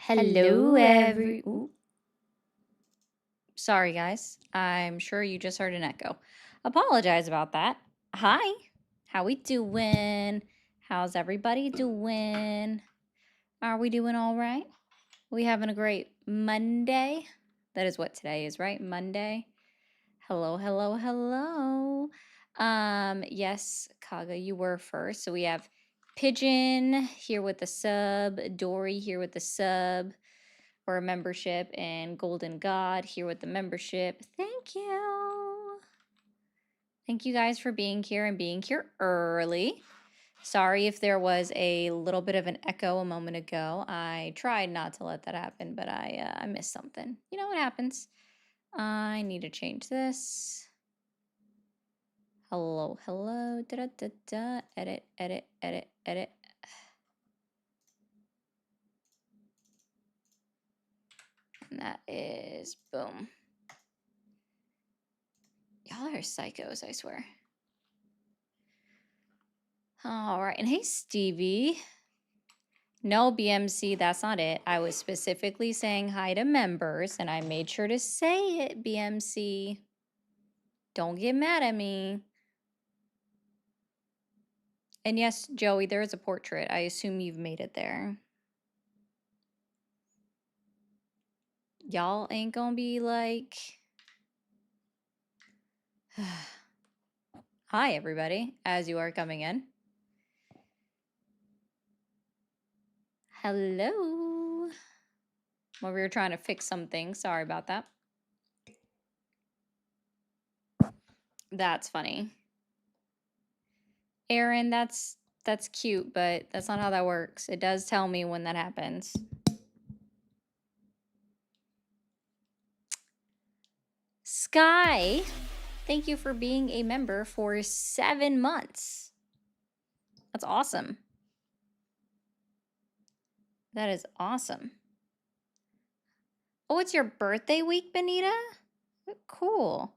Hello, every. Ooh. Sorry, guys. I'm sure you just heard an echo. Apologize about that. Hi. How we doing? How's everybody doing? Are we doing all right? We having a great Monday? That is what today is, right? Monday. Hello, hello, hello. Yes, Kaga, you were first. So we have Pigeon here with the sub, Dory here with the sub or a membership, and Golden God here with the membership. Thank you. Thank you guys for being here and being here early. Sorry if there was a little bit of an echo a moment ago. I tried not to let that happen, but I missed something. You know what happens? I need to change this. Hello, hello. Da, da, da, da. Edit, edit, edit, edit. And that is boom. Y'all are psychos, I swear. All right. And hey, Stevie. No, BMC, that's not it. I was specifically saying hi to members, and I made sure to say it, BMC. Don't get mad at me. And yes, Joey, there is a portrait. I assume you've made it there. Y'all ain't gonna be like... Hi, everybody, as you are coming in. Hello. Well, we were trying to fix something. Sorry about that. That's funny. Aaron, that's cute, but that's not how that works. It does tell me when that happens. Sky, thank you for being a member for 7 months. That's awesome. That is awesome. Oh, it's your birthday week, Benita? Cool.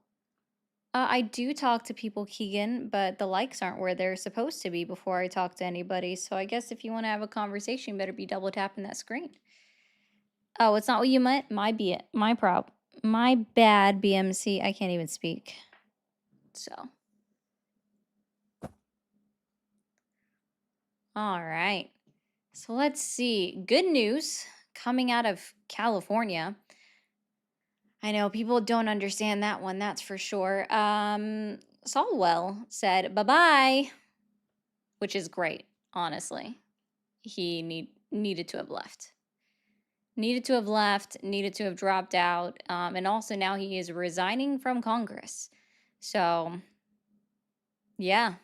I do talk to people, Keegan, but the likes aren't where they're supposed to be before I talk to anybody. So I guess if you want to have a conversation, you better be double tapping that screen. Oh, it's not what you meant? My bad, BMC. I can't even speak. So. All right. So let's see. Good news coming out of California. I know people don't understand that one, that's for sure. Solwell said bye-bye, which is great, honestly. He needed to have left. Needed to have left, needed to have dropped out, and also now he is resigning from Congress. So, yeah.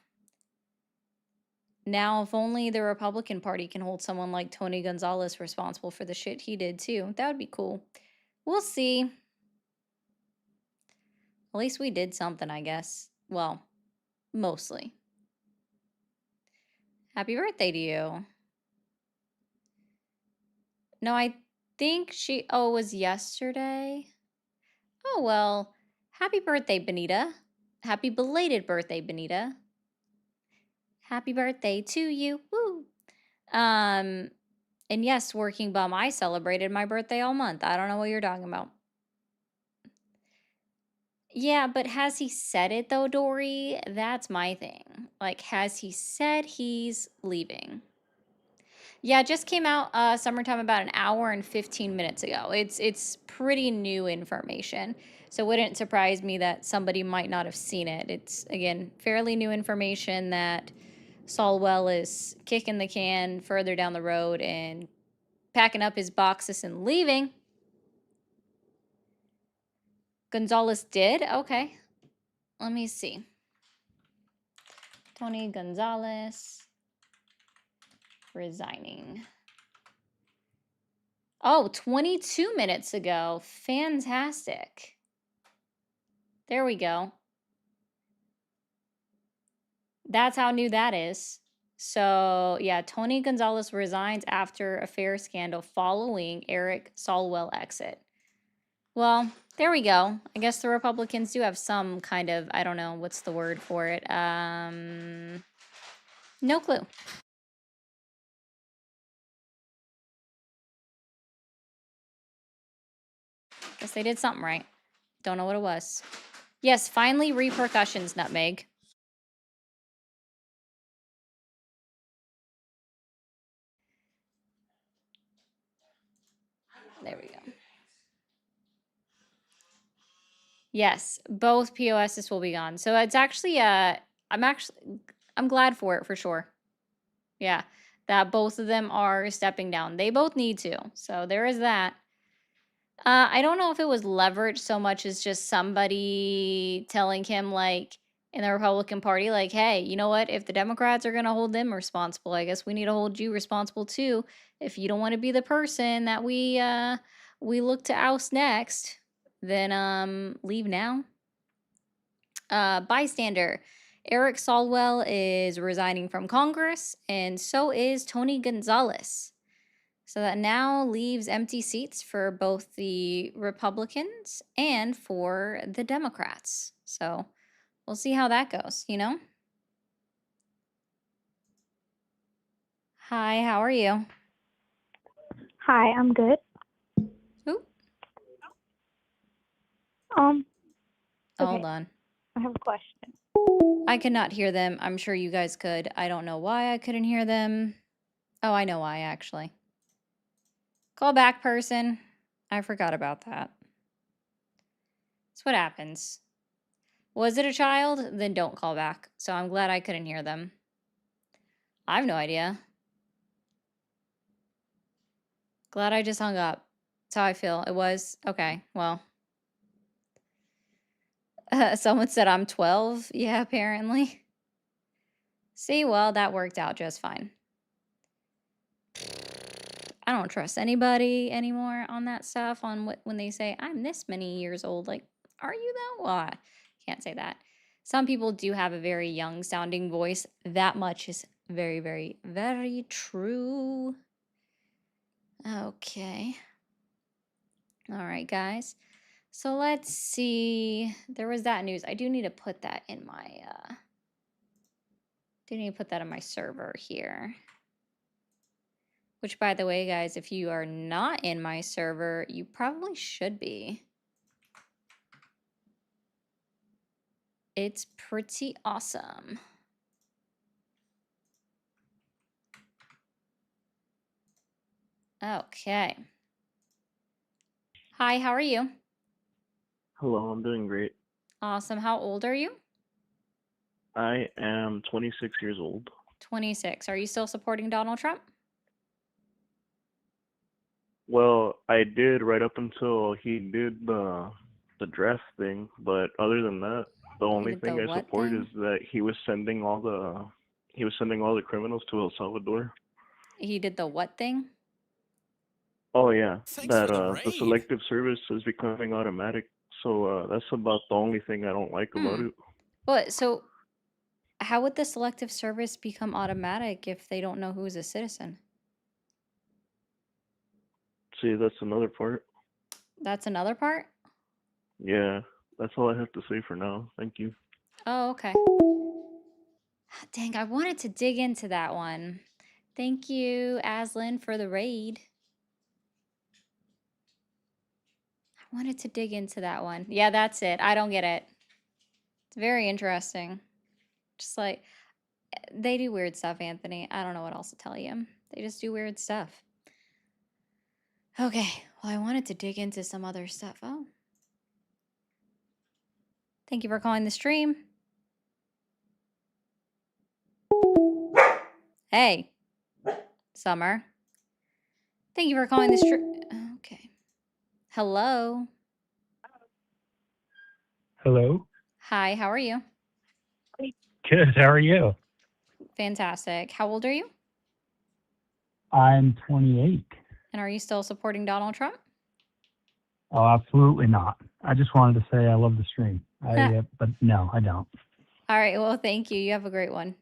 Now, if only the Republican Party can hold someone like Tony Gonzalez responsible for the shit he did, too. That would be cool. We'll see. At least we did something, I guess. Well, mostly. Happy birthday to you. No, I think it was yesterday. Oh, well, happy birthday, Benita. Happy belated birthday, Benita. Happy birthday to you. Woo. And yes, Working Bum, I celebrated my birthday all month. I don't know what you're talking about. Yeah, but has he said it though, Dory? That's my thing. Like, has he said he's leaving? Yeah, it just came out summertime about an hour and 15 minutes ago. It's pretty new information. So it wouldn't surprise me that somebody might not have seen it. It's, again, fairly new information that Solwell is kicking the can further down the road and packing up his boxes and leaving. Gonzalez did? Okay. Let me see. Tony Gonzalez resigning. Oh, 22 minutes ago. Fantastic. There we go. That's how new that is. So, yeah, Tony Gonzalez resigns after affair scandal following Eric Solwell exit. Well, there we go. I guess the Republicans do have some kind of, I don't know, what's the word for it? No clue. Guess they did something right. Don't know what it was. Yes, finally repercussions, Nutmeg. There we go. Yes, both POSs will be gone. So it's actually I'm glad for it for sure. Yeah, that both of them are stepping down. They both need to. So there is that. I don't know if it was leverage so much as just somebody telling him, like, in the Republican Party, like, hey, you know what? If the Democrats are going to hold them responsible, I guess we need to hold you responsible too. If you don't want to be the person that we look to oust next, then leave now. Bystander. Eric Swalwell is resigning from Congress, and so is Tony Gonzalez. So that now leaves empty seats for both the Republicans and for the Democrats. So we'll see how that goes, you know? Hi, how are you? Hi, I'm good. Ooh, Okay, hold on. I have a question. I could not hear them. I'm sure you guys could. I don't know why I couldn't hear them. Oh, I know why, actually. Call back, person. I forgot about that. That's what happens. Was it a child? Then don't call back. So I'm glad I couldn't hear them. I have no idea. Glad I just hung up. That's how I feel. It was okay. Well, someone said I'm 12. Yeah, apparently. See, well, that worked out just fine. I don't trust anybody anymore on that stuff. On what when they say I'm this many years old. Like, are you though? Well, I can't say that. Some people do have a very young sounding voice. That much is very, very, very true. Okay. All right, guys. So let's see. There was that news. I do need to put that in my server here. Which, by the way, guys, if you are not in my server, you probably should be. It's pretty awesome. Okay. Hi, how are you? Hello, I'm doing great. Awesome. How old are you? I am 26 years old. 26. Are you still supporting Donald Trump? Well, I did right up until he did the draft thing, but other than that, the He only did the thing I what support is thing? that he was sending all the criminals to El Salvador. He did the what thing? Oh yeah, Thanks that for the the raid. selective service is becoming automatic. So that's about the only thing I don't like about it. What? So how would the selective service become automatic if they don't know who's a citizen? See, that's another part. That's another part? Yeah, that's all I have to say for now. Thank you. Oh, okay. Dang, I wanted to dig into that one. Thank you, Aslin, for the raid. I wanted to dig into that one. Yeah, that's it. I don't get it. It's very interesting. Just like, they do weird stuff, Anthony. I don't know what else to tell you. They just do weird stuff. Okay, well, I wanted to dig into some other stuff. Oh. Thank you for calling the stream. Hey, Summer. Thank you for calling the stream. Okay. Hello. Hello. Hi, how are you? Good. How are you? Fantastic. How old are you? I'm 28. And are you still supporting Donald Trump? Oh, absolutely not. I just wanted to say I love the stream. But no, I don't. All right. Well, thank you. You have a great one.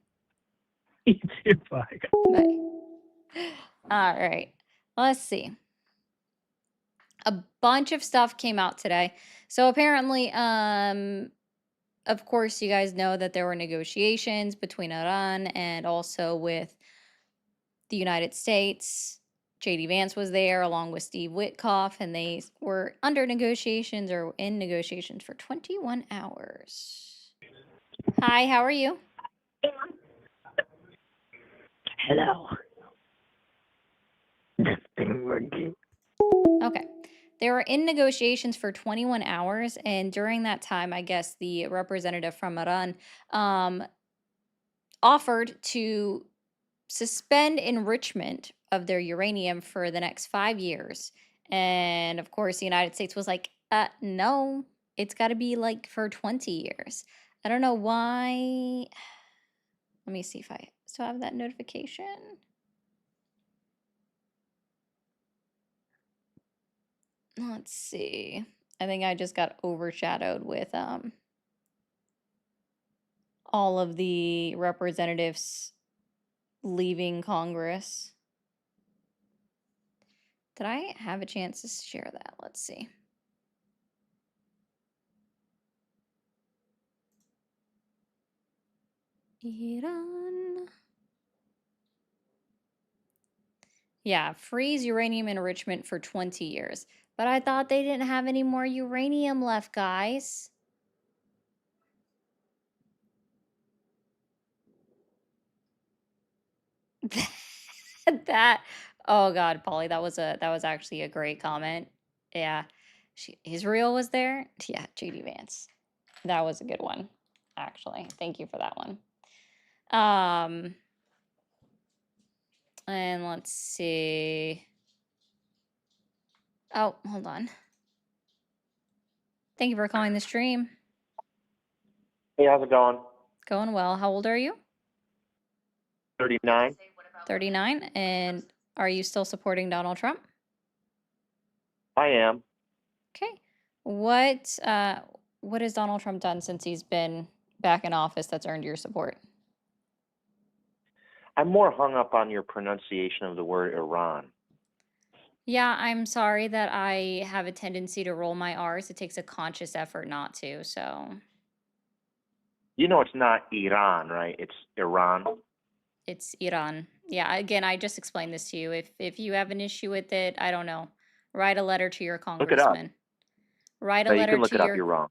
Bye. Bye. All right. Let's see. A bunch of stuff came out today. So apparently, of course, you guys know that there were negotiations between Iran and also with the United States JD Vance was there along with Steve Witkoff, and they were under negotiations or in negotiations for 21 hours. Hi, how are you? Hello. This thing working? Okay. They were in negotiations for 21 hours, and during that time, I guess the representative from Iran offered to suspend enrichment of their uranium for the next 5 years. And of course, the United States was like, no, it's got to be like for 20 years. I don't know why. Let me see if I still have that notification. Let's see. I think I just got overshadowed with all of the representatives leaving Congress. Did I have a chance to share that? Let's see. Iran. Yeah, freeze uranium enrichment for 20 years. But I thought they didn't have any more uranium left, guys. That, oh God, Polly, that was actually a great comment. Yeah. Israel was there. Yeah, JD Vance. That was a good one, actually. Thank you for that one. And let's see. Oh, hold on. Thank you for calling the stream. Hey, how's it going? Going well. How old are you? 39. 39. And are you still supporting Donald Trump? I am. Okay. What has Donald Trump done since he's been back in office that's earned your support? I'm more hung up on your pronunciation of the word Iran. Yeah, I'm sorry that I have a tendency to roll my R's. It takes a conscious effort not to, so. You know it's not Iran, right? It's Iran. It's Iran. Yeah, again, I just explained this to you. If you have an issue with it, I don't know. Write a letter to your Look it up. congressman. Write a No, you letter can look to it up. your You're wrong.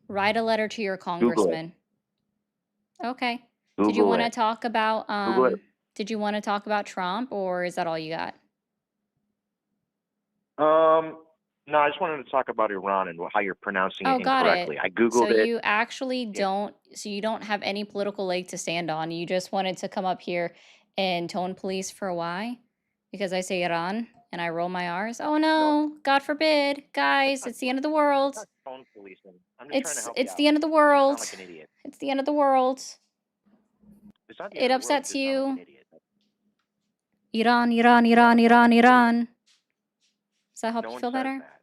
write a letter to your Google it. congressman. Okay. Did you Google want to it. talk about Google it. did you want to talk about Trump, or is that all you got? No, I just wanted to talk about Iran and how you're pronouncing it Oh, got incorrectly. it. I So Googled it. you actually don't, so you don't have any political leg to stand on. You just wanted to come up here and tone police for why? Because I say Iran and I roll my R's. Oh No, no, God forbid. Guys, it's the end of the world. it's not phone policing. I'm just trying to help you It's out. the end of the You world. sound like an idiot. It's the end of the world. It's not the It end of the world. upsets You just sound like you. an idiot. Iran, Iran, You want Iran, to Iran, sound like an Iran. idiot. Does that help No you one feel says better? that.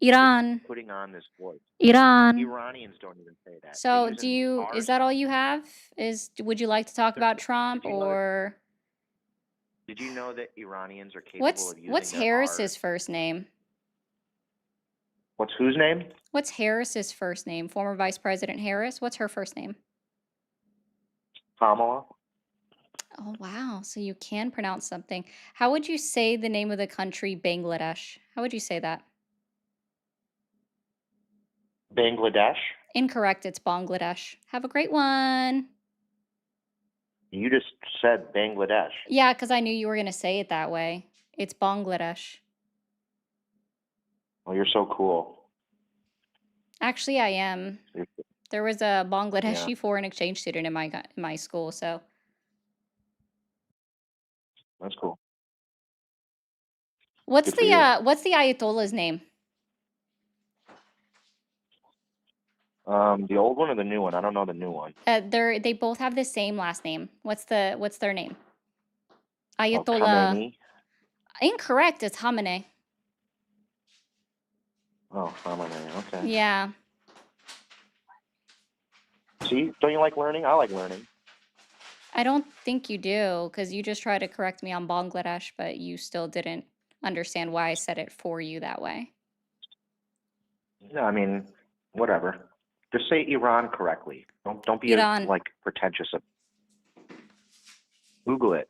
You're Iran, putting on this voice. Iran. Iranians don't even say that. They So use do an you, R is that all sound. you have? Would you like to talk about Trump, Did you know that? or Did you know that Iranians are capable what's of using what's their Harris's R's? first name? What's whose name? What's Harris's first name? Former Vice President Harris. What's her first name? Kamala. Oh wow, so you can pronounce something. How would you say the name of the country Bangladesh? How would you say that? Bangladesh. Incorrect, it's Bangladesh. Have a great one. You just said Bangladesh. Yeah, because I knew you were going to say it that way. It's Bangladesh. Well, you're so cool. Actually, I am. You're- There was a Bangladeshi Yeah, foreign exchange student in my school, so. that's cool. What's Good for you. what's the Ayatollah's name? The old one or the new one? I don't know the new one. They both have the same last name. What's their name? Oh, Ayatollah. Khamenei. Incorrect. It's Khamenei. Oh, Khamenei. Okay. Yeah. See, don't you like learning? I like learning. I don't think you do, because you just tried to correct me on Bangladesh, but you still didn't understand why I said it for you that way. No, I mean, whatever. Just say Iran correctly. Don't be Iran. like pretentious. Google it.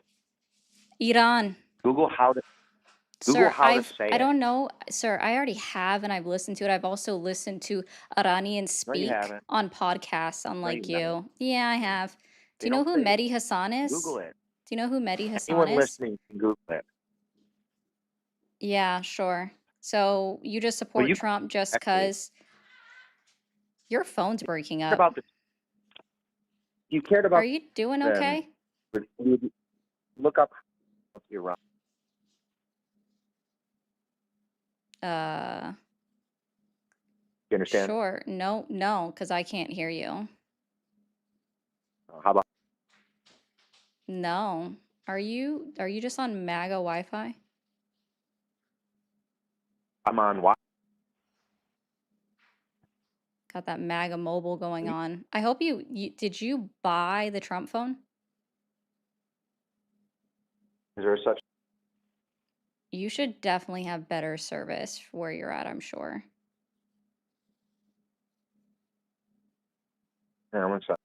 Iran. Google how to Google Sir, how to say I it. don't know, sir. I already have, and I've listened to it. I've also listened to Iranians No, you speak haven't. on podcasts, No, unlike you haven't. you. Yeah, I have. Do They you know don't who say Mehdi Hassan Google is? it. Do you know who Mehdi Hassan Anyone is? listening can Google it. Yeah, sure. So you just Well, support you Trump just actually because your phone's breaking cared up. about the you cared Are about you doing then okay? you look up Iran. Uh, You understand? sure. No, because I can't hear you. How about No. Are you just on MAGA Wi-Fi? I'm on why? Got that MAGA mobile going on. I hope you did you buy the Trump phone? Is there such? You should definitely have better service where you're at, I'm sure. No, I'm sorry.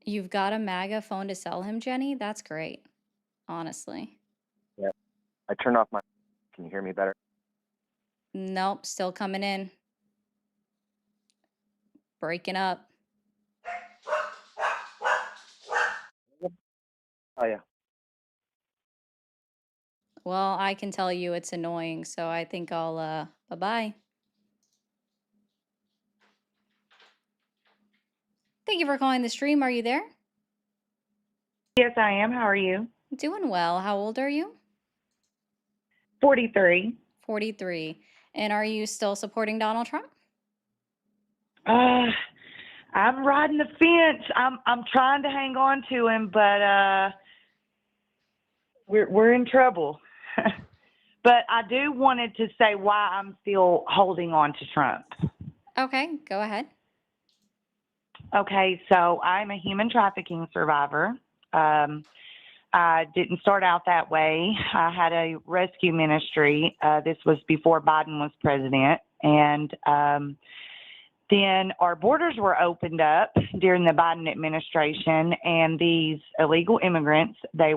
You've got a MAGA phone to sell him, Jenny? That's great, honestly. Yeah. I turned off my. Can you hear me better? Nope, still coming in. Breaking up. Oh yeah. Well, I can tell you it's annoying, so I think I'll bye-bye. Thank you for calling the stream. Are you there? Yes, I am. How are you? Doing well. How old are you? 43. 43. And are you still supporting Donald Trump? I'm riding the fence. I'm trying to hang on to him, but we're in trouble. But I do wanted to say why I'm still holding on to Trump. Okay, go ahead. Okay, so I'm a human trafficking survivor. I didn't start out that way. I had a rescue ministry. This was before Biden was president, and then our borders were opened up during the Biden administration, and these illegal immigrants, they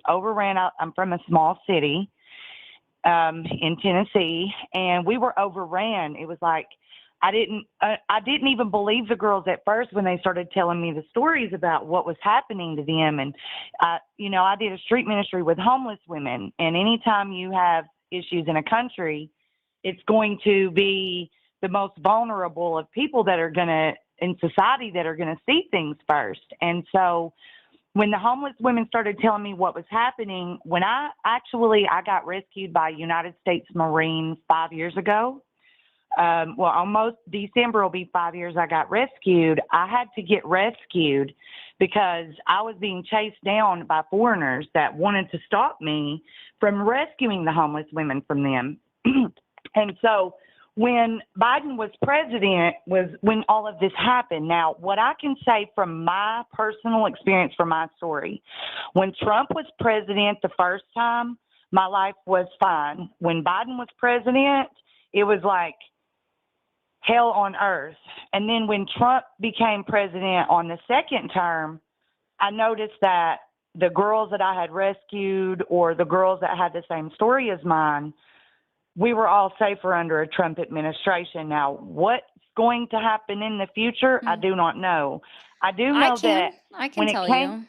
overran out. I'm from a small city in Tennessee, and we were overran. It was like I didn't even believe the girls at first when they started telling me the stories about what was happening to them. And I did a street ministry with homeless women, and anytime you have issues in a country, it's going to be the most vulnerable of people that are going to in society that are going to see things first. And so when the homeless women started telling me what was happening, when I got rescued by United States Marines 5 years ago. Almost December will be 5 years I got rescued. I had to get rescued because I was being chased down by foreigners that wanted to stop me from rescuing the homeless women from them. And so when Biden was president was when all of this happened. Now, what I can say from my personal experience from my story, when Trump was president the first time, my life was fine. When Biden was president, it was like hell on earth. And then when Trump became president on the second term, I noticed that the girls that I had rescued or the girls that had the same story as mine, we were all safer under a Trump administration. Now, what's going to happen in the future, I do not know. I do know that I can when it tell came,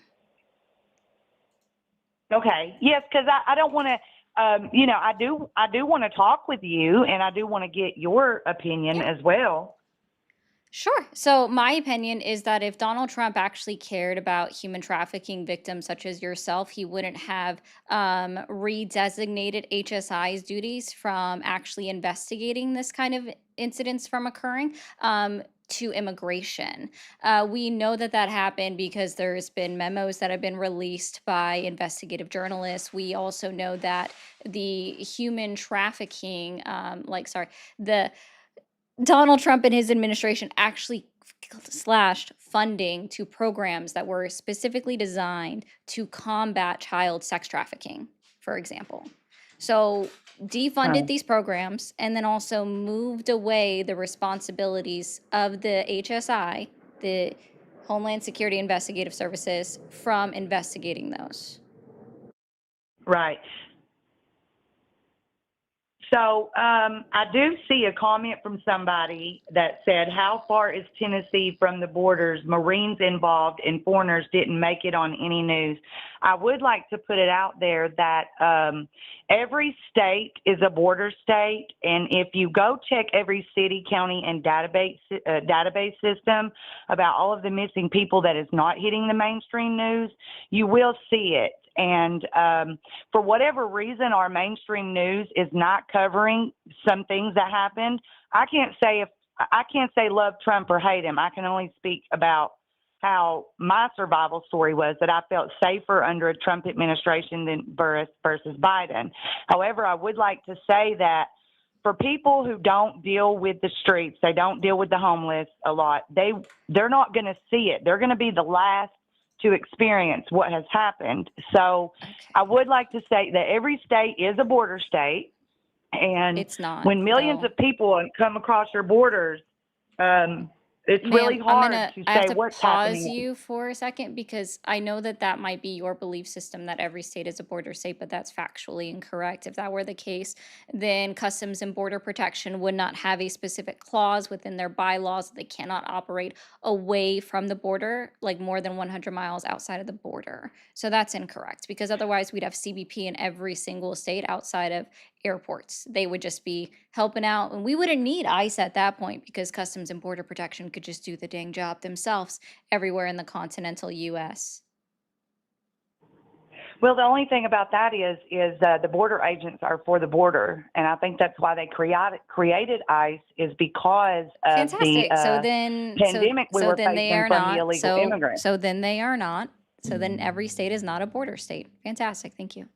you. okay, yes, because I don't want to. I do want to talk with you, and I do want to get your opinion Yeah. as well. Sure. So, my opinion is that if Donald Trump actually cared about human trafficking victims such as yourself, he wouldn't have redesignated HSI's duties from actually investigating this kind of incidents from occurring. To immigration. We know that that happened because there's been memos that have been released by investigative journalists. We also know that the human trafficking, the Donald Trump and his administration actually slashed funding to programs that were specifically designed to combat child sex trafficking, for example. So, defunded Right. these programs and then also moved away the responsibilities of the HSI, the Homeland Security Investigative Services, from investigating those. Right. So I do see a comment from somebody that said, how far is Tennessee from the borders? Marines involved and foreigners didn't make it on any news. I would like to put it out there that every state is a border state. And if you go check every city, county, and database system about all of the missing people that is not hitting the mainstream news, you will see it. And for whatever reason, our mainstream news is not covering some things that happened. I can't say love Trump or hate him. I can only speak about how my survival story was, that I felt safer under a Trump administration than versus Biden. However, I would like to say that for people who don't deal with the streets, they don't deal with the homeless a lot, they're not going to see it. They're going to be the last to experience what has happened. So I would like to say that every state is a border state. And It's not, when millions though. of people come across your borders, it's really hard to I have say to what's pause happening. you for a second because I know that that might be your belief system that every state is a border state, but that's factually incorrect. If that were the case, then Customs and Border Protection would not have a specific clause within their bylaws that they cannot operate away from the border, like more than 100 miles outside of the border. So that's incorrect because otherwise we'd have CBP in every single state outside of airports. They would just be helping out, and we wouldn't need ICE at that point because Customs and Border Protection could just do the dang job themselves everywhere in the continental U.S. Well, the only thing about that is the border agents are for the border, and I think that's why they created ICE is because of Fantastic. So the then, pandemic we were then they facing are from the not. illegal immigrants. So then they are not. So then every state is not a border state. Fantastic. Thank you.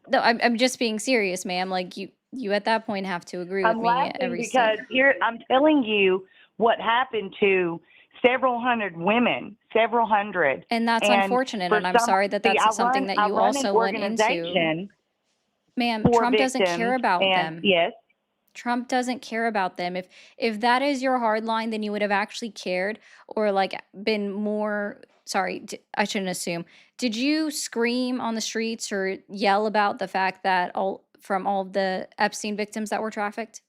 No, I'm just being serious, ma'am. Like you at that point have to agree with I'm me. laughing Every because state. here I'm telling you what happened to several hundred women, several hundred. And that's And unfortunate, for and I'm sorry that see, that's something that I you run an also went into. organization Ma'am, for Trump doesn't care victims, about and them. yes, Trump doesn't care about them. If that is your hard line, then you would have actually cared or like been more sorry, I shouldn't assume. Did you scream on the streets or yell about the fact that all of the Epstein victims that were trafficked?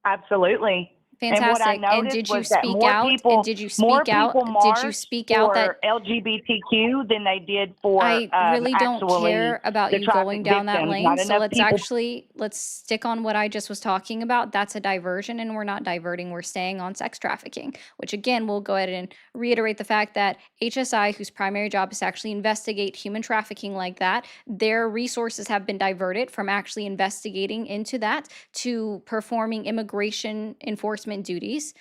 absolutely. And what I Fantastic. And noticed did you was that speak out? And did you more speak out? people Did you marched speak out that for LGBTQ than they did for I really don't actually care about the you going traffic down that victims. lane. Not So enough people. let's stick on what I just was talking about. That's a diversion, and we're not diverting. We're staying on sex trafficking, which again, we'll go ahead and reiterate the fact that HSI, whose primary job is to actually investigate human trafficking like that, their resources have been diverted from actually investigating into that to performing immigration enforcement duties,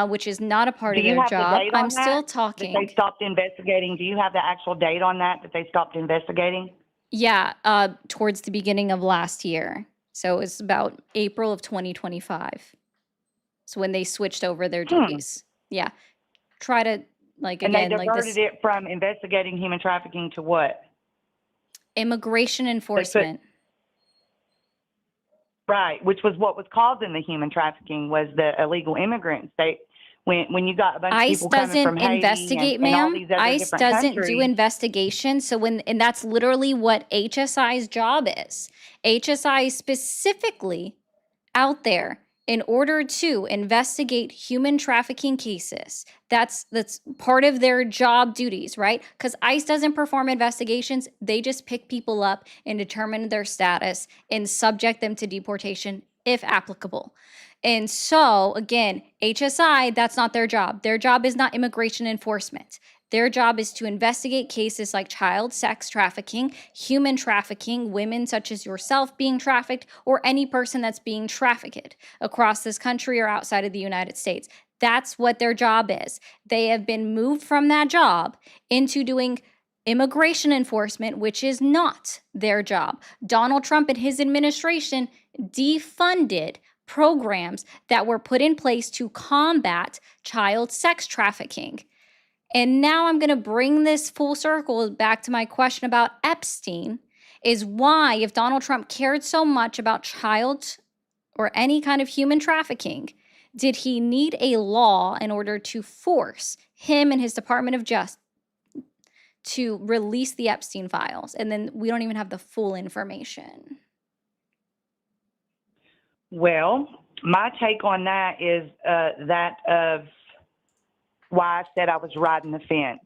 which is not a part Do of you their have the job. date I'm on still that talking. they stopped investigating? Do you have the actual date on that they stopped investigating? Yeah, towards the beginning of last year. So it was about April of 2025. So when they switched over their duties. Yeah. Try to like And they again like diverted this it from investigating human trafficking to what? immigration enforcement. Right, which was what was causing the human trafficking was the illegal immigrants. When you got a bunch of ICE people coming from doesn't Haiti investigate, and all ma'am. these other ICE different doesn't do countries. investigation. So and that's literally what HSI's job is. HSI is specifically out there in order to investigate human trafficking cases. That's part of their job duties, right? Because ICE doesn't perform investigations. They just pick people up and determine their status and subject them to deportation if applicable. And so, again, HSI, that's not their job. Their job is not immigration enforcement. Their job is to investigate cases like child sex trafficking, human trafficking, women such as yourself being trafficked, or any person that's being trafficked across this country or outside of the United States. That's what their job is. They have been moved from that job into doing immigration enforcement, which is not their job. Donald Trump and his administration defunded programs that were put in place to combat child sex trafficking. And now I'm going to bring this full circle back to my question about Epstein, is why, if Donald Trump cared so much about child or any kind of human trafficking, did he need a law in order to force him and his Department of to release the Epstein files, and then we don't even have the full information. Well, my take on that is that of why I said I was riding the fence.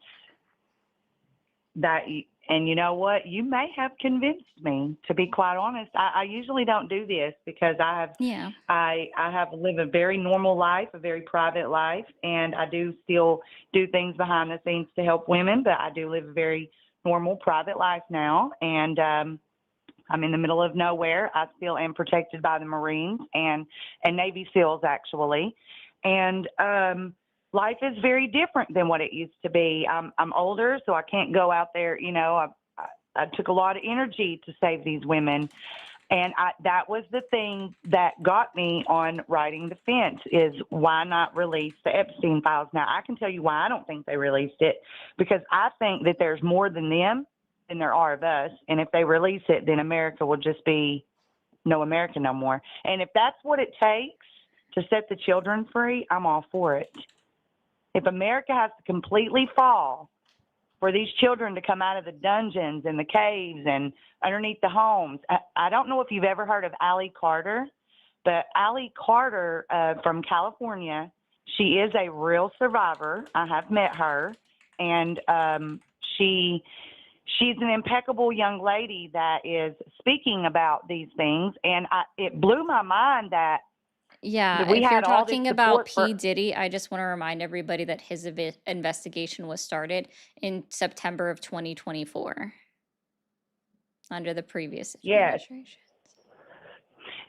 And you know what? You may have convinced me, to be quite honest. I usually don't do this because Yeah. I have lived a very normal life, a very private life, and I do still do things behind the scenes to help women, but I do live a very normal private life now, and I'm in the middle of nowhere. I still am protected by the Marines and Navy SEALs, actually. And life is very different than what it used to be. I'm older, so I can't go out there. You know, I took a lot of energy to save these women. And that was the thing that got me on riding the fence, is why not release the Epstein files? Now, I can tell you why I don't think they released it, because I think that there's more than them than there are of us. And if they release it, then America will just be no America no more. And if that's what it takes to set the children free, I'm all for it. If America has to completely fall for these children to come out of the dungeons and the caves and underneath the homes. I don't know if you've ever heard of Allie Carter, but Allie Carter from California, she is a real survivor. I have met her, and she's an impeccable young lady that is speaking about these things, and it blew my mind that Yeah, we if you're had all this talking about support for. P. Diddy, I just want to remind everybody that his investigation was started in September of 2024 under the previous Yes. administration.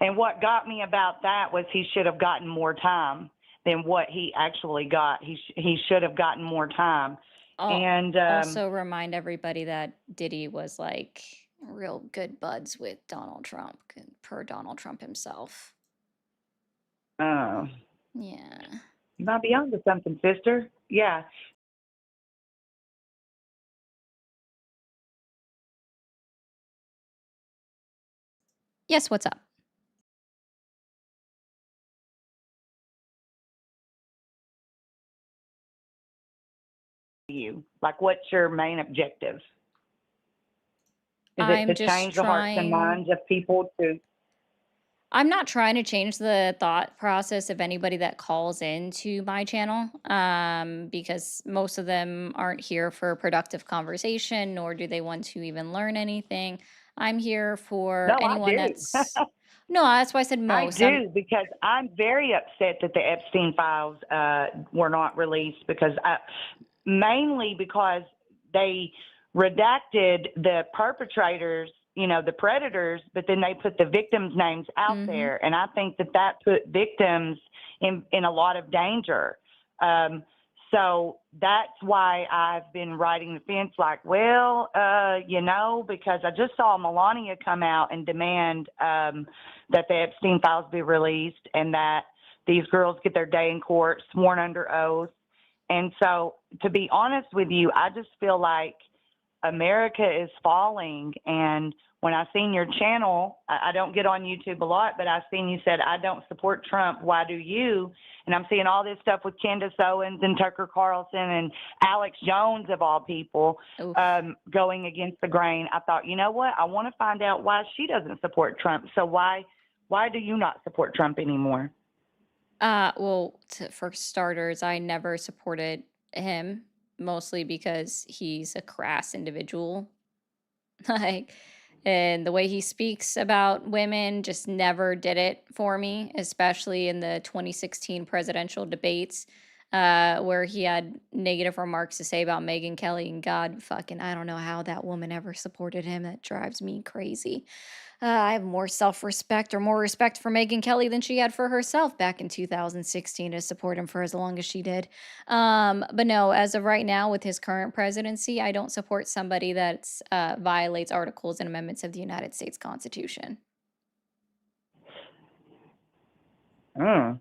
And what got me about that was he should have gotten more time than what he actually got. He should have gotten more time. And Also remind everybody that Diddy was like real good buds with Donald Trump, per Donald Trump himself. Yeah, Yeah. you might be onto something, sister. Yeah. Yes, what's up? You like, what's your main objective? Is it I'm to just change the hearts and trying. minds of people to? I'm not trying to change the thought process of anybody that calls into my channel, because most of them aren't here for a productive conversation, nor do they want to even learn anything. I'm here for No, I anyone do. that's no, that's why I said I most. do, because I'm very upset that the Epstein files were not released, because mainly because they redacted the perpetrators, you know, the predators, but then they put the victims' names out Mhm. there, and I think that put victims in a lot of danger. So that's why I've been riding the fence, like, well, you know, because I just saw Melania come out and demand that the Epstein files be released and that these girls get their day in court, sworn under oath. And so, to be honest with you, I just feel like America is falling. And when I seen your channel, I don't get on YouTube a lot, but I seen you said, I don't support Trump. Why do you? And I'm seeing all this stuff with Candace Owens and Tucker Carlson and Alex Jones, of all people, Oof. going against the grain. I thought, you know what? I want to find out why she doesn't support Trump. So why do you not support Trump anymore? Well, for starters, I never supported him, mostly because he's a crass individual. Like, and the way he speaks about women just never did it for me, especially in the 2016 presidential debates, where he had negative remarks to say about Megyn Kelly. And God fucking, I don't know how that woman ever supported him. That drives me crazy. I have more self respect or more respect for Megyn Kelly than she had for herself back in 2016 to support him for as long as she did. But no, as of right now, with his current presidency, I don't support somebody that violates articles and amendments of the United States Constitution. That's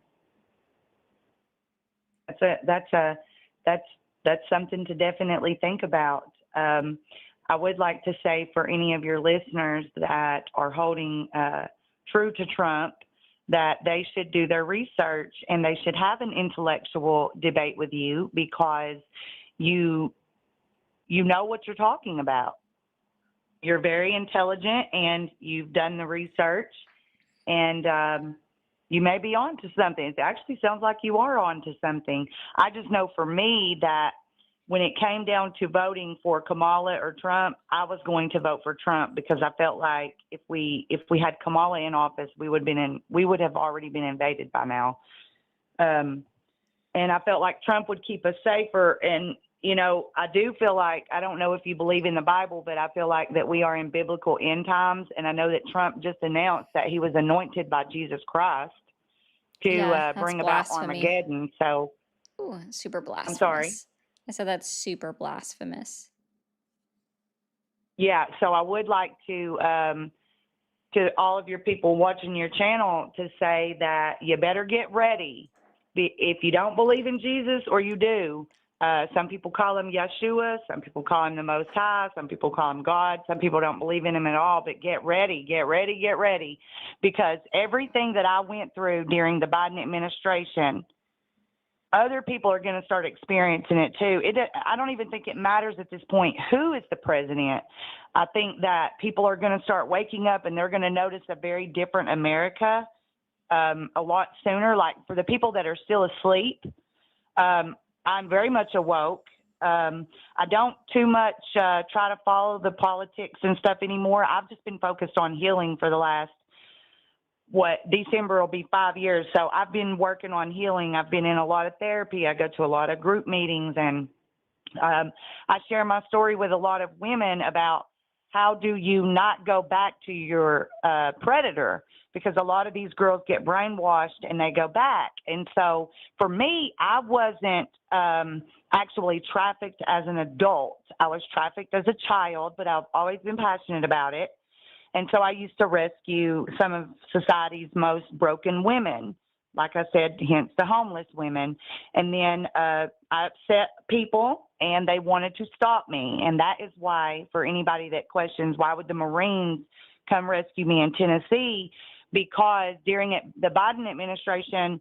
something to definitely think about. I would like to say, for any of your listeners that are holding true to Trump, that they should do their research and they should have an intellectual debate with you, because you you know what you're talking about. You're very intelligent and you've done the research, and you may be on to something. It actually sounds like you are on to something. I just know for me that when it came down to voting for Kamala or Trump, I was going to vote for Trump because I felt like if we had Kamala in office, we would have already been invaded by now. And I felt like Trump would keep us safer. And you know, I do feel like, I don't know if you believe in the Bible, but I feel like that we are in biblical end times. And I know that Trump just announced that he was anointed by Jesus Christ to Yeah, that's bring about blasphemy. Armageddon. So, Ooh, super I'm sorry. blasphemous. I said that's super blasphemous. Yeah, so I would like to all of your people watching your channel to say that you better get ready. If you don't believe in Jesus, or you do, some people call him Yeshua, some people call him the Most High, some people call him God, some people don't believe in him at all, but get ready, because everything that I went through during the Biden administration, other people are going to start experiencing it too. I don't even think it matters at this point who is the president. I think that people are going to start waking up and they're going to notice a very different America a lot sooner. Like for the people that are still asleep, I'm very much awoke. I don't too much try to follow the politics and stuff anymore. I've just been focused on healing for the last, December will be 5 years. So I've been working on healing. I've been in a lot of therapy. I go to a lot of group meetings, and I share my story with a lot of women about how do you not go back to your predator, because a lot of these girls get brainwashed and they go back. And so for me, I wasn't actually trafficked as an adult. I was trafficked as a child, but I've always been passionate about it. And so I used to rescue some of society's most broken women, like I said, hence the homeless women. And then I upset people, and they wanted to stop me. And that is why, for anybody that questions, why would the Marines come rescue me in Tennessee? Because during the Biden administration,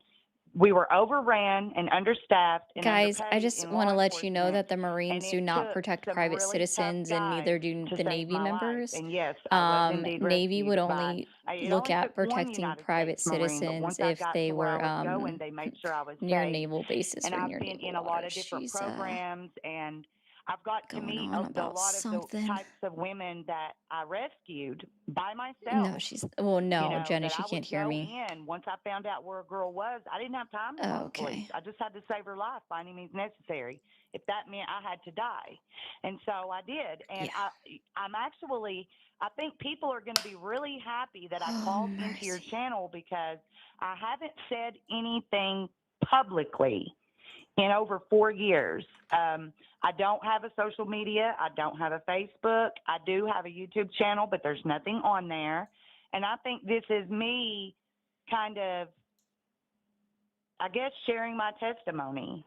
we were overran and understaffed and Guys, I underpaid just in want law to let you know enforcement. that the Marines And do it not took protect some private really tough citizens, and neither guys do to the save Navy my life. members. And yes, I was indeed Navy would rescued by, only it look only at took one protecting United private States Marine, but citizens once I if got they to where were I was going, they made sure I was near safe. naval bases And or I've near been naval in a lot waters. of different She's programs, and I've got to going meet on a about lot of the something. types of women that I rescued by No, myself. well, no, You know, Jenny, that she I can't would hear go me. in. Once I found out where a girl was, I didn't have time to call the police. Okay. I just had to save her life by any means necessary. If that meant I had to die. And so I did. And Yeah. I'm actually, I think people are going to be really happy that I Oh, called into your mercy. channel, because I haven't said anything publicly in over 4 years. I don't have a social media. I don't have a Facebook. I do have a YouTube channel, but there's nothing on there. And I think this is me kind of, I guess, sharing my testimony.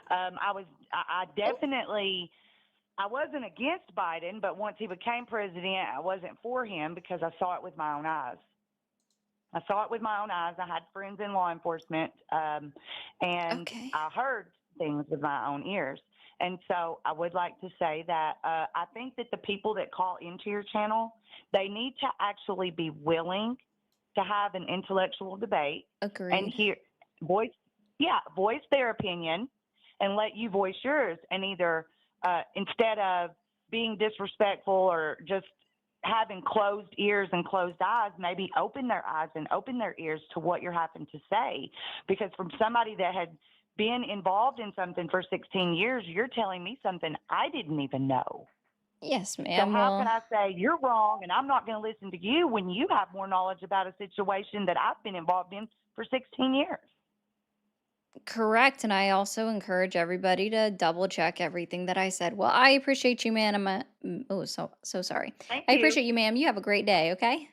I definitely, I wasn't against Biden, but once he became president, I wasn't for him because I saw it with my own eyes. I saw it with my own eyes. I had friends in law enforcement, and Okay. I heard things with my own ears. And so I would like to say that I think that the people that call into your channel, they need to actually be willing to have an intellectual debate and Agreed. voice their opinion and let you voice yours. And either instead of being disrespectful or just having closed ears and closed eyes, maybe open their eyes and open their ears to what you're having to say. Because from somebody that had been involved in something for 16 years, you're telling me something I didn't even know. Yes, So ma'am. how can I say you're wrong and I'm not going to listen to you when you have more knowledge about a situation that I've been involved in for 16 years? Correct. And I also encourage everybody to double check everything that I said. Well, I appreciate you, man. So sorry. Thank I you. appreciate you, ma'am. You have a great day, okay?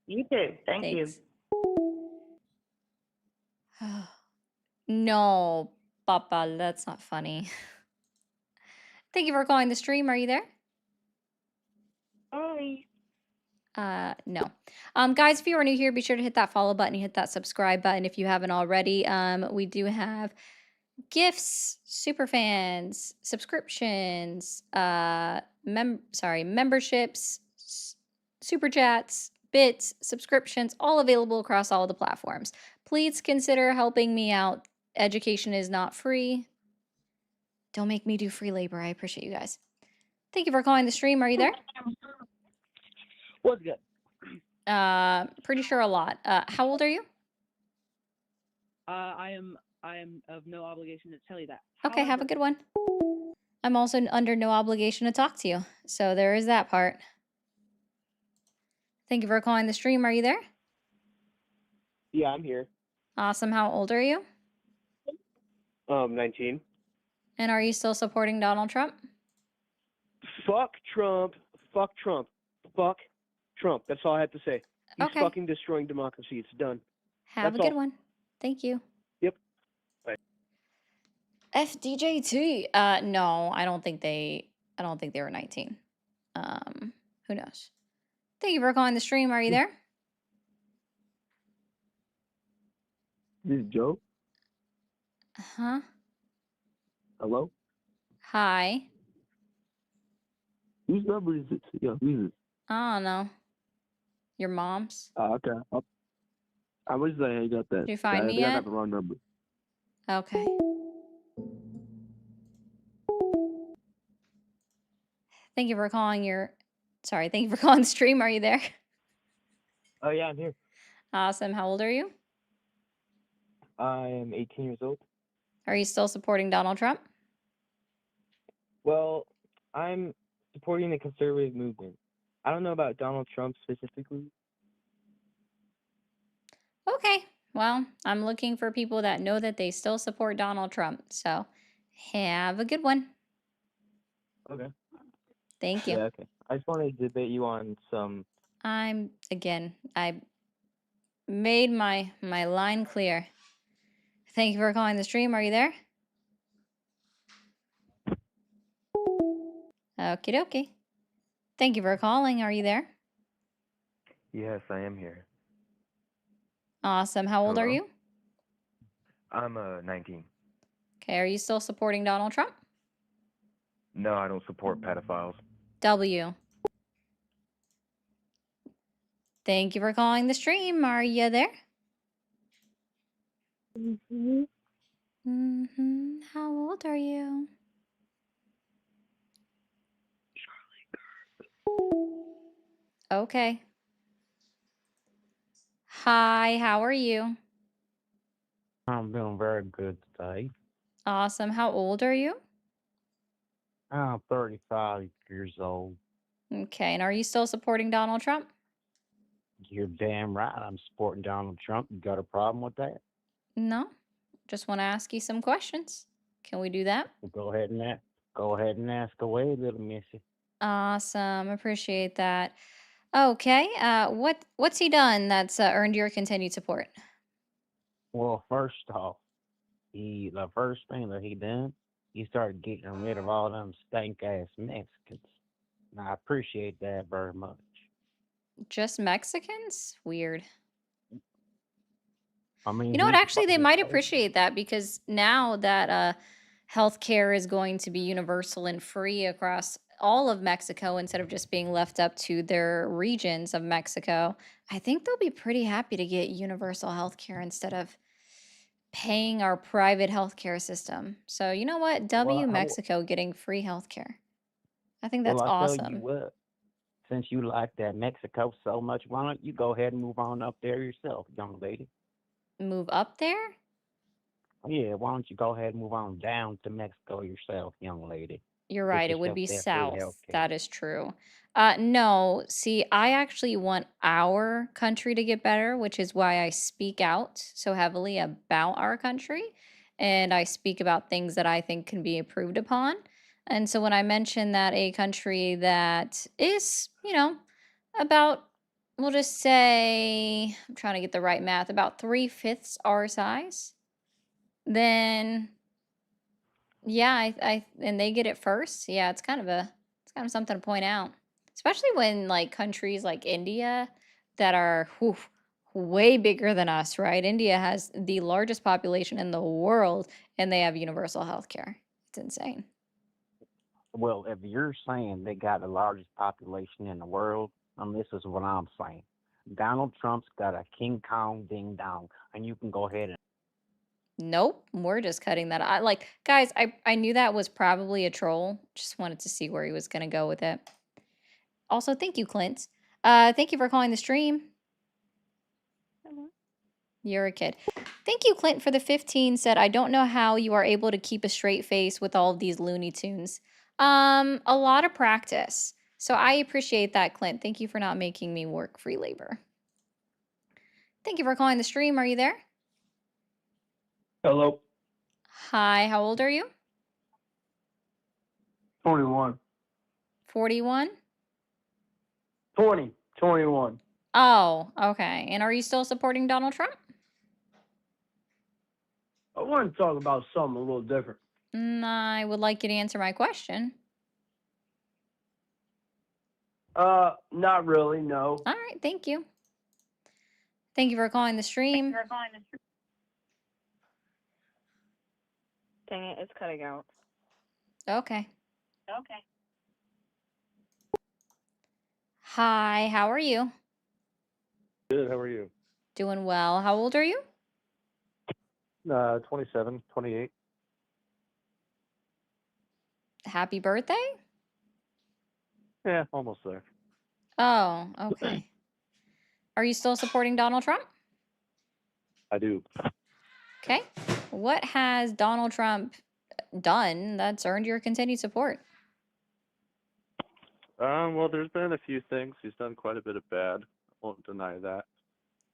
You too. Thank you. Thanks. No, Papa, that's not funny. Thank you for calling the stream. Are you there? Hi. No. Guys, if you are new here, be sure to hit that follow button, hit that subscribe button if you haven't already. We do have gifts, superfans, subscriptions, memberships, super chats, bits, subscriptions, all available across all of the platforms. Please consider helping me out. Education is not free. Don't make me do free labor. I appreciate you guys. Thank you for calling the stream. Are you there? What's good? Pretty sure a lot. How old are you? I am of no obligation to tell you that. Okay, have a However, good one. I'm also under no obligation to talk to you. So there is that part. Thank you for calling the stream. Are you there? yeah, I'm here. Awesome. How old are you? 19. And are you still supporting Donald Trump? Fuck Trump. Fuck Trump. Fuck Trump. That's all I have to say. He's Okay. fucking destroying democracy. It's done. Have That's a good all. one. Thank you. Yep. Bye. FDJT. No, I don't think they were 19. Who knows? Thank you for calling the stream. Are you there? This is Joe. Huh? Hello? Hi. Whose number is it? Yeah, who is it? I don't know. Your mom's? Okay. I was like, I got that. Did you find me I yet? got the wrong number. Okay. Thank you for calling thank you for calling the stream. Are you there? Oh, yeah, I'm here. Awesome. How old are you? I am 18 years old. Are you still supporting Donald Trump? Well, I'm supporting the conservative movement. I don't know about Donald Trump specifically. Okay. Well, I'm looking for people that know that they still support Donald Trump. So have a good one. Okay. Thank you. Yeah, okay. I just wanted to debate you on some. I made my line clear. Thank you for calling the stream. Are you there? Okie dokie. Thank you for calling. Are you there? Yes, I am here. Awesome. How old are Hello? you? I'm 19. Okay. Are you still supporting Donald Trump? No, I don't support pedophiles. W. Thank you for calling the stream. Are you there? How old are you? Okay. Hi, how are you? I'm doing very good today. Awesome. How old are you? I'm 35 years old. Okay. And are you still supporting Donald Trump? You're damn right. I'm supporting Donald Trump. You got a problem with that? No. Just want to ask you some questions. Can we do that? Well, go ahead and ask away, little missy. Awesome. Appreciate that. Okay. What's he done that's earned your continued support? Well, first off, the first thing that he done, he started getting rid of all them stank ass Mexicans. And I appreciate that very much. Just Mexicans? Weird. I mean, You know what? he's Actually, they fucking might crazy. appreciate that because now that healthcare is going to be universal and free across all of Mexico instead of just being left up to their regions of Mexico, I think they'll be pretty happy to get universal healthcare instead of paying our private healthcare system. So, you know what? W Mexico getting free healthcare. I think that's Well, I tell you awesome. what, since you like that Mexico so much, why don't you go ahead and move on up there yourself, young lady? Move up there? Yeah, why don't you go ahead and move on down to Mexico yourself, young lady? You're Get right. It would yourself be that free south. healthcare. That is true. No, see, I actually want our country to get better, which is why I speak out so heavily about our country. And I speak about things that I think can be improved upon. And so when I mention that a country that is, about, we'll just say, I'm trying to get the right math, about 3/5 our size, then yeah, and they get it first. Yeah, it's kind of something to point out, especially when like countries like India that are Way bigger than us, right? India has the largest population in the world, and they have universal health care. It's insane. Well, if you're saying they got the largest population in the world, this is what I'm saying. Donald Trump's got a King Kong ding dong, and you can go ahead and Nope, we're just cutting that. Guys, I knew that was probably a troll. Just wanted to see where he was gonna go with it. Also, thank you, Clint. Thank you for calling the stream. You're a kid. Thank you, Clint, for the 15. Said, I don't know how you are able to keep a straight face with all of these Looney Tunes. A lot of practice. So I appreciate that, Clint. Thank you for not making me work free labor. Thank you for calling the stream. Are you there? Hello. Hi, how old are you? 21. 41? 21. Oh, okay. And are you still supporting Donald Trump? I want to talk about something a little different. I would like you to answer my question. Not really, no. All right, thank you. Thank you for calling the stream. Dang it, it's cutting out. Okay. Hi, how are you? Good. How are you? Doing well. How old are you? 27, 28. Happy birthday? Yeah, almost there. Oh, okay. Are you still supporting Donald Trump? I do. Okay. What has Donald Trump done that's earned your continued support? Well, there's been a few things. He's done quite a bit of bad. I won't deny that.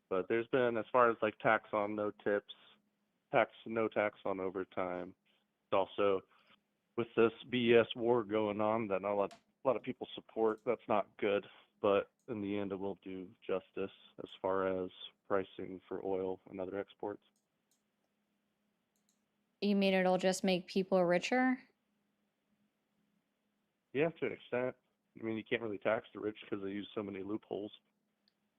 But there's been, as far as like tax on no tips, no tax on overtime. Also, with this BS war going on that not a lot of people support, that's not good. But in the end, it will do justice as far as pricing for oil and other exports. You mean it'll just make people richer? Yeah, to an extent. I mean, you can't really tax the rich because they use so many loopholes.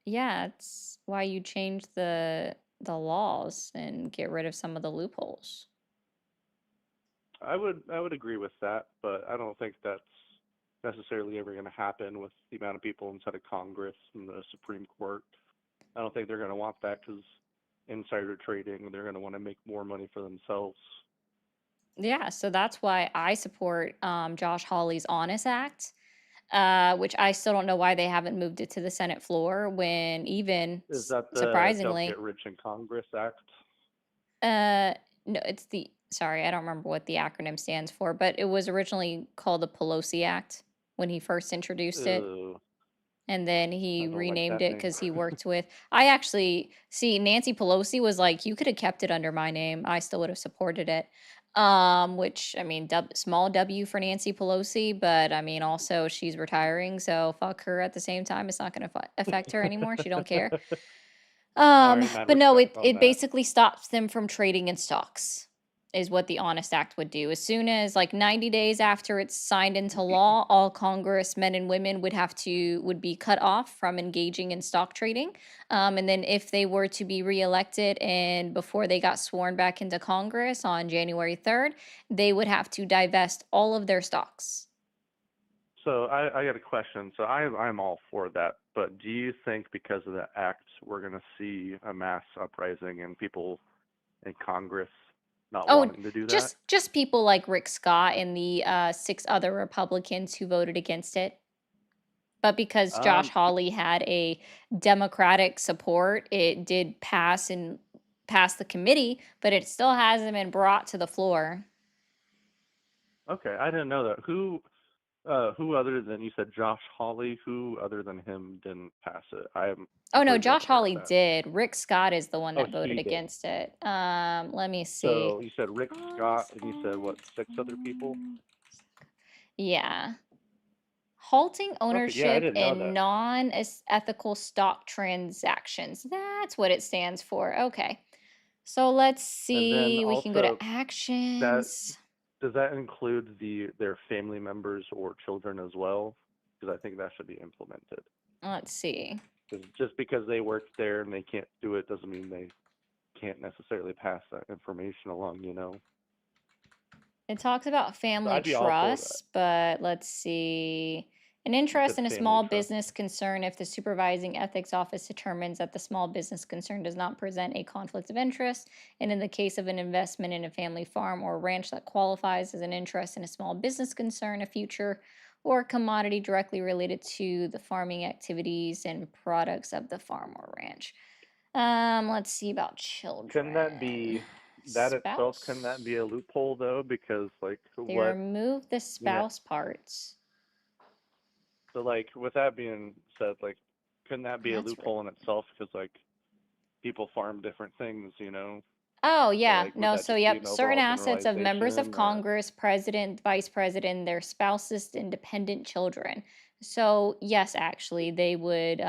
Yeah, it's why you change the laws and get rid of some of the loopholes. I would agree with that, but I don't think that's necessarily ever going to happen with the amount of people inside of Congress and the Supreme Court. I don't think they're going to want that because insider trading, they're going to want to make more money for themselves. Yeah, so that's why I support Josh Hawley's Honest Act, which I still don't know why they haven't moved it to the Senate floor when even Is that the Don't surprisingly, Get Rich in Congress Act? no, it's sorry, I don't remember what the acronym stands for, but it was originally called the Pelosi Act when he first introduced it. Ew, And then I he don't like renamed that it name. because he worked with. I actually see Nancy Pelosi was like, you could have kept it under my name. I still would have supported it. Which I mean, small W for Nancy Pelosi, but I mean, also she's retiring, so fuck her at the same time. It's not going to affect her anymore. She don't care. All right, mad But no, respect on it that. basically stops them from trading in stocks, is what the Honest Act would do. As soon as like 90 days after it's signed into law, all congressmen and women would be cut off from engaging in stock trading. And then if they were to be reelected and before they got sworn back into Congress on January 3rd, they would have to divest all of their stocks. So I got a question. So I'm all for that, but do you think because of the act we're going to see a mass uprising and people in Congress not Oh, wanting to do that? just people like Rick Scott and the 6 other Republicans who voted against it. But because Josh Hawley had a Democratic support, it did pass the committee, but it still hasn't been brought to the floor. Okay, I didn't know that. Who other than, you said Josh Hawley, who other than him didn't pass it? I am Oh no, completely Josh unaware of Hawley that. did. Rick Scott is the one Oh, that voted he did. against it. Let me see. So you said Rick Scott, and you said what, 6 other people? Yeah. Halting Okay, yeah, I ownership didn't know in that. non-ethical stock transactions. That's what it stands for. Okay. So let's And then see. We can go to also, that actions. does that include their family members or children as well? Because I think that should be implemented. Let's see. 'Cause just because they work there and they can't do it doesn't mean they can't necessarily pass that information along, you know? It talks about So family I'd be all for that. trust, but let's see. An It interest said in a family small trust. business concern if the supervising ethics office determines that the small business concern does not present a conflict of interest, and in the case of an investment in a family farm or ranch that qualifies as an interest in a small business concern, a future or commodity directly related to the farming activities and products of the farm or ranch. Let's see about children. Couldn't that be that itself? Couldn't that be a Spouse. loophole though? Because like They what removed the you know, spouse parts. so like with that being said, like couldn't that be a That's loophole in itself? Because like people farm different things, you know. Oh, So yeah. like would No, that so just be yep, an certain overall assets of members of generalization, or Congress, president, vice president, their spouses, and dependent children. So, yes, actually, they would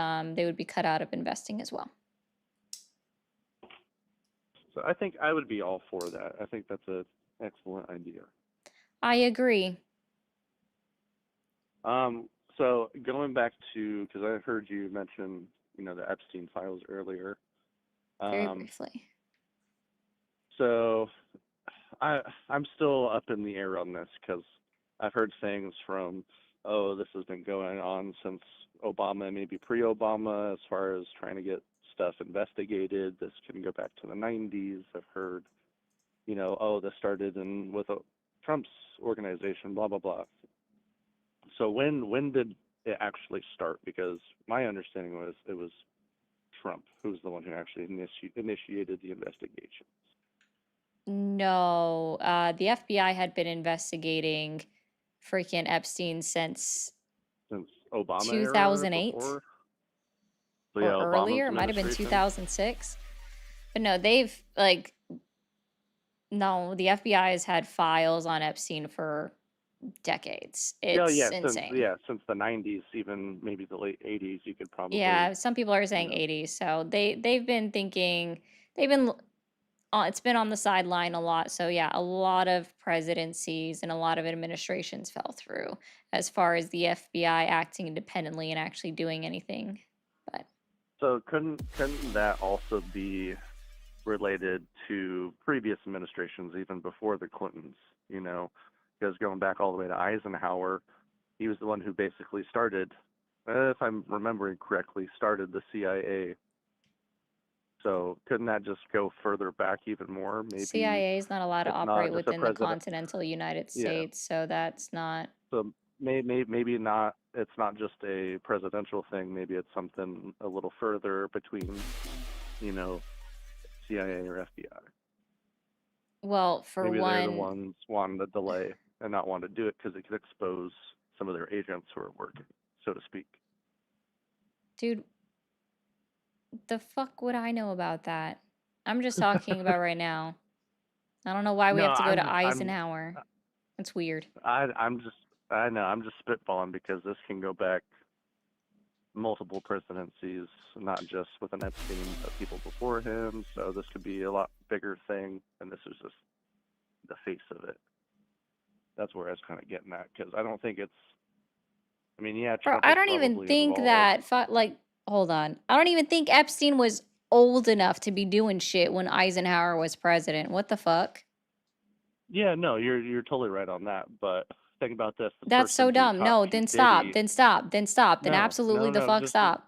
be cut out of investing as well. so I think I would be all for that. I think that's an excellent idea. I agree. So going back to, because I heard you mention, you know, the Epstein files earlier. Very briefly. So I'm still up in the air on this because I've heard things from, oh, this has been going on since Obama, maybe pre-Obama, as far as trying to get stuff investigated. This can go back to the 90s. I've heard, you know, oh, this started with Trump's organization, blah blah blah. So when did it actually start? Because my understanding was it was Trump who was the one who actually initiated the investigation. No, the FBI had been investigating freaking Epstein since Since Obama era or 2008 before? So or yeah, Obama's earlier. It might have been administration. 2006. But no, they've like, no, the FBI has had files on Epstein for decades. Yeah, It's yeah, insane. since the 90s, even maybe the late 80s, you could probably, Yeah, some people are you saying know. 80s. So they've been thinking they've been it's been on the sideline a lot. So yeah, a lot of presidencies and a lot of administrations fell through as far as the FBI acting independently and actually doing anything. But So couldn't that also be related to previous administrations, even before the Clintons? You know, because going back all the way to Eisenhower, he was the one who basically started, if I'm remembering correctly, started the CIA. So couldn't that just go further back even more? Maybe CIA is not allowed to it's not operate just a within the president. continental United Yeah. States, so that's not. So maybe not. It's not just a presidential thing. Maybe it's something a little further between, you know, CIA or FBI. Well, for Maybe they're the one, ones wanting to delay and not want to do it because it could expose some of their agents who are working, so to speak. dude, the fuck would I know about that? I'm just talking about right now. I don't know why we No, have to go to I'm Eisenhower. That's weird. I know I'm just spitballing because this can go back multiple presidencies, not just with an Epstein, but people before him. So this could be a lot bigger thing, and this is just the face of it. That's where I was kind of getting at, because I don't think it's. I mean, yeah, Bro, Trump I was don't even probably think involved. that, like, hold on. I don't even think Epstein was old enough to be doing shit when Eisenhower was president. What the fuck? Yeah, no, you're totally right on that. But think about this: the That's so person who dumb. caught No, P. then stop. Diddy. Then stop. Then stop. Then No, absolutely the fuck just stop.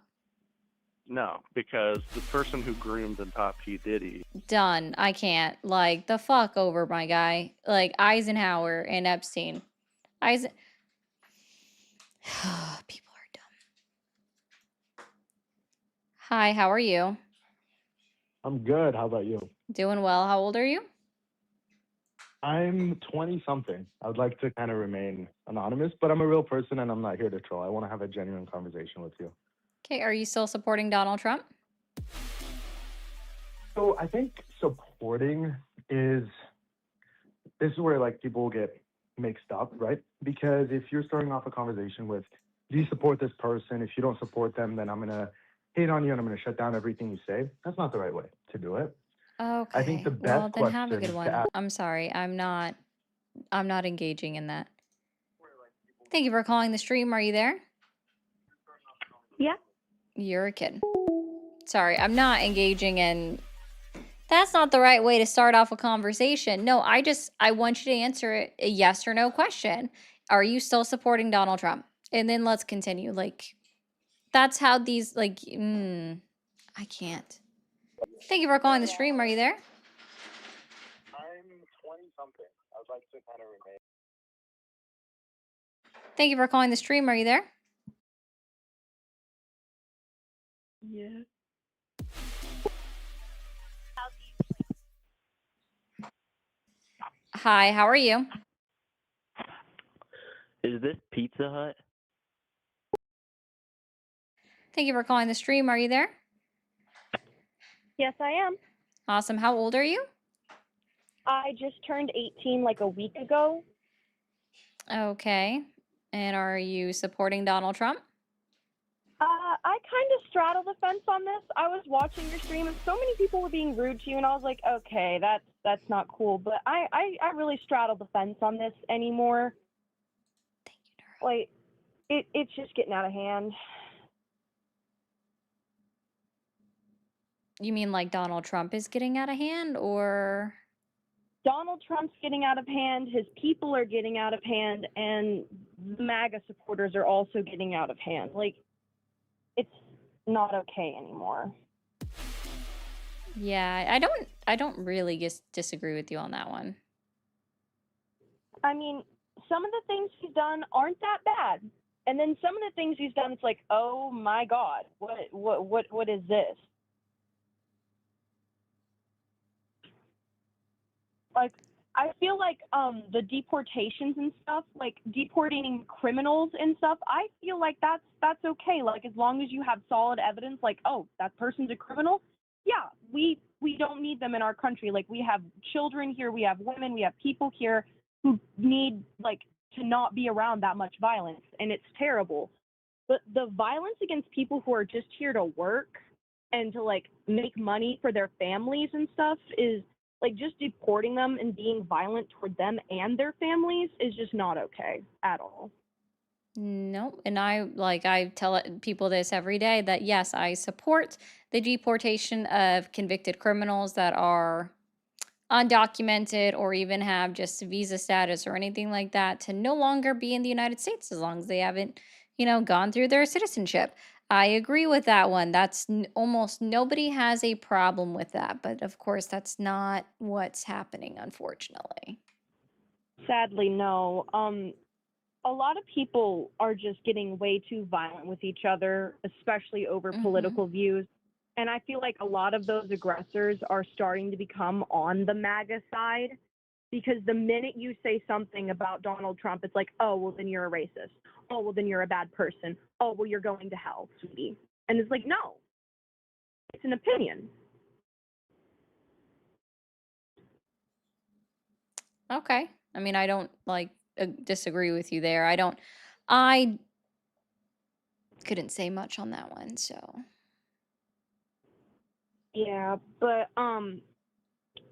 no, because the person who groomed and taught P. Diddy. Done. I can't. Like, the fuck over, my guy. Like, Eisenhower and Epstein. People are dumb. Hi, how are you? I'm good. How about you? Doing well. How old are you? I'm 20 something. I would like to kind of remain anonymous, but I'm a real person and I'm not here to troll. I want to have a genuine conversation with you. Okay, are you still supporting Donald Trump? So I think supporting is this is where like people get mixed up, right? Because if you're starting off a conversation with, do you support this person? If you don't support them, then I'm gonna hate on you and I'm gonna shut down everything you say. That's not the right way to do it. I think Okay. the Well, best then have a question good to one. ask. I'm sorry. I'm not engaging in that. Thank you for calling the stream. Are you there? Yeah. You're a kid. Sorry, I'm not engaging in. That's not the right way to start off a conversation. No, I want you to answer a yes or no question. Are you still supporting Donald Trump? And then let's continue. Like, that's how these, like, I can't. Thank you for calling the stream. Are you there? I'm 20-something. I would like to kind of remain. Thank you for calling the stream. Are you there? Yeah. Hi, how are you? Is this Pizza Hut? Thank you for calling the stream. Are you there? Yes, I am. Awesome. How old are you? I just turned 18 like a week ago. Okay. And are you supporting Donald Trump? I kind of straddle the fence on this. I was watching your stream and so many people were being rude to you, and I was like, okay, that's not cool. But I really straddle the fence on this anymore. Thank you, Nora. Like, it's just getting out of hand. You mean like Donald Trump is getting out of hand, or? Donald Trump's getting out of hand, his people are getting out of hand, and the MAGA supporters are also getting out of hand. Like, it's not okay anymore. Yeah, I don't really disagree with you on that one. I mean, some of the things he's done aren't that bad. And then some of the things he's done, it's like, oh my God, what is this? Like, I feel like the deportations and stuff, like deporting criminals and stuff, I feel like that's okay. Like, as long as you have solid evidence, like, oh, that person's a criminal, yeah, we don't need them in our country. Like, we have children here, we have women, we have people here who need, like, to not be around that much violence, and it's terrible. But the violence against people who are just here to work and to, like, make money for their families and stuff is, like, just deporting them and being violent toward them and their families is just not okay at all. No, and I tell people this every day that yes, I support the deportation of convicted criminals that are undocumented or even have just visa status or anything like that to no longer be in the United States as long as they haven't, gone through their citizenship. I agree with that one. Almost nobody has a problem with that, but of course that's not what's happening, unfortunately. Sadly, no. A lot of people are just getting way too violent with each other, especially over political views. And I feel like a lot of those aggressors are starting to become on the MAGA side, because the minute you say something about Donald Trump, it's like, oh, well, then you're a racist. Oh, well, then you're a bad person. Oh, well, you're going to hell, sweetie. And it's like, no, it's an opinion. Okay. I mean, I don't disagree with you there. I couldn't say much on that one, so. Yeah, but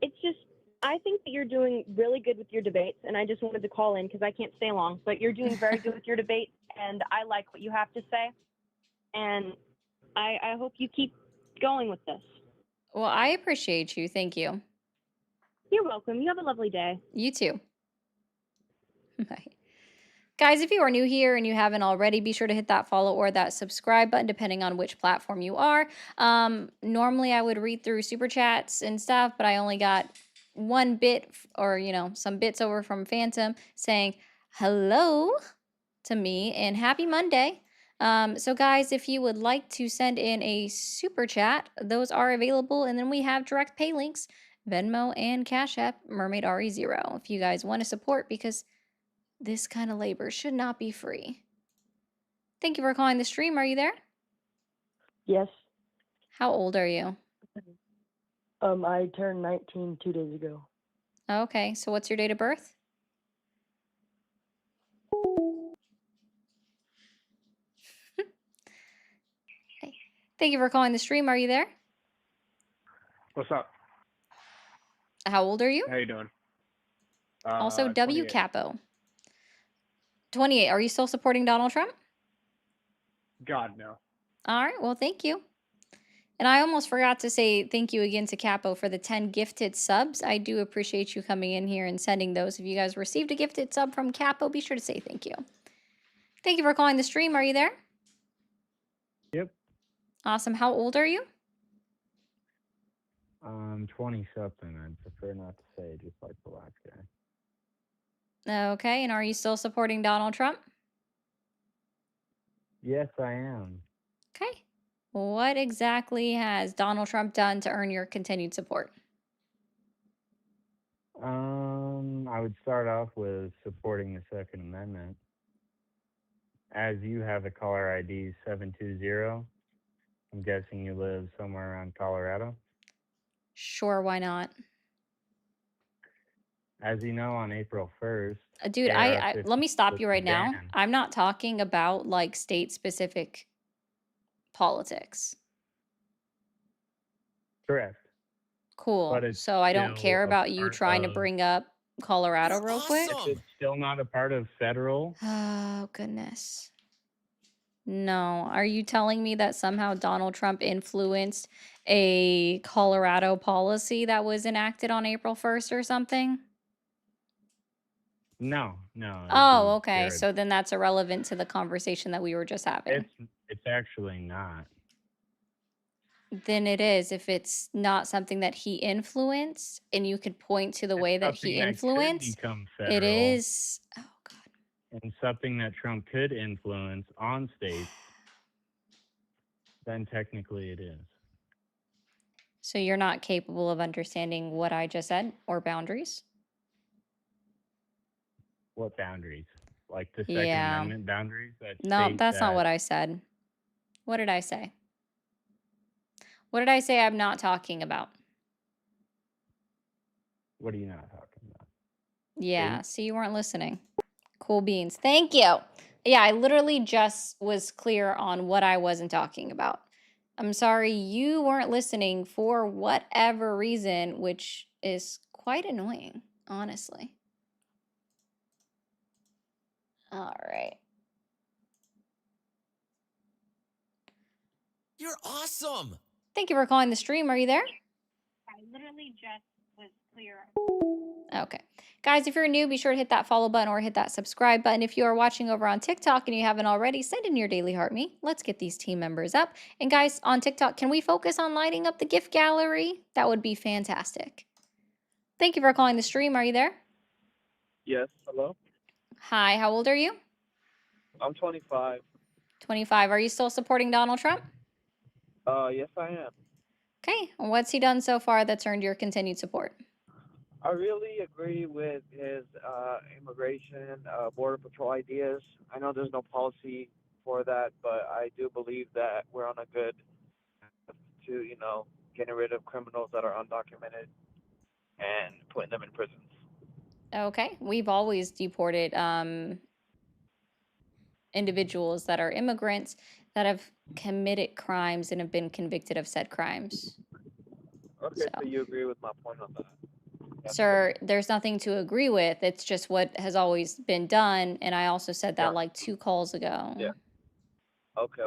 it's just, I think that you're doing really good with your debates, and I just wanted to call in because I can't stay long, but you're doing very good with your debates, and I like what you have to say, and I hope you keep going with this. Well, I appreciate you. Thank you. You're welcome. You have a lovely day. You too. Bye. Guys, if you are new here and you haven't already, be sure to hit that follow or that subscribe button, depending on which platform you are. Normally, I would read through super chats and stuff, but I only got one bit or, some bits over from Phantom saying hello to me and happy Monday. So, guys, if you would like to send in a super chat, those are available. And then we have direct pay links, Venmo and Cash App, Mermaid RE0, if you guys want to support, because this kind of labor should not be free. Thank you for calling the stream. Are you there? Yes. How old are you? I turned 19 2 days ago. Okay, so what's your date of birth? Okay. Thank you for calling the stream. Are you there? What's up? How old are you? How you doing? Also, W 28. Capo. 28. Are you still supporting Donald Trump? God, no. All right. Well, thank you. And I almost forgot to say thank you again to Capo for the 10 gifted subs. I do appreciate you coming in here and sending those. If you guys received a gifted sub from Capo, be sure to say thank you. Thank you for calling the stream. Are you there? Yep. Awesome. How old are you? 20-something. I'd prefer not to say, just like the last guy. Okay. And are you still supporting Donald Trump? Yes, I am. Okay. What exactly has Donald Trump done to earn your continued support? I would start off with supporting the Second Amendment. As you have a caller ID 720, I'm guessing you live somewhere around Colorado. Sure, why not? As you know, on April 1st, Dude, let me stop you right now. banned. I'm not talking about like state specific politics. Correct. Cool. But it's So I don't still care a about you part trying to of- bring up Colorado You're real quick. awesome. It's still not a part of federal. Oh, goodness. No. Are you telling me that somehow Donald Trump influenced a Colorado policy that was enacted on April 1st or something? No. Oh, okay. Jared. So then that's irrelevant to the conversation that we were just having. It's actually not. Then it is if it's not something that he influenced and you could point to the way that he Something that could influenced. become It federal. is. Oh, God. And something that Trump could influence on states, then technically it is. So you're not capable of understanding what I just said or boundaries? What boundaries? Like the Second Yeah. Amendment boundaries? That No, state that's not that- what I said. What did I say? What did I say I'm not talking about? What are you not talking about? Yeah, see, you weren't listening. Cool beans. Thank you. Yeah, I literally just was clear on what I wasn't talking about. I'm sorry you weren't listening for whatever reason, which is quite annoying, honestly. All right. You're awesome. Thank you for calling the stream. Are you there? I literally just was clear. Okay. Guys, if you're new, be sure to hit that follow button or hit that subscribe button. If you are watching over on TikTok and you haven't already, send in your daily heart me. Let's get these team members up. And guys, on TikTok, can we focus on lighting up the gift gallery? That would be fantastic. Thank you for calling the stream. Are you there? Yes, hello? Hi, how old are you? I'm 25. 25. Are you still supporting Donald Trump? Yes, I am. Okay. What's he done so far that's earned your continued support? I really agree with his immigration, border patrol ideas. I know there's no policy for that, but I do believe that we're on a good path to, getting rid of criminals that are undocumented and putting them in prisons. Okay. We've always deported individuals that are immigrants that have committed crimes and have been convicted of said crimes. Okay, so you agree with my point on that? Sir, there's nothing to agree with. It's just what has always been done. And I also said that like 2 calls ago. Yeah. Okay.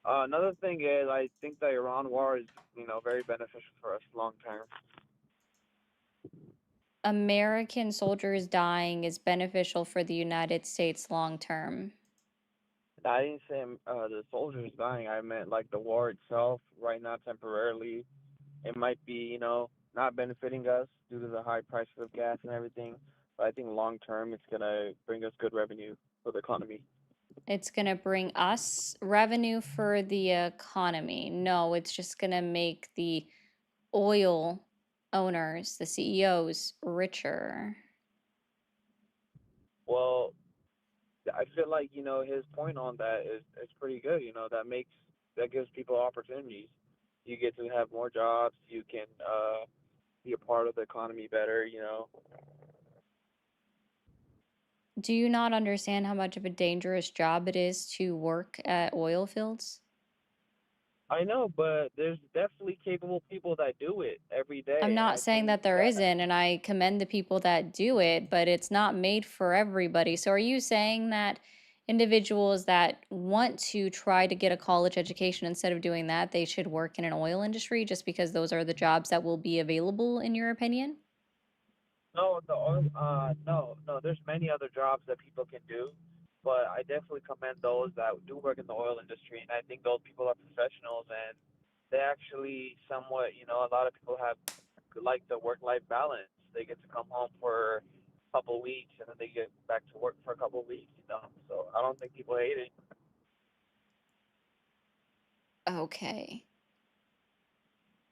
Another thing is, I think the Iran war is, very beneficial for us long term. American soldiers dying is beneficial for the United States long term. I didn't say the soldiers dying. I meant like the war itself. Right now, temporarily, it might be, not benefiting us due to the high prices of gas and everything. But I think long term, it's gonna bring us good revenue for the economy. It's going to bring us revenue for the economy. No, it's just going to make the oil owners, the CEOs, richer. Well, I feel like his point on that is pretty good. That gives people opportunities. You get to have more jobs. You can be a part of the economy better. Do you not understand how much of a dangerous job it is to work at oil fields? I know, but there's definitely capable people that do it every day. I'm and I not saying think that there isn't, and I commend the people that do it, but it's not made for everybody. So are you saying that individuals that want to try to get a college education, instead of doing that, they should work in an oil industry just because those are the jobs that will be available, in your opinion? No, the oil, no. There's many other jobs that people can do, but I definitely commend those that do work in the oil industry, and I think those people are professionals and they actually somewhat, a lot of people have like the work-life balance. They get to come home for a couple weeks and then they get back to work for a couple weeks, So I don't think people hate it. Okay.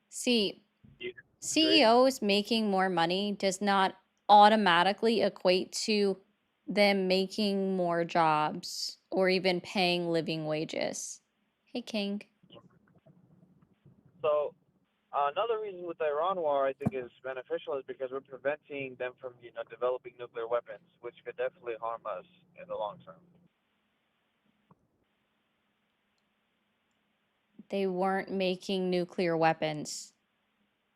See, You agree? CEOs making more money does not automatically equate to them making more jobs or even paying living wages. Hey, King. So another reason with the Iran war I think is beneficial is because we're preventing them from, developing nuclear weapons, which could definitely harm us in the long term. They weren't making nuclear weapons.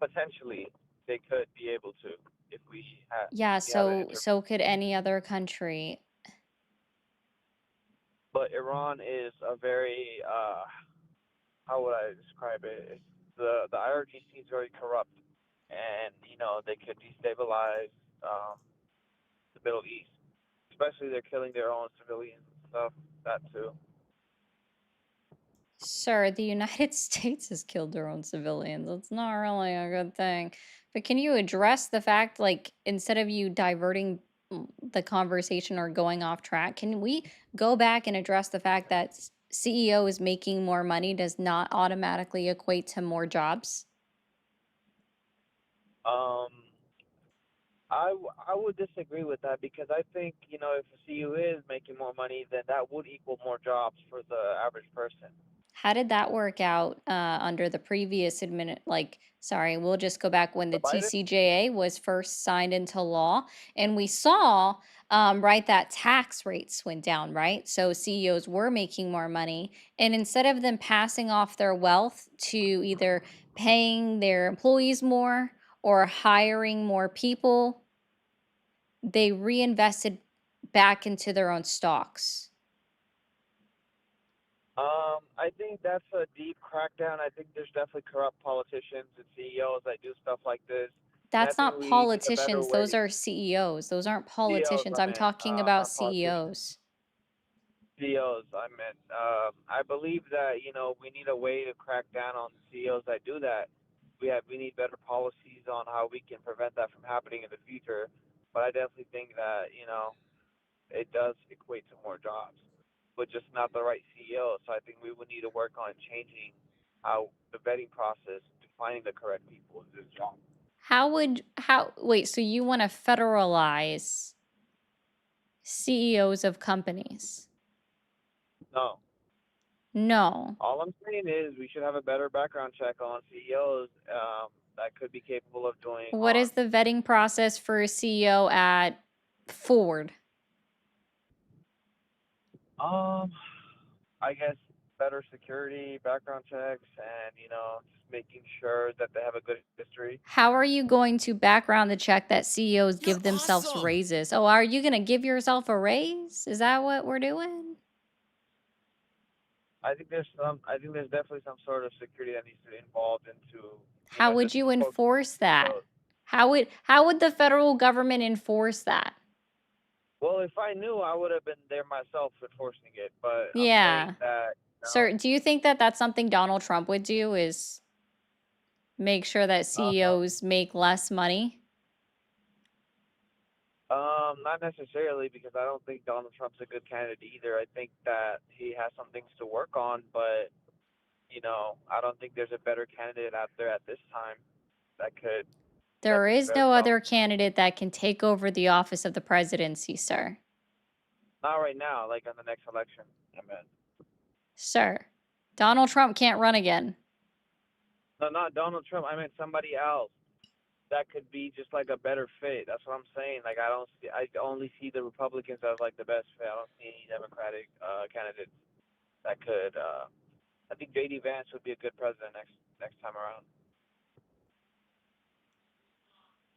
Potentially, they could be able to if we have Yeah, if we have an so could any other country. But Iran is a very how would I describe it? The IRG seems very corrupt, and they could destabilize the Middle East. Especially they're killing their own civilians and stuff. That too. Sir, the United States has killed their own civilians. It's not really a good thing. But can you address the fact, like, instead of you diverting the conversation or going off track, can we go back and address the fact that CEO is making more money does not automatically equate to more jobs? Um, I would disagree with that because I think if the CU is making more money, then that would equal more jobs for the average person. How did that work out under the previous sorry, we'll just go back when the The Biden. TCJA was first signed into law, and we saw, right, that tax rates went down, right? So CEOs were making more money, and instead of them passing off their wealth to either paying their employees more or hiring more people, they reinvested back into their own stocks. I think that's a deep crackdown. I think there's definitely corrupt politicians and CEOs that do stuff like this. And I That's think not we need a better politicians, those way. are CEOs. Those aren't CEOs, politicians. I I'm meant, talking about not politicians. CEOs. CEOs, I meant. I believe that we need a way to crack down on CEOs that do that. We need better policies on how we can prevent that from happening in the future. But I definitely think that it does equate to more jobs, but just not the right CEO. So I think we would need to work on changing how the vetting process to finding the correct people is this job. Wait, so you want to federalize CEOs of companies? No. No. All I'm saying is we should have a better background check on CEOs that could be capable of doing What harm. is the vetting process for a CEO at Ford? I guess better security, background checks, and just making sure that they have a good history. How are you going to background the check that CEOs give themselves raises? Oh, are you going to give yourself a raise? Is that what we're doing? I think there's definitely some sort of security that needs to be involved into How would just you quote enforce that? CEOs. How would the federal government enforce that? Well, if I knew, I would have been there myself enforcing it. But I'm saying Yeah. that Sir, do you think that that's something Donald Trump would do, is make sure that CEOs make less money? not necessarily because I don't think Donald Trump's a good candidate either. I think that he has some things to work on, but I don't think there's a better candidate out there at this time that could There be is better no than Donald. other candidate that can take over the office of the presidency, sir. Not right now, like on the next election. I mean, Sir, Donald Trump can't run again. no, not Donald Trump. I meant somebody else that could be just like a better fit. That's what I'm saying. Like I only see the Republicans as like the best fit. I don't see any Democratic candidates that could. I think JD Vance would be a good president next time around.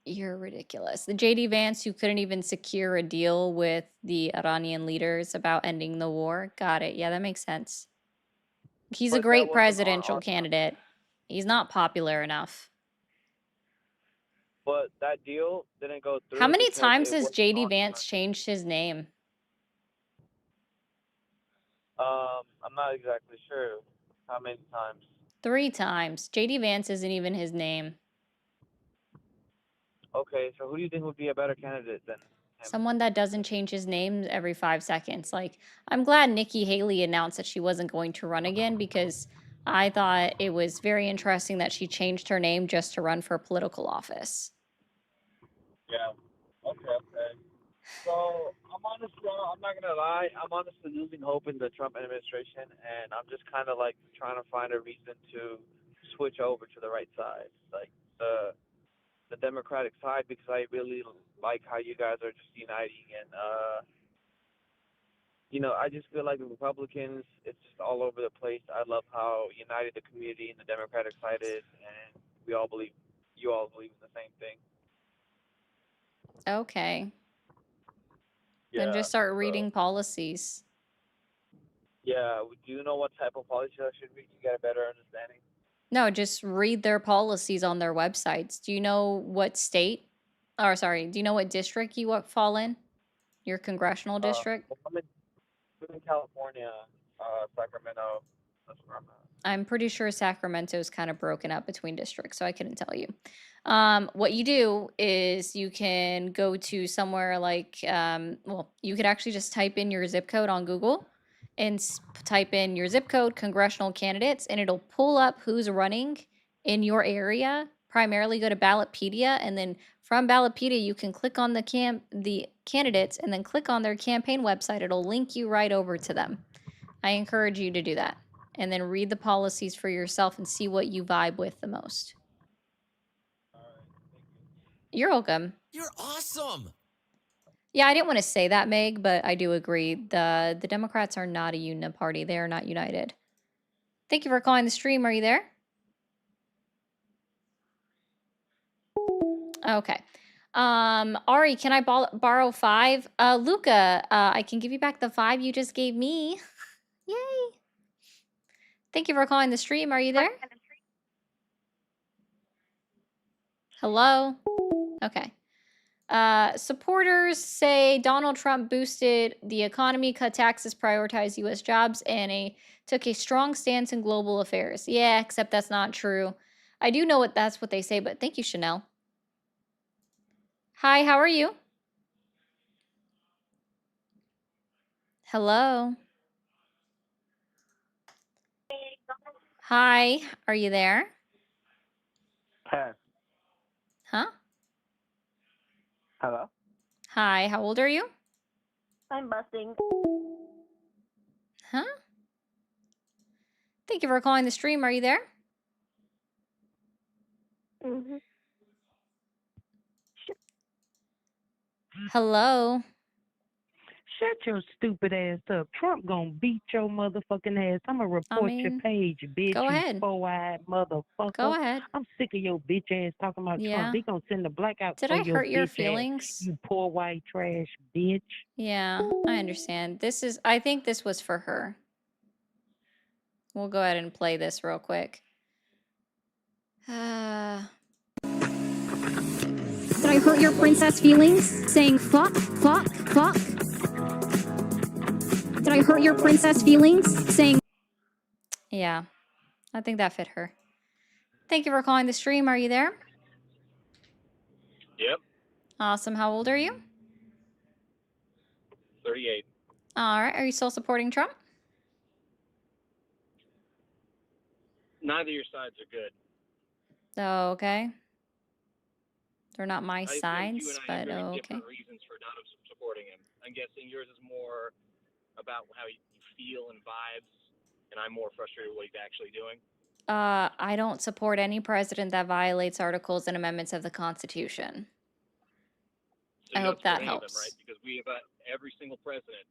You're ridiculous. The JD Vance who couldn't even secure a deal with the Iranian leaders about ending the war. Got it. Yeah, that makes sense. He's a But that great wasn't presidential candidate. He's not popular enough. but that deal didn't go through How many because times it has wasn't JD on. Vance changed his name? I'm not exactly sure how many times. 3 times. JD Vance isn't even his name. Okay, so who do you think would be a better candidate than him? Someone that doesn't change his name every 5 seconds. Like, I'm glad Nikki Haley announced that she wasn't going to run again because I thought it was very interesting that she changed her name just to run for political office. Yeah. Okay. So I'm not gonna lie, I'm honestly losing hope in the Trump administration, and I'm just kind of like trying to find a reason to switch over to the right side, like the Democratic side, because I really like how you guys are just uniting, and I just feel like the Republicans, it's just all over the place. I love how united the community and the Democratic side is, and you all believe in the same thing. Okay. Yeah. Then just start so- reading policies. Yeah. Do you know what type of policy I should read to get a better understanding? No, just read their policies on their websites. Do you know what state? Or sorry, do you know what district you fall in? Your congressional district? I'm in California, Sacramento. That's where I'm at. I'm pretty sure Sacramento is kind of broken up between districts, so I couldn't tell you. What you do is you can go to somewhere like, well, you could actually just type in your zip code on Google and type in your zip code, congressional candidates, and it'll pull up who's running in your area. Primarily go to Ballotpedia, and then from Ballotpedia, you can click on the candidates and then click on their campaign website. It'll link you right over to them. I encourage you to do that. And then read the policies for yourself and see what you vibe with the most. You're welcome. You're awesome. Yeah, I didn't want to say that, Meg, but I do agree. The Democrats are not a uniparty. They are not united. Thank you for calling the stream. Are you there? Okay. Ari, can I borrow 5? Luca, I can give you back the 5 you just gave me. Yay. Thank you for calling the stream. Are you there? Hello? Okay. Supporters say Donald Trump boosted the economy, cut taxes, prioritized U.S. jobs, and took a strong stance in global affairs. Yeah, except that's not true. I do know that's what they say, but thank you, Chanel. Hi, how are you? Hello? Hi, are you there? Hey. Huh? Hello? Hi, how old are you? I'm busting. Huh? Thank you for calling the stream. Are you there? Mm-hmm. Hello? Shut your stupid ass up. Trump gonna beat your motherfucking ass. I'm gonna report your page, bitch. Go You ahead. four-eyed motherfucker. Go ahead. I'm sick of your bitch ass talking about Yeah. Trump. He gonna send the blackout Did for I your hurt your bitch feelings? ass. You poor white trash bitch. Yeah, I understand. I think this was for her. We'll go ahead and play this real quick. Did I hurt your princess feelings? Saying fuck, fuck, fuck? Did I hurt your princess feelings? Saying... Yeah, I think that fit her. Thank you for calling the stream. Are you there? Yep, Awesome. How old are you? 38. All right. Are you still supporting Trump? Neither of your sides are good. Oh, okay. They're not my I feel sides, you and I but have very okay. different reasons for not supporting him. I'm guessing yours is more about how you feel and vibes, and I'm more frustrated with what he's actually doing. I don't support any president that violates articles and amendments of the Constitution. So I you hope don't support that any of them, helps. right? Because we have every single president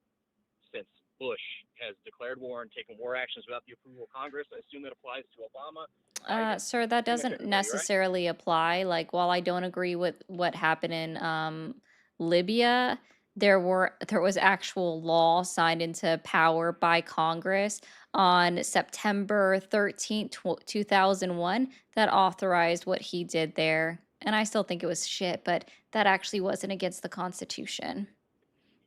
since Bush has declared war and taken war actions without the approval of Congress. I assume that applies to Obama. Sir, that doesn't necessarily apply. Like, while I don't agree with what happened in Libya, there was actual law signed into power by Congress on September 13th, 2001, that authorized what he did there. And I still think it was shit, but that actually wasn't against the Constitution.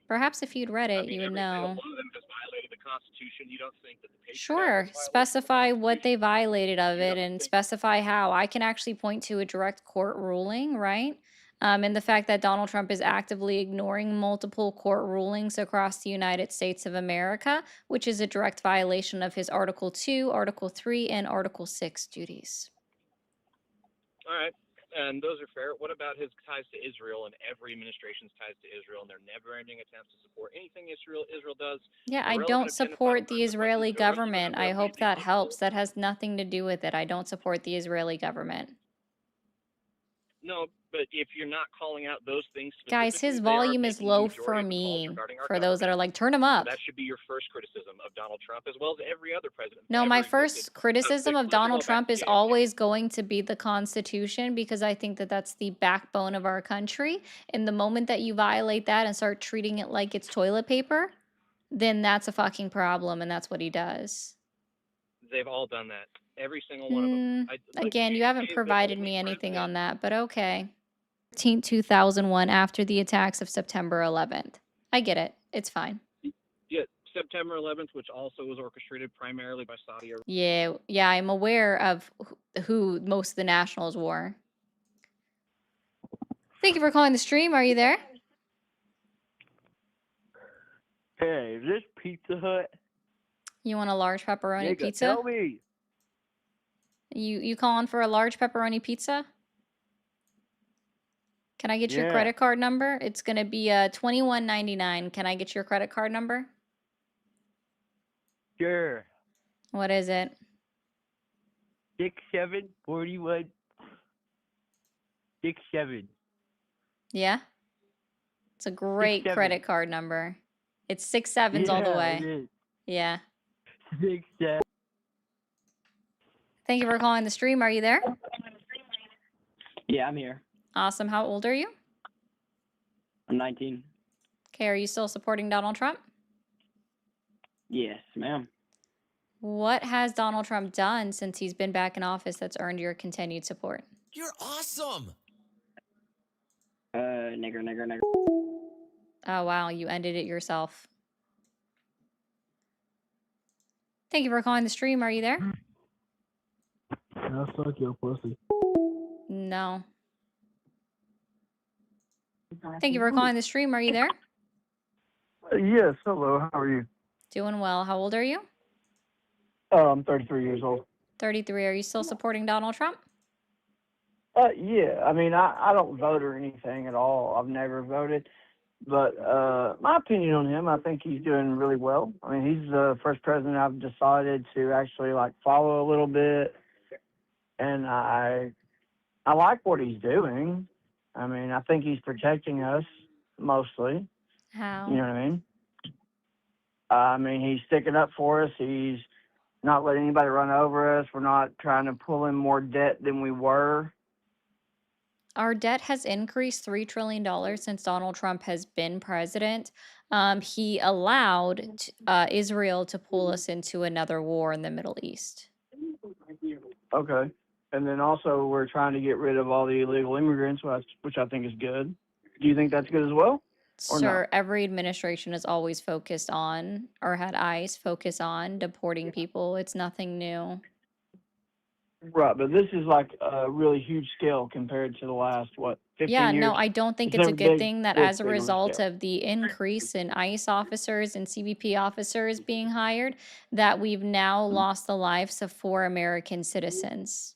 Perhaps if you'd read it, you would Every single know. one of them has violated the Constitution. You don't think that the Patriot Act Sure, has violated specify what they violated of You it don't and think specify how. I can actually point to a direct court ruling, right? And the fact that Donald Trump is actively ignoring multiple court rulings across the United States of America, which is a direct violation of his Article 2, Article 3, and Article 6 duties. All right, and those are fair. What about his ties to Israel and every administration's ties to Israel and their never-ending attempts to support anything Israel does? Yeah, I Irrelevant don't of genocide support the Israeli government. I hope that helps. That has nothing to do with it. I don't support the Israeli government. No, but if you're not calling out those things Guys, specifically, his they are volume is making the low majority for of the calls me. regarding our For those that are government. like, turn him So up. that should be your first criticism of Donald Trump, as well as every other president. No, my ever first existed. criticism of Let's Donald roll back Trump is to JFK. always going to be the Constitution, because I think that that's the backbone of our country. And the moment that you violate that and start treating it like it's toilet paper, then that's a fucking problem, and that's what he does. They've all done that. Every single one of them. Again, you haven't JFK is the provided only me anything president- on that, but okay. 2001, after the attacks of September 11th. I get it. It's fine. Yeah, September 11th, which also was orchestrated primarily by Saudi Arabia. Yeah, I'm aware of who most of the nationals were. Thank you for calling the stream. Are you there? Hey, is this Pizza Hut? You want a large pepperoni Nigga, pizza? tell me. You calling for a large pepperoni pizza? Can I get your Yeah. credit card number? It's gonna be $21.99. Can I get your credit card number? Sure. What is it? 6741 67. Yeah? It's a great 67. credit card number. It's 6 sevens all the Yeah, way. it is. Yeah. 67. Thank you for calling the stream. Are you there? Yeah, I'm here. Awesome. How old are you? I'm 19. Okay, are you still supporting Donald Trump? Yes, ma'am. What has Donald Trump done since he's been back in office that's earned your continued support? You're awesome. Nigger. Oh, wow. You ended it yourself. Thank you for calling the stream. Are you there? I suck your pussy. No. Thank you for calling the stream. Are you there? Yes, hello, how are you? Doing well. How old are you? I'm 33 years old. 33. Are you still supporting Donald Trump? Yeah, I mean, I don't vote or anything at all. I've never voted. But my opinion on him, I think he's doing really well. I mean, he's the first president I've decided to actually, like, follow a little bit. And I like what he's doing. I mean, I think he's protecting us, mostly. How? You know what I mean? I mean, he's sticking up for us. He's not letting anybody run over us. We're not trying to pull in more debt than we were. Our debt has increased $3 trillion since Donald Trump has been president. He allowed Israel to pull us into another war in the Middle East. Okay. And then also we're trying to get rid of all the illegal immigrants, which I think is good. Do you think that's good as well? Or Sir, every administration has always focused on, or had ICE focus on, deporting people. It's nothing new. Right, but this is like a really huge scale compared to the last, 15 Yeah, years? no, I don't think it's a never good been thing that this as a big on a result scale. of the increase in ICE officers and CBP officers being hired, that we've now lost the lives of 4 American citizens.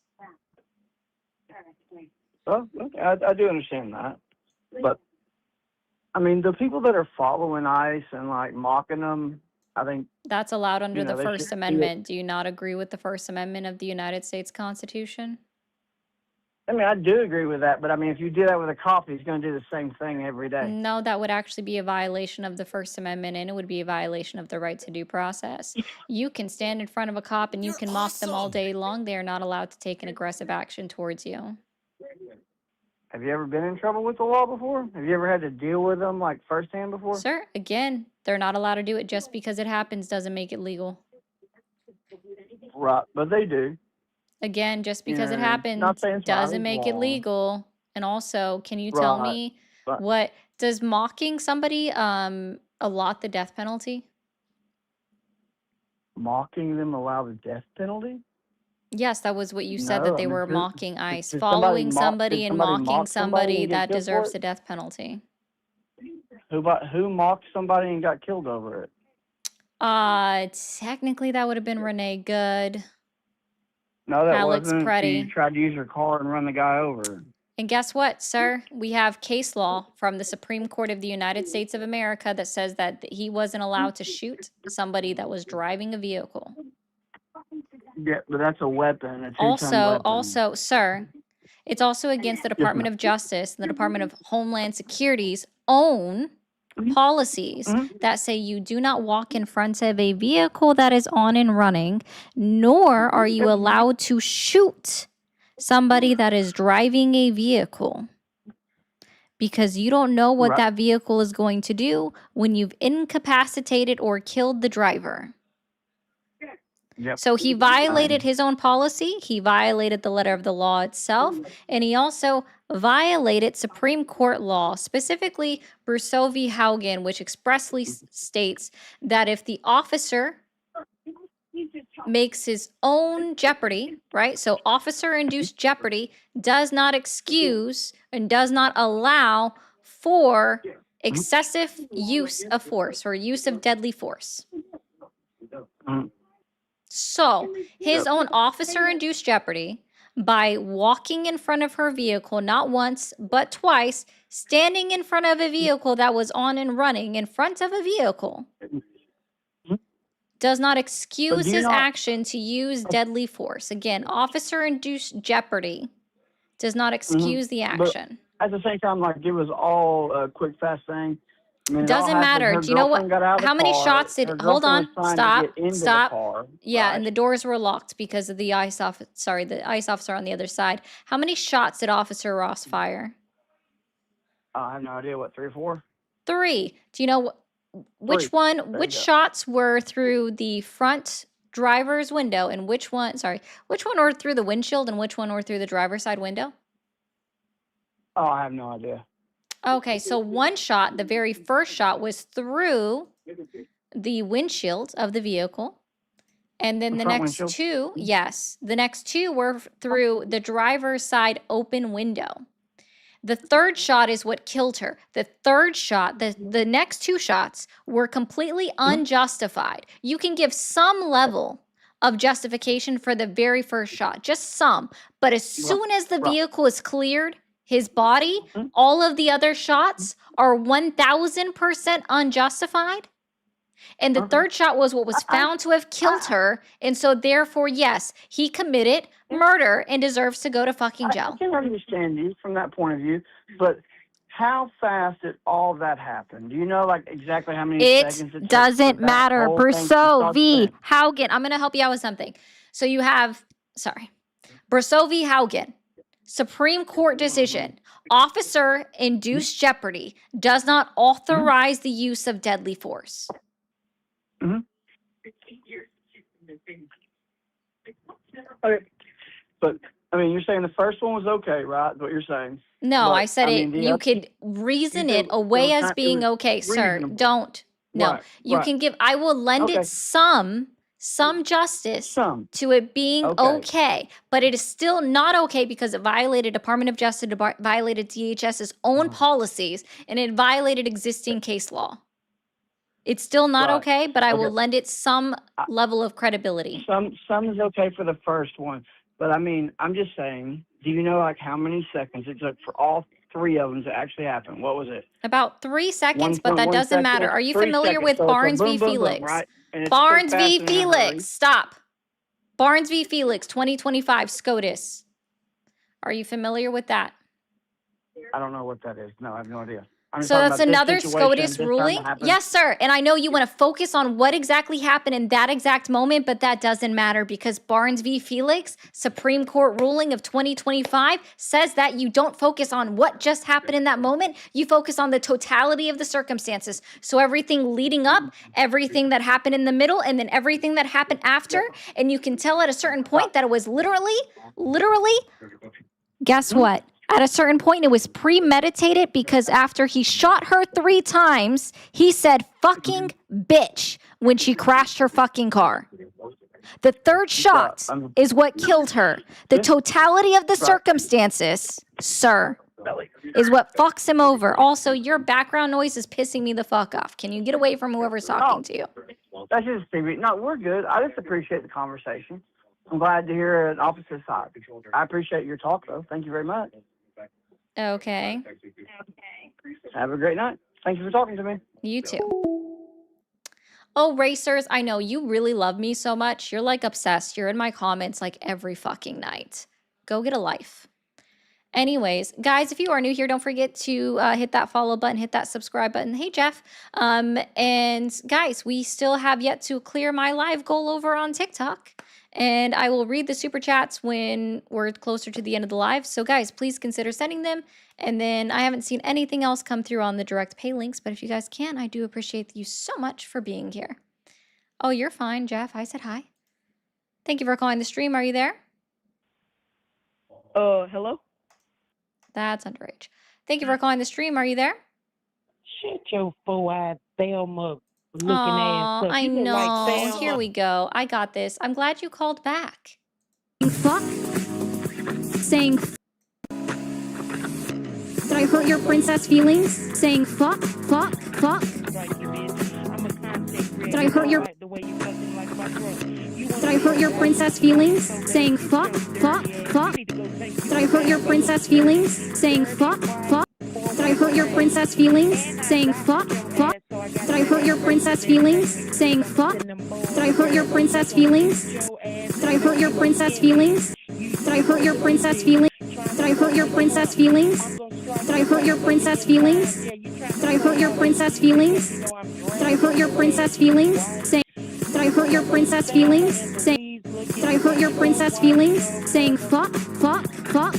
Well, okay, I do understand that. But, I mean, the people that are following ICE and, like, mocking them, I think, That's allowed under the they First should Amendment. Do you not agree with the First Amendment of the United States Constitution? I mean, I do agree with that, but I mean, if you do that with a cop, he's going to do the same thing every day. No, that would actually be a violation of the First Amendment, and it would be a violation of the right to due process. You can stand in front of a cop and you can mock them all day long. They are not allowed to take an aggressive action towards you. Have you ever been in trouble with the law before? Have you ever had to deal with them like firsthand before? Sir, again, they're not allowed to do it. Just because it happens doesn't make it legal. Right, but they do. Again, just You because it know, happens not saying it's right, doesn't it's make it wrong. legal. And also, can you tell Right. me But what does mocking somebody allot the death penalty? mocking them allow the death penalty? Yes, that was what you said, No, that I they mean, were mocking ICE. did Following did somebody and somebody mocking mock somebody somebody, and get that killed for deserves it? the death penalty. Who mocked somebody and got killed over it? Technically that would have been Renee Good, No, that Alex wasn't. She Preddy. tried to use her car and run the guy over. And guess what, sir? We have case law from the Supreme Court of the United States of America that says that he wasn't allowed to shoot somebody that was driving a vehicle. Yeah, but that's a weapon, a two-ton weapon. Also, sir, it's also against the Yes, Department ma'am. of Justice and the Department of Homeland Security's own policies that say you do not walk in front of a vehicle that is on and running, nor are you allowed to shoot somebody that is driving a vehicle, because you don't know what Right. that vehicle is going to do when you've incapacitated or killed the driver. Yep. So he violated his own policy, he violated the letter of the law itself, and he also violated Supreme Court law, specifically Brousseau v. Haugen, which expressly states that if the officer makes his own jeopardy, right? So officer-induced jeopardy does not excuse and does not allow for excessive use of force or use of deadly force. So his own officer-induced jeopardy, by walking in front of her vehicle, not once, but twice, standing in front of a vehicle that was on and running in front of a vehicle, does not excuse his action to use deadly force. Again, officer-induced jeopardy does not excuse the action. But at the same time, like, it was all a quick, fast thing. I mean, it all Doesn't happened. matter. Her Do you know what? girlfriend got out of the How many car. shots did? Her Hold girlfriend on. was trying Stop. to get into Stop. the car. Yeah, right? and the doors were locked because of the ICE officer. Sorry, the ICE officer on the other side. How many shots did Officer Ross fire? I have no idea. What, 3 or 4? 3. Do you know which 3. one? There Which you go. shots were through the front driver's window, and which one? Sorry, which one were through the windshield, and which one were through the driver's side window? Oh, I have no idea. Okay, so one shot, the very first shot, was through the windshield of the vehicle. And then The the front next windshield? 2, yes, the next 2 were through the driver's side open window. The third shot is what killed her. The third shot, the next 2 shots were completely unjustified. You can give some level of justification for the very first shot, just some. But as soon as the vehicle is cleared, his body, all of the other shots are 1,000% unjustified. And the third shot was what was found to have killed her. And so therefore, yes, he committed murder and deserves to go to fucking jail. I can understand you from that point of view, but how fast did all that happen? Do you know, like, exactly how many seconds it took? It doesn't for that matter. whole thing from Brousseau start to v. finish? Haugen. I'm going to help you out with something. So you have, Brousseau v. Haugen. Supreme Court decision. Officer-induced jeopardy does not authorize the use of deadly force. Okay, but I mean, you're saying the first one was okay, right? What you're saying? No, But, I said I it. mean, the You other, could reason you it said away as it being was okay, sir. reasonable. Don't. No, Right, you right. can give. I will lend Okay. it some justice to it being Okay. okay, but it is still not okay because it violated Department of Justice, violated DHS's own policies, and it violated existing case law. It's still not Right. okay, but I will Okay. lend it some level of credibility. Some is okay for the first one, but I mean, I'm just saying. Do you know, like, how many seconds it took for all 3 of them to actually happen? What was it? About 3 seconds, but that 1.1 doesn't matter. seconds? Are you 3 familiar seconds. with So it's a Barnes v. boom, boom, boom, Felix? right? And it's quick, Barnes fast, v. and in a hurry. Felix. Stop. Barnes v. Felix, 2025, SCOTUS. Are you familiar with that? I don't know what that is. No, I have no idea. I'm just So talking that's about this another situation, SCOTUS this time ruling? that happened. Yes, sir. And I know you want to focus on what exactly happened in that exact moment, but that doesn't matter because Barnes v. Felix, Supreme Court ruling of 2025, says that you don't focus on what just happened in that moment. You focus on the totality of the circumstances. So everything leading up, everything that happened in the middle, and then everything that happened after. And you can tell at a certain point that it was literally, guess what? At a certain point, it was premeditated because after he shot her 3 times, he said fucking bitch when she crashed her fucking car. The third shot is what killed her. The totality of the circumstances, sir, is what fucks him over. Also, your background noise is pissing me the fuck off. Can you get away from whoever's talking to you? That's just TV. No, we're good. I just appreciate the conversation. I'm glad to hear an opposite side. I appreciate your talk, though. Thank you very much. Okay. Have a great night. Thank you for talking to me. You too. Oh, racers, I know you really love me so much. You're like obsessed. You're in my comments like every fucking night. Go get a life. Anyways, guys, if you are new here, don't forget to hit that follow button, hit that subscribe button. Hey, Jeff. And guys, we still have yet to clear my live goal over on TikTok. And I will read the super chats when we're closer to the end of the live. So guys, please consider sending them. And then I haven't seen anything else come through on the direct pay links, but if you guys can, I do appreciate you so much for being here. Oh, you're fine, Jeff. I said hi. Thank you for calling the stream. Are you there? Hello? That's underage. Thank you for calling the stream. Are you there? Shut your four-eyed Thelma looking Aw, ass up. I You look like know. Thelma. Here we go. I got this. I'm glad you called back. Fuck. Saying did I hurt your princess feelings? Saying fuck, fuck, fuck. Did I hurt your Did I hurt your princess feelings? Saying fuck, fuck, fuck. Did I hurt your princess feelings? Saying fuck, fuck. Did I hurt your princess feelings? Saying fuck, fuck. Did I hurt your princess feelings? Saying fuck. Did I hurt your princess feelings? Did I hurt your princess feelings? Did I hurt your princess feelings? Did I hurt your princess feelings? Did I hurt your princess feelings? Did I hurt your princess feelings? Did I hurt your princess feelings? Saying did I hurt your princess feelings? Saying did I hurt your princess feelings? Saying fuck, fuck, fuck.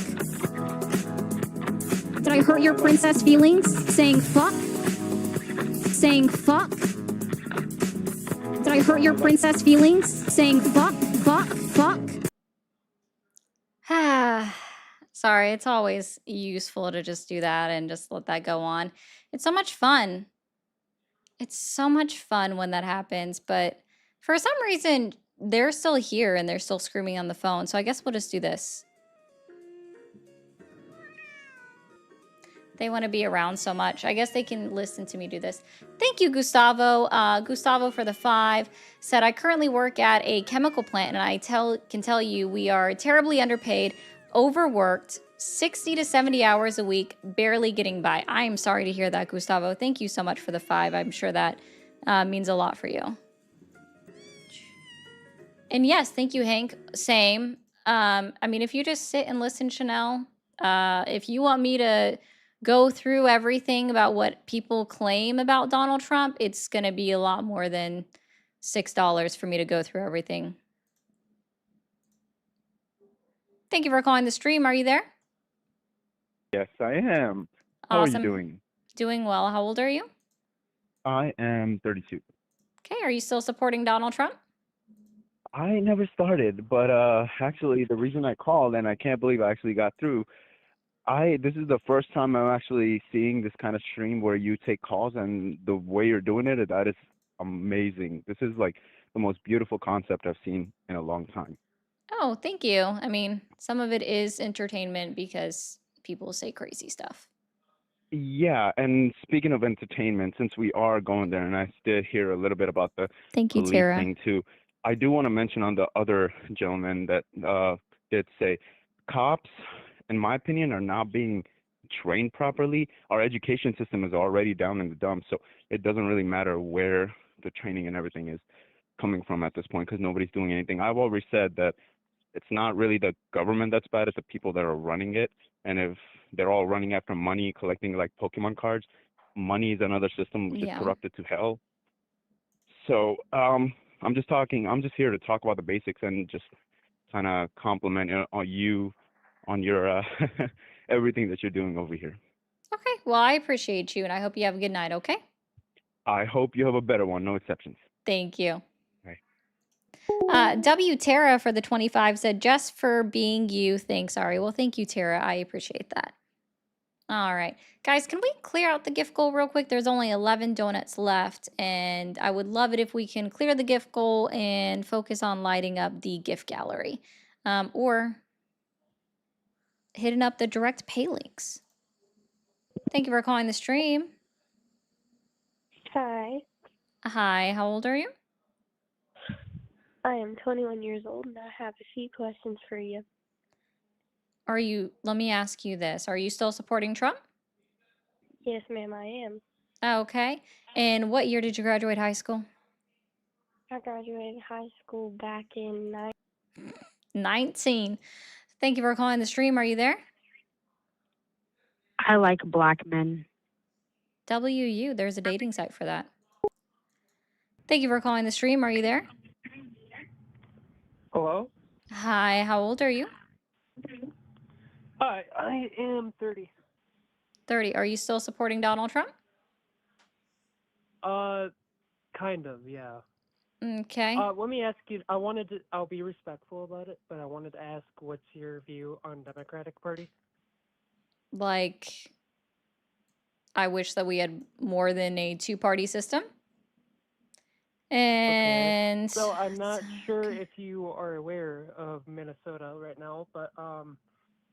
Did I hurt your princess feelings? Saying fuck. Saying fuck. Did I hurt your princess feelings? Saying fuck, fuck, fuck. Sorry, it's always useful to just do that and just let that go on. It's so much fun. It's so much fun when that happens, but for some reason, they're still here and they're still screaming on the phone, so I guess we'll just do this. They want to be around so much. I guess they can listen to me do this. Thank you, Gustavo. Gustavo for the 5 said, I currently work at a chemical plant and I can tell you we are terribly underpaid, overworked, 60 to 70 hours a week, barely getting by. I am sorry to hear that, Gustavo. Thank you so much for the 5. I'm sure that means a lot for you. And yes, thank you, Hank. Same. I mean, if you just sit and listen, Chanel, if you want me to go through everything about what people claim about Donald Trump, it's going to be a lot more than $6 for me to go through everything. Thank you for calling the stream. Are you there? Yes, I am. How Awesome. are you doing? Doing well. How old are you? I am 32. Okay. Are you still supporting Donald Trump? I never started, but actually the reason I called, and I can't believe I actually got through, this is the first time I'm actually seeing this kind of stream where you take calls, and the way you're doing it, that is amazing. This is like the most beautiful concept I've seen in a long time. Oh, thank you. I mean, some of it is entertainment because people say crazy stuff. Yeah, and speaking of entertainment, since we are going there, and I did hear a little bit about the Thank you, police Tara. thing too, I do want to mention on the other gentleman that did say, cops, in my opinion, are not being trained properly. Our education system is already down in the dumps, so it doesn't really matter where the training and everything is coming from at this point because nobody's doing anything. I've always said that it's not really the government that's bad, it's the people that are running it. And if they're all running after money, collecting like Pokemon cards, money is another system which is Yeah. corrupted to hell. So I'm just here to talk about the basics and just kind of compliment on you on your everything that you're doing over here. Okay. Well, I appreciate you, and I hope you have a good night, okay? I hope you have a better one, no exceptions. Thank you. Right. W. Tara for the 25 said, just for being you. Thanks, Ari. Well, thank you, Tara. I appreciate that. All right. Guys, can we clear out the gift goal real quick? There's only 11 donuts left, and I would love it if we can clear the gift goal and focus on lighting up the gift gallery. Or hitting up the direct pay links. Thank you for calling the stream. Hi, Hi, how old are you? I am 21 years old and I have a few questions for you. Let me ask you this. Are you still supporting Trump? Yes, ma'am, I am. Okay. And what year did you graduate high school? I graduated high school back in 19. Thank you for calling the stream. Are you there? I like black men. WU, there's a dating site for that. Thank you for calling the stream. Are you there? Hello? Hi, how old are you? Hi, I am 30. 30. Are you still supporting Donald Trump? Kind of, yeah. Okay. Let me ask you, I'll be respectful about it, but I wanted to ask, what's your view on Democratic Party? Like, I wish that we had more than a two-party system. And So I'm not sure if you are aware of Minnesota right now, but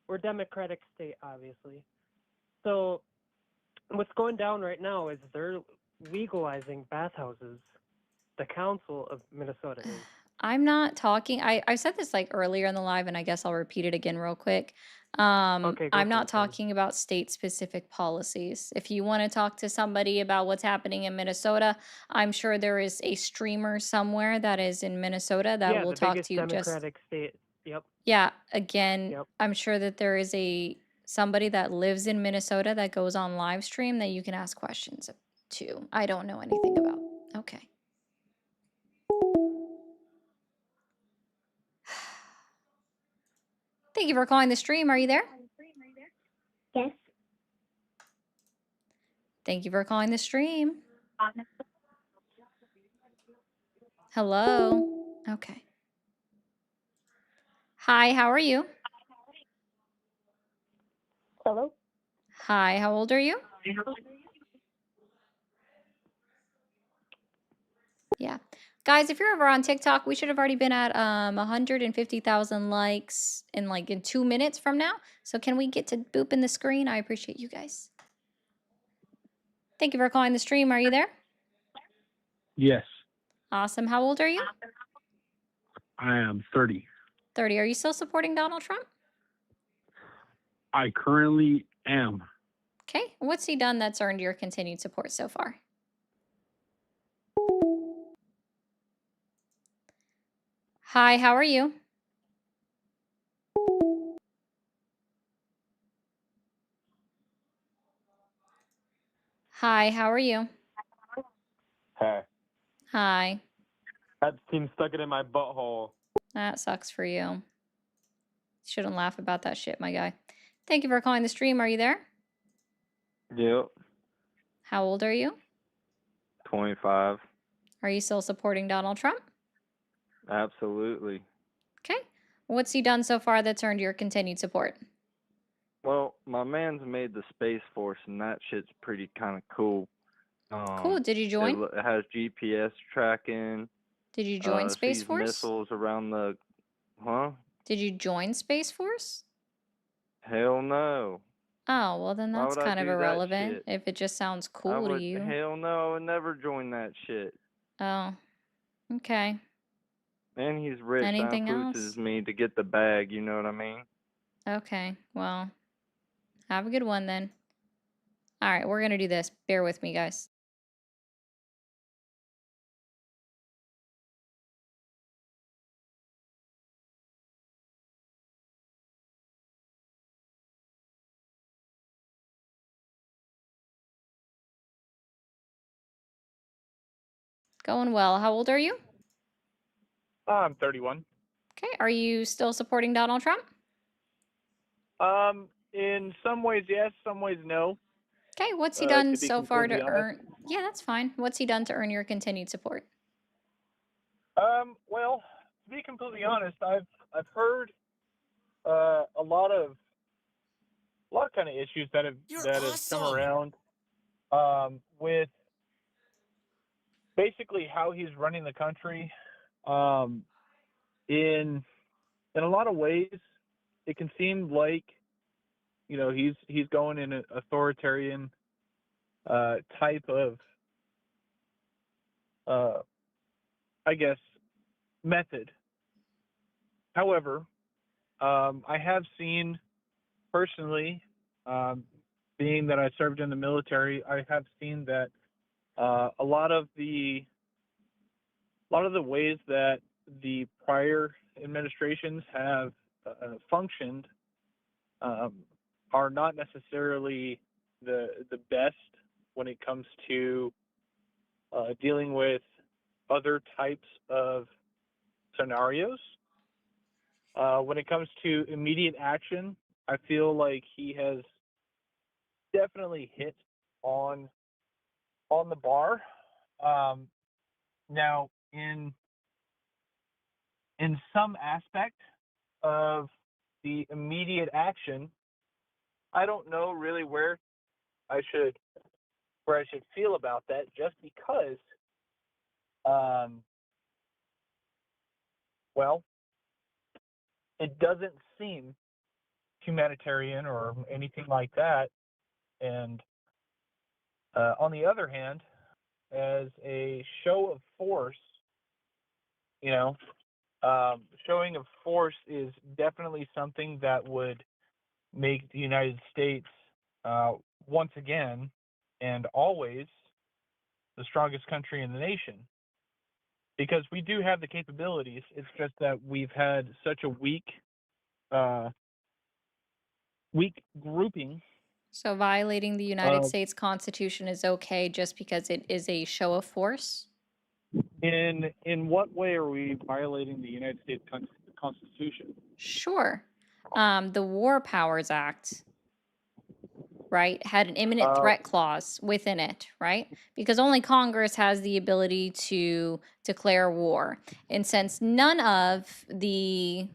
we're a Democratic state, obviously. So what's going down right now is they're legalizing bathhouses. The council of Minnesota is. I'm not talking. I said this like earlier in the live, and I guess I'll repeat it again real quick. Okay, go I'm for not it, then. talking about state-specific policies. If you want to talk to somebody about what's happening in Minnesota, I'm sure there is a streamer somewhere that is in Minnesota that Yeah, will the talk biggest to you. Just Democratic state. Yep. yeah. Again, Yep. I'm sure that there is somebody that lives in Minnesota that goes on live stream that you can ask questions to. I don't know anything about. Okay. Thank you for calling the stream. Are you there? Yes. Thank you for calling the stream. Hello. Okay. Hi, how are you? Hello? Hi, how old are you? Yeah. Guys, if you're ever on TikTok, we should have already been at 150,000 likes in 2 minutes from now. So can we get to booping the screen? I appreciate you guys. Thank you for calling the stream. Are you there? Yes, Awesome. How old are you? I am 30. 30. Are you still supporting Donald Trump? I currently am. Okay. What's he done that's earned your continued support so far? Hi, how are you? Hi, how are you? Hey, Hi. Epstein stuck it in my butthole. That sucks for you. Shouldn't laugh about that shit, my guy. Thank you for calling the stream. Are you there? Yep, How old are you? 25. Are you still supporting Donald Trump? Absolutely. Okay. What's he done so far that's earned your continued support? Well, my man's made the Space Force, and that shit's pretty kind of cool. Cool. Did you join? It has GPS tracking. Did you join Space Sees Force? missiles around the. Huh? Did you join Space Force? Hell no. Oh, well then Why that's would I kind of do that irrelevant shit? if it just sounds I cool to would. you. Hell no. I would never join that shit. Oh, okay. And he's rich. That Anything influences else? me to get the bag. You know what I mean? Okay. Well, have a good one then. All right, we're going to do this. Bear with me, guys. Going well. How old are you? I'm 31. Okay. Are you still supporting Donald Trump? In some ways, yes. Some ways, no. Okay. What's he done To be so far completely to honest. earn? Yeah, that's fine. What's he done to earn your continued support? Well, to be completely honest, I've heard a lot of kind of issues that have come around with basically how he's running the country. In a lot of ways, it can seem like he's going in an authoritarian type of I guess method. However, I have seen personally, being that I served in the military, I have seen that a lot of the ways that the prior administrations have functioned are not necessarily the best when it comes to dealing with other types of scenarios. When it comes to immediate action, I feel like he has definitely hit on the bar. Now, in some aspect of the immediate action, I don't know really where I should feel about that, just because, well, it doesn't seem humanitarian or anything like that. And on the other hand, as a show of force, showing of force is definitely something that would make the United States once again and always the strongest country in the nation, because we do have the capabilities. It's just that we've had such a weak grouping. So violating the United States Constitution is okay just because it is a show of force? In what way are we violating the United States Constitution? Sure. The War Powers Act, right, had an imminent threat clause within it, right? Because only Congress has the ability to declare war. And since none of the,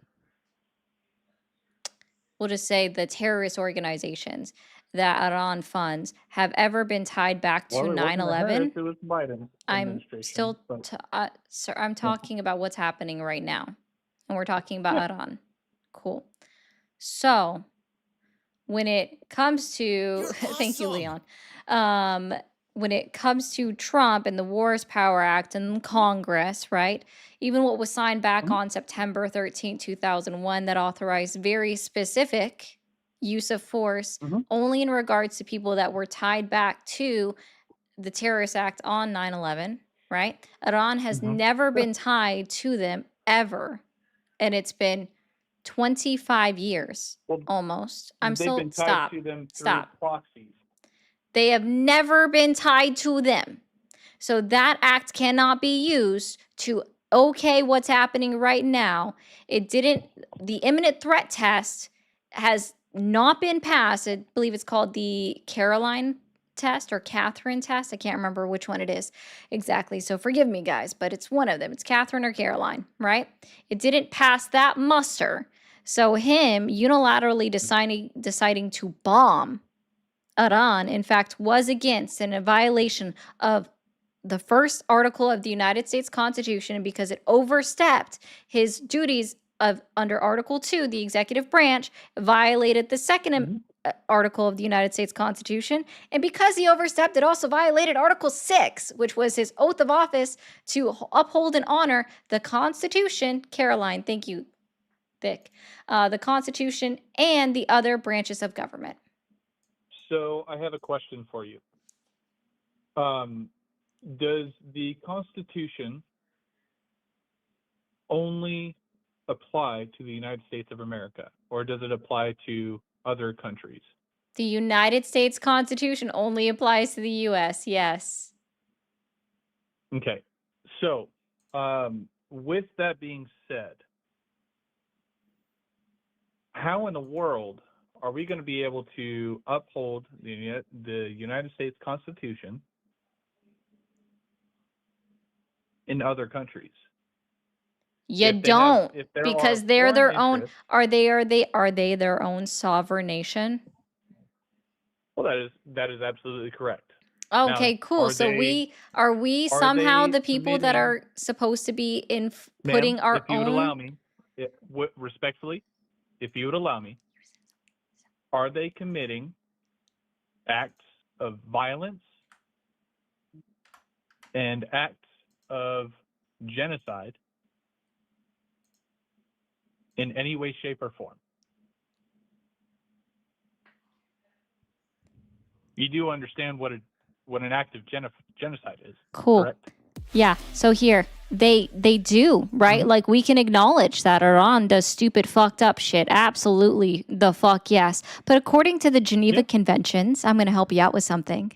we'll just say the terrorist organizations that Iran funds have ever been tied back to Well, it wasn't the Harris, 9/11, it was Biden I'm administration. still, But sir, I'm talking about what's happening right now. And we're talking about Iran. Cool. So when it comes to, thank you, Leon. When it comes to Trump and the Wars Power Act and Congress, right? Even what was signed back on September 13, 2001, that authorized very specific use of force only in regards to people that were tied back to the terrorist act on 9/11, right? Iran has never been tied to them ever. And it's been 25 years almost. I'm they've still, been tied stop, to them through stop. proxies. They have never been tied to them. So that act cannot be used to okay what's happening right now. It didn't, the imminent threat test has not been passed. I believe it's called the Caroline test or Catherine test. I can't remember which one it is exactly. So forgive me, guys, but it's one of them. It's Catherine or Caroline, right? It didn't pass that muster. So him unilaterally deciding to bomb Iran, in fact, was against and a violation of the first article of the United States Constitution because it overstepped his duties of under Article 2, the executive branch, violated the second article of the United States Constitution. And because he overstepped, it also violated Article 6, which was his oath of office to uphold and honor the Constitution. Caroline, thank you, Vic. The Constitution and the other branches of government. So I have a question for you. Does the Constitution only apply to the United States of America, or does it apply to other countries? The United States Constitution only applies to the U.S., yes. Okay. So, with that being said, how in the world are we going to be able to uphold the United States Constitution in other countries? You If they have, don't, if there are because they're foreign their own. interests, Are they their own sovereign nation? well, that is absolutely correct. Now, Okay, cool. So are we are somehow they the people that committing, are supposed to be in ma'am, putting our if you would allow own? me, respectfully, if you would allow me, are they committing acts of violence and acts of genocide in any way, shape, or form? You do understand what an act of genocide is, Cool. correct? Yeah. So here they do, right? Mhm. Like we can acknowledge that Iran does stupid, fucked up shit. Absolutely, the fuck yes. But according to the Geneva Conventions, I'm going to help you out with something.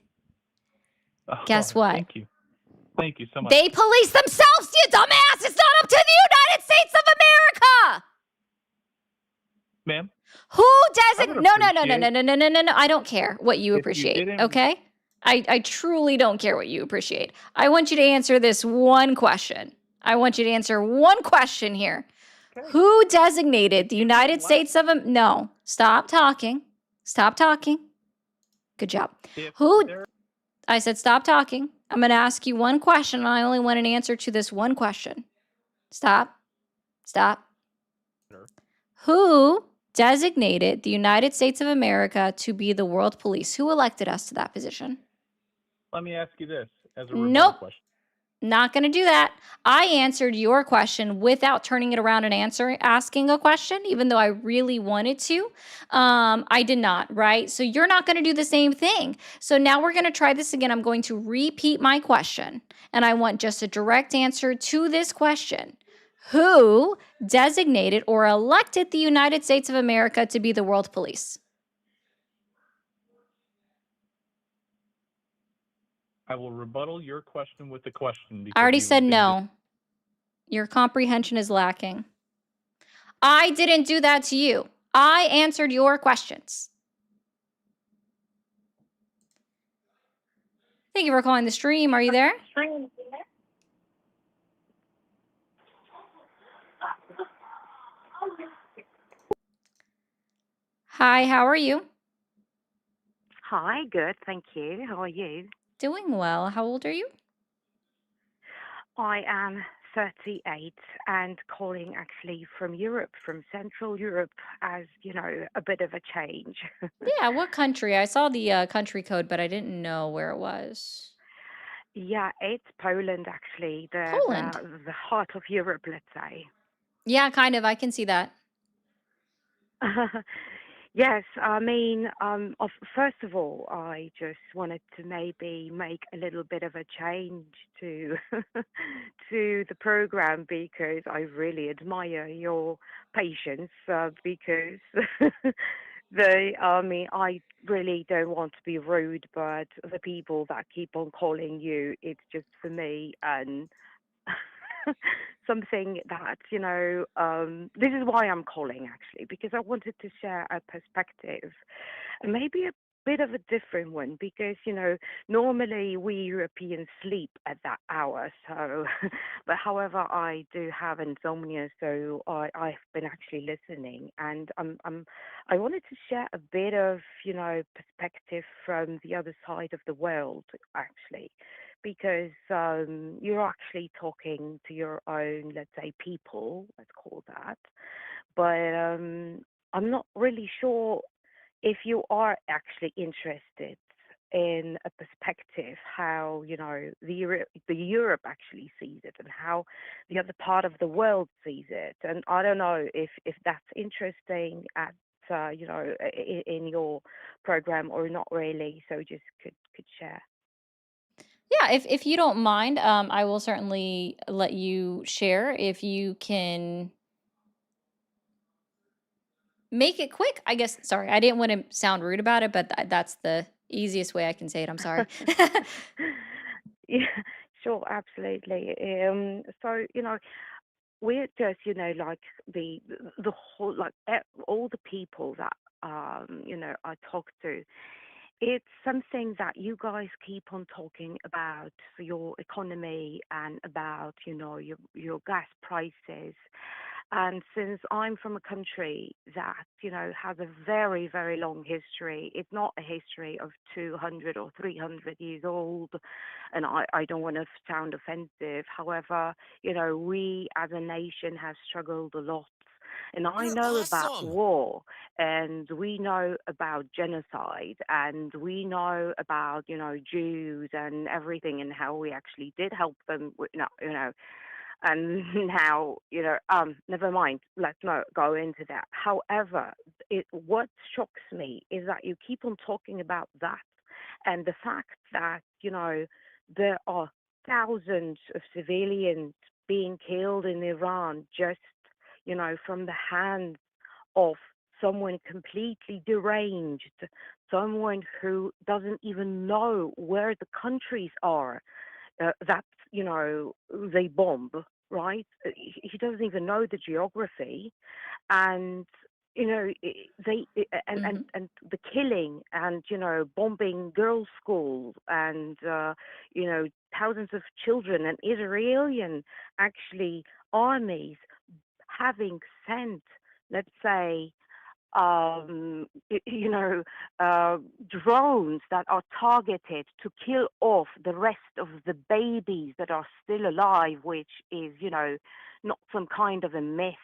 Guess what? Thank you. Thank you so much. They police themselves, you dumbass! It's not up to the United States of America! Ma'am? Who I would doesn't? No. appreciate I don't care what you if you appreciate, didn't. okay? I truly don't care what you appreciate. I want you to answer this one question. I want you to answer one question here. Okay. Who designated the Give me United the States of No, stop talking. Stop talking. Good job. If Who there, I said stop talking. I'm going to ask you one question, and I only want an answer to this one question. Stop. Stop. Who designated the United States of America to be the world police? Who elected us to that position? let me ask you this as a rebuttal Nope. question. Not going to do that. I answered your question without turning it around and asking a question, even though I really wanted to. I did not, right? So you're not going to do the same thing. So now we're going to try this again. I'm going to repeat my question, and I want just a direct answer to this question. Who designated or elected the United States of America to be the world police? I will rebuttal your question with the question because I already you've said been no. Your comprehension is lacking. I didn't do that to you. I answered your questions. Thank you for calling the stream. Are you there? Hi, how are you? Hi, good, thank you. How are you? Doing well. How old are you? I am 38 and calling actually from Europe, from Central Europe, as you know, a bit of a change. Yeah, what country? I saw the country code, but I didn't know where it was. Yeah, it's Poland actually, Poland. the heart of Europe, let's say. Yeah, kind of. I can see that. Yes, I mean, first of all, I just wanted to maybe make a little bit of a change to to the program because I really admire your patience because I mean, I really don't want to be rude, but the people that keep on calling you, it's just for me and something that this is why I'm calling actually because I wanted to share a perspective and maybe a bit of a different one because normally we Europeans sleep at that hour, so but however I do have insomnia, so I've been actually listening and I wanted to share a bit of perspective from the other side of the world actually because you're actually talking to your own, let's say, people, let's call that. But I'm not really sure if you are actually interested in a perspective how the Europe actually sees it and how the other part of the world sees it. And I don't know if that's interesting at in your program or not really. So just could share. Yeah, if you don't mind, I will certainly let you share if you can make it quick. I guess, sorry, I didn't want to sound rude about it, but that's the easiest way I can say it. I'm sorry. Yeah, sure. absolutely. So we're just like the whole all the people that I talk to. It's something that you guys keep on talking about your economy and about your gas prices. And since I'm from a country that, has a very, very long history, it's not a history of 200 or 300 years old, and I don't want to sound offensive. However, we as a nation have struggled a lot. And I You're know about awesome. war, and we know about genocide, and we know about, Jews and everything, and how we actually did help them, and now never mind, let's not go into that. However, what shocks me is that you keep on talking about that, and the fact that there are thousands of civilians being killed in Iran just from the hands of someone completely deranged, someone who doesn't even know where the countries are that they bomb, right? He doesn't even know the geography, and and the killing and bombing girls' schools and thousands of children and Israeli actually armies having sent, let's say, you know, drones that are targeted to kill off the rest of the babies that are still alive, which is, not some kind of a myth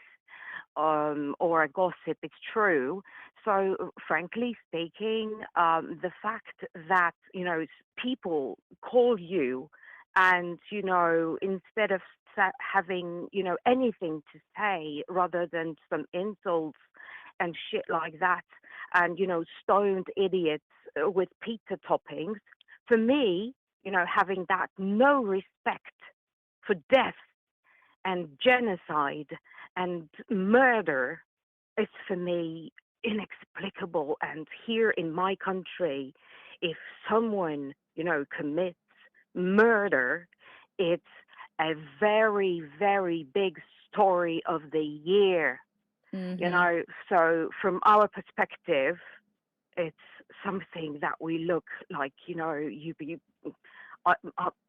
or a gossip. It's true. So, frankly speaking, the fact that, people call you and, instead of having, anything to say rather than some insults and shit like that, and stoned idiots with pizza toppings. For me, having that no respect for death and genocide and murder is for me inexplicable. And here in my country, if someone commits murder, it's a very, very big story of the year. So from our perspective, it's something that we look like, no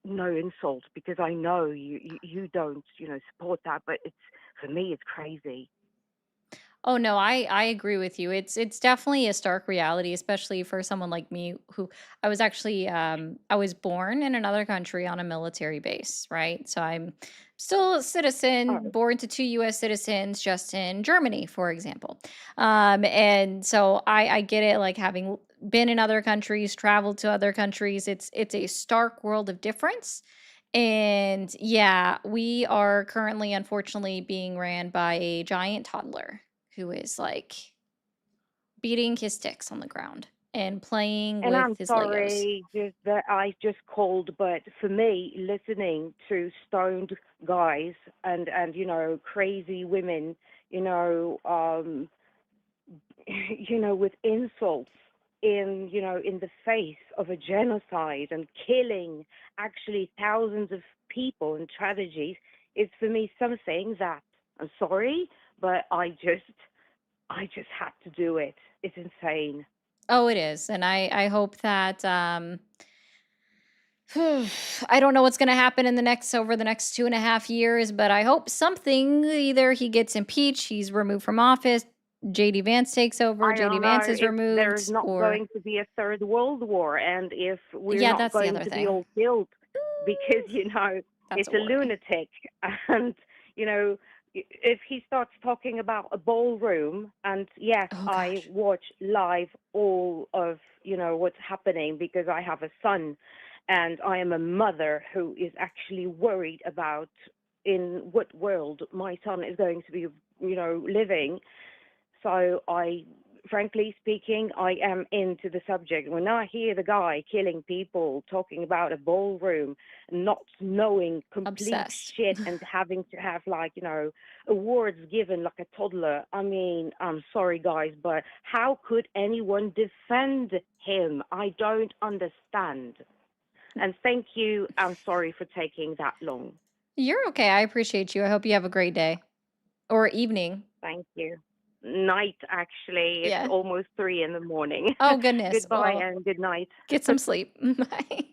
insult, because I know you don't, support that, but it's, for me, it's crazy. Oh no, I agree with you. It's definitely a stark reality, especially for someone like me who I was born in another country on a military base, right? So I'm still a citizen, Oh, born to two US citizens just in Germany, for example. And so I get it, like having been in other countries, traveled to other countries, it's a stark world of difference. And yeah, we are currently unfortunately being ran by a giant toddler who is like beating his sticks on the ground and playing and with I'm his Legos. sorry, just that I just called, but for me, listening to stoned guys and crazy women, with insults in the face of a genocide and killing actually thousands of people and tragedies, is for me something that, I'm sorry, but I just had to do it. It's insane. Oh, it is. And I hope that I don't know what's going to happen in the next over the next 2.5 years, but I hope something, either he gets impeached, he's removed from office, JD Vance takes over, I JD don't Vance know is if there's removed, not or going to be a third world war, and if we're yeah, not that's the going other to be thing. all killed because That's it's a a worry. lunatic. And if he starts talking about a ballroom, and yes, Oh I gosh. watch live all of what's happening because I have a son, and I am a mother who is actually worried about in what world my son is going to be living. So frankly speaking, I am into the subject. When I hear the guy killing people, talking about a ballroom, not knowing complete Obsessed. shit, and having to have awards given like a toddler, I mean, I'm sorry guys, but how could anyone defend him? I don't understand. And thank you. I'm sorry for taking that long. You're okay. I appreciate you. I hope you have a great day or evening. Thank you. Night, actually. It's Yeah. almost 3 in the morning. Oh, goodness. Goodbye Well, and good night. get some sleep. Bye.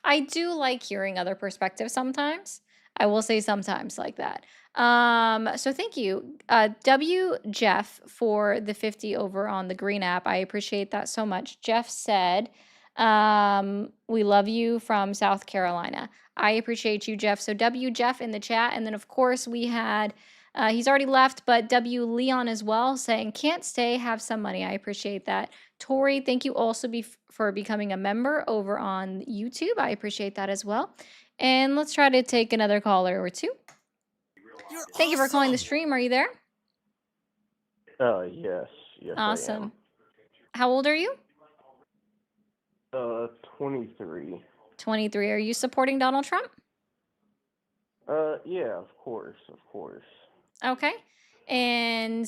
I do like hearing other perspectives sometimes. I will say sometimes like that. So thank you, W Jeff, for the 50 over on the Green app. I appreciate that so much. Jeff said, "We love you from South Carolina." I appreciate you, Jeff. So W Jeff in the chat, and then of course we had. He's already left, but W Leon as well saying, "Can't stay, have some money." I appreciate that. Tori, thank you also for becoming a member over on YouTube. I appreciate that as well. And let's try to take another caller or two. Thank you for calling the stream. Are you there? Yes, yes, I am. Awesome. How old are you? 23. 23. Are you supporting Donald Trump? Yeah, of course, of course. Okay. And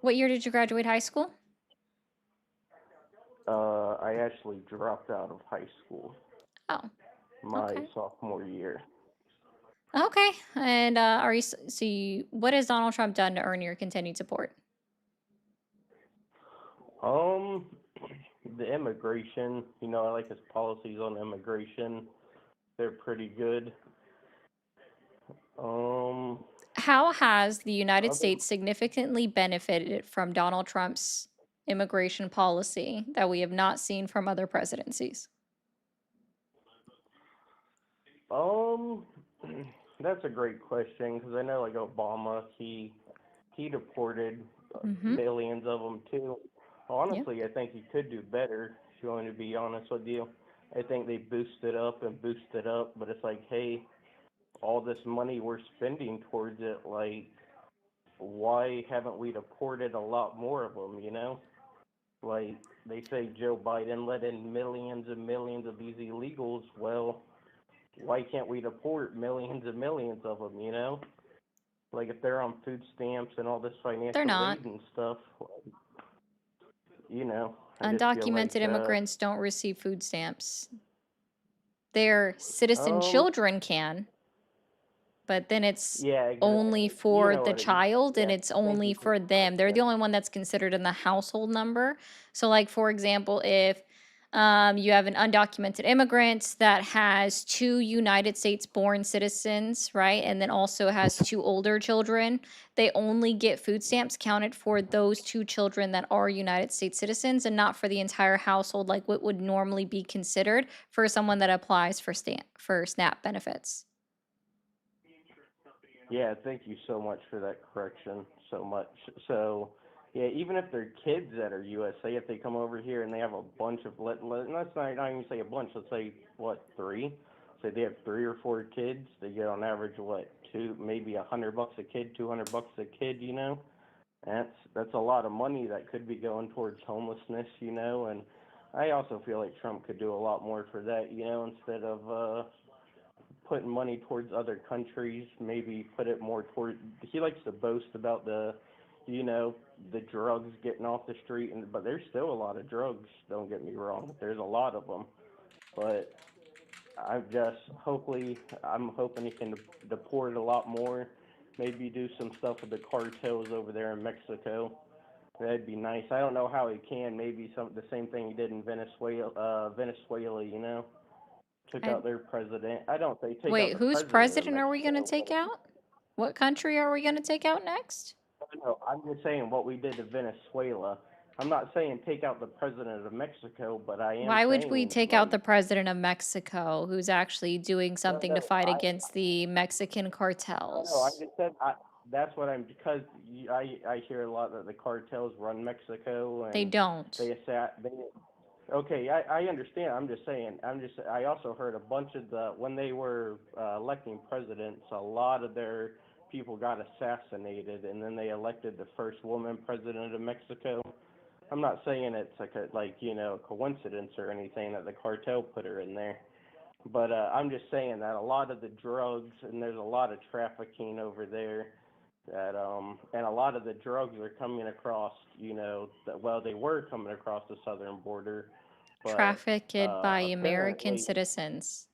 what year did you graduate high school? I actually dropped out of high school. Oh. My Okay. sophomore year. Okay. And are you so what has Donald Trump done to earn your continued support? The immigration, I like his policies on immigration. They're pretty good. How has the United Other, States significantly benefited from Donald Trump's immigration policy that we have not seen from other presidencies? um, that's a great question because I know like Obama, he deported Mm-hmm. millions of them too. Yeah. Honestly, I think he could do better. If you want me to be honest with you, I think they boosted up and boosted up, but it's like, hey, all this money we're spending towards it, like, why haven't we deported a lot more of them? Like they say Joe Biden let in millions and millions of these illegals. Well, why can't we deport millions and millions of them? Like if they're on food stamps and all this They're financial not. aid and stuff, I just feel like, Undocumented immigrants don't receive food stamps. Their citizen um, children can, but then it's yeah, only exactly. for the What I, child and yeah, it's thank only you for for the them. They're the correction. only one that's considered in the household number. So, like, for example, if you have an undocumented immigrant that has two United States born citizens, right? And then also has two older children, they only get food stamps counted for those two children that are United States citizens and not for the entire household, like what would normally be considered for someone that applies for SNAP benefits. Yeah, thank you so much for that correction. So much. So, yeah, even if they're kids that are U.S., say if they come over here and they have a bunch of, let's not even say a bunch, let's say, what, three? Say they have 3 or 4 kids, they get on average, what, maybe $100 a kid, $200 a kid, That's a lot of money that could be going towards homelessness, and I also feel like Trump could do a lot more for that, instead of putting money towards other countries, maybe put it more toward. He likes to boast about the drugs getting off the street, but there's still a lot of drugs. Don't get me wrong, there's a lot of them, but I'm hoping he can deport a lot more. Maybe do some stuff with the cartels over there in Mexico. That'd be nice. I don't know how he can. Maybe the same thing he did in Venezuela. Took I, out their president. I don't say take out Wait, the whose president of president are we going to Mexico, take but out? What country are we going to take out next? no, I'm just saying what we did to Venezuela. I'm not saying take out the president of Mexico, but I am Why would we saying take out like the president of Mexico who's actually doing no, something to no, fight against the Mexican no. I cartels? just said that's what I'm because I hear a lot that the cartels run Mexico They and don't. they okay, I understand. I'm just saying. I also heard a bunch of when they were electing presidents, a lot of their people got assassinated, and then they elected the first woman president of Mexico. I'm not saying it's a coincidence or anything that the cartel put her in there, but I'm just saying that a lot of the drugs and there's a lot of trafficking over there that and a lot of the drugs are coming across, they were coming across the southern border but Trafficked by American apparently, citizens.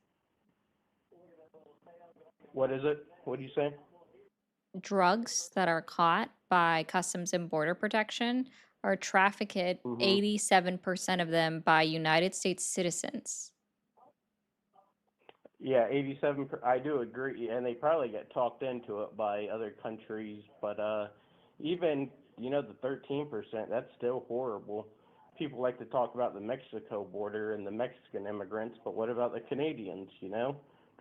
what is it? What do you say? Drugs that are caught by Customs and Border Protection are trafficked, Hmm. 87% of them by United States citizens. Yeah, 87. I do agree, and they probably get talked into it by other countries. But even the 13%, that's still horrible. People like to talk about the Mexico border and the Mexican immigrants, but what about the Canadians?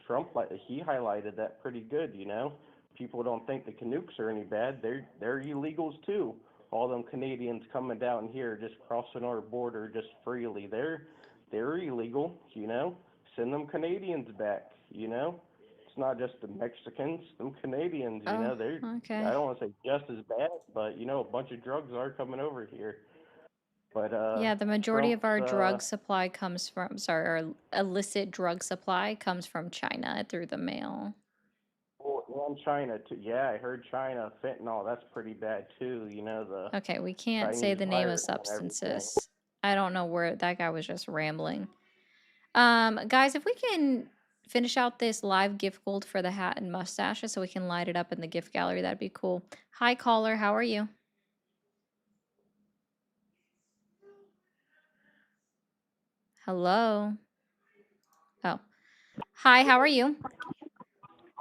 Trump he highlighted that pretty good. People don't think the Canucks are any bad. They're illegals too. All them Canadians coming down here, just crossing our border just freely. They're illegal. Send them Canadians back. It's not just the Mexicans, them Canadians. Oh, They're I okay. don't want to say just as bad, but a bunch of drugs are coming over here. But Yeah, the majority of Trump's our drug supply comes from, sorry, our illicit drug supply comes from China through the mail. and China too. Yeah, I heard China fentanyl. That's pretty bad too. The Okay, we can't say Chinese the name of virus and everything. substances. I don't know where that guy was just rambling. Guys, if we can finish out this live gift gold for the hat and mustaches so we can light it up in the gift gallery, that'd be cool. Hi, caller. How are you? Hello. Oh. Hi, how are you?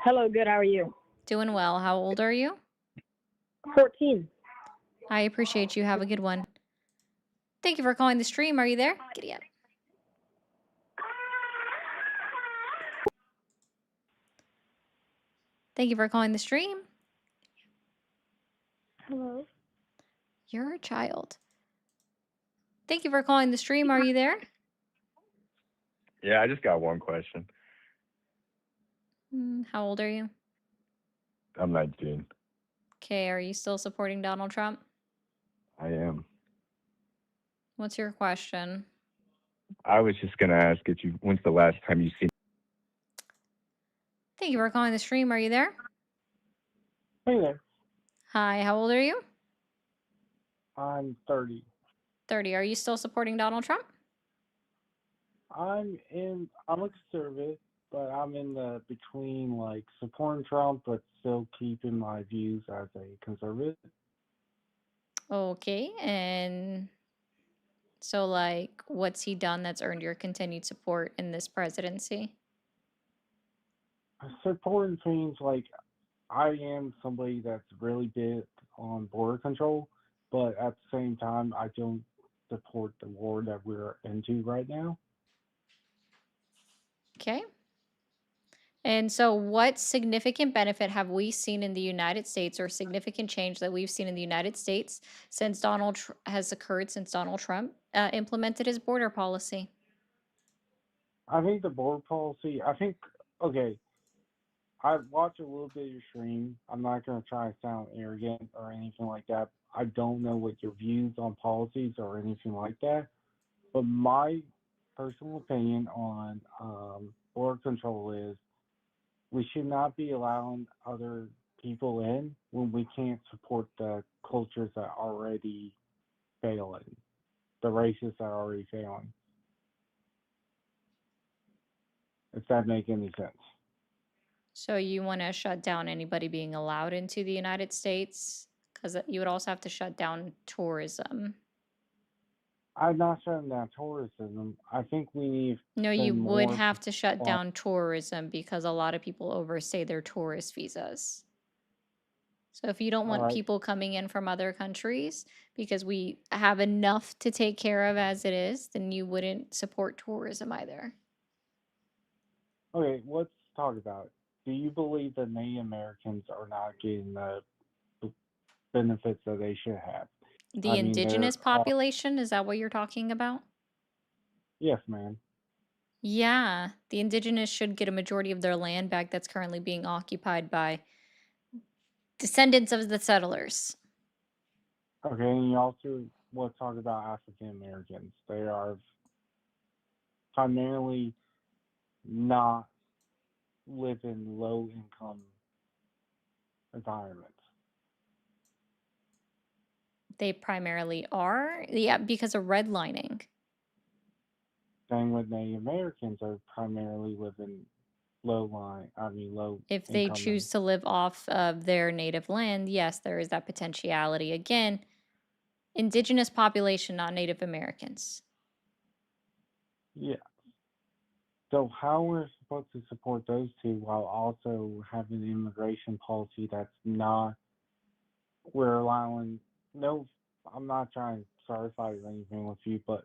Hello, good. How are you? Doing well. How old are you? 14. I appreciate you. Have a good one. Thank you for calling the stream. Are you there? Giddy up. Thank you for calling the stream. Hello. You're a child. Thank you for calling the stream. Are you there? Yeah, I just got one question. How old are you? I'm 19. Okay, are you still supporting Donald Trump? I am. What's your question? I was just gonna ask if when's the last time you seen? Thank you for calling the stream. Are you there? Hey there. Hi, how old are you? I'm 30. 30. Are you still supporting Donald Trump? I'm a conservative, but I'm in the between like supporting Trump but still keeping my views as a conservative. Okay, and so like what's he done that's earned your continued support in this presidency? Supporting means like I am somebody that's really big on border control, but at the same time I don't support the war that we're into right now. Okay. And so what significant benefit have we seen in the United States or significant change that we've seen in the United States since has occurred since Donald Trump implemented his border policy? I think the border policy, okay, I watched a little bit of your stream. I'm not going to try to sound arrogant or anything like that. I don't know what your views on policies or anything like that. But my personal opinion on border control is we should not be allowing other people in when we can't support the cultures that are already failing, the races that are already failing. If that makes any sense. So you want to shut down anybody being allowed into the United States? Because you would also have to shut down tourism. I'm not shutting down tourism. I think we need to No, you spend would more have to shut on. down tourism because a lot of people overstay their tourist visas. So if you don't All want right. people coming in from other countries because we have enough to take care of as it is, then you wouldn't support tourism either. Okay, let's talk about it. Do you believe that Native Americans are not getting the benefits that they should have? The I mean, indigenous population, is that what you're talking about? yes, ma'am. Yeah, the indigenous should get a majority of their land back that's currently being occupied by descendants of the settlers. Okay, and you also let's talk about African Americans. They are primarily not live in low income environments. They primarily are, yeah, because of redlining. Same with Native Americans are primarily within low If they income. choose to live off of their native land, yes, there is that potentiality. Again, indigenous population, not Native Americans. Yeah. So how we're supposed to support those two while also having an immigration policy that's not we're allowing no I'm not trying to start a fight or anything with you, but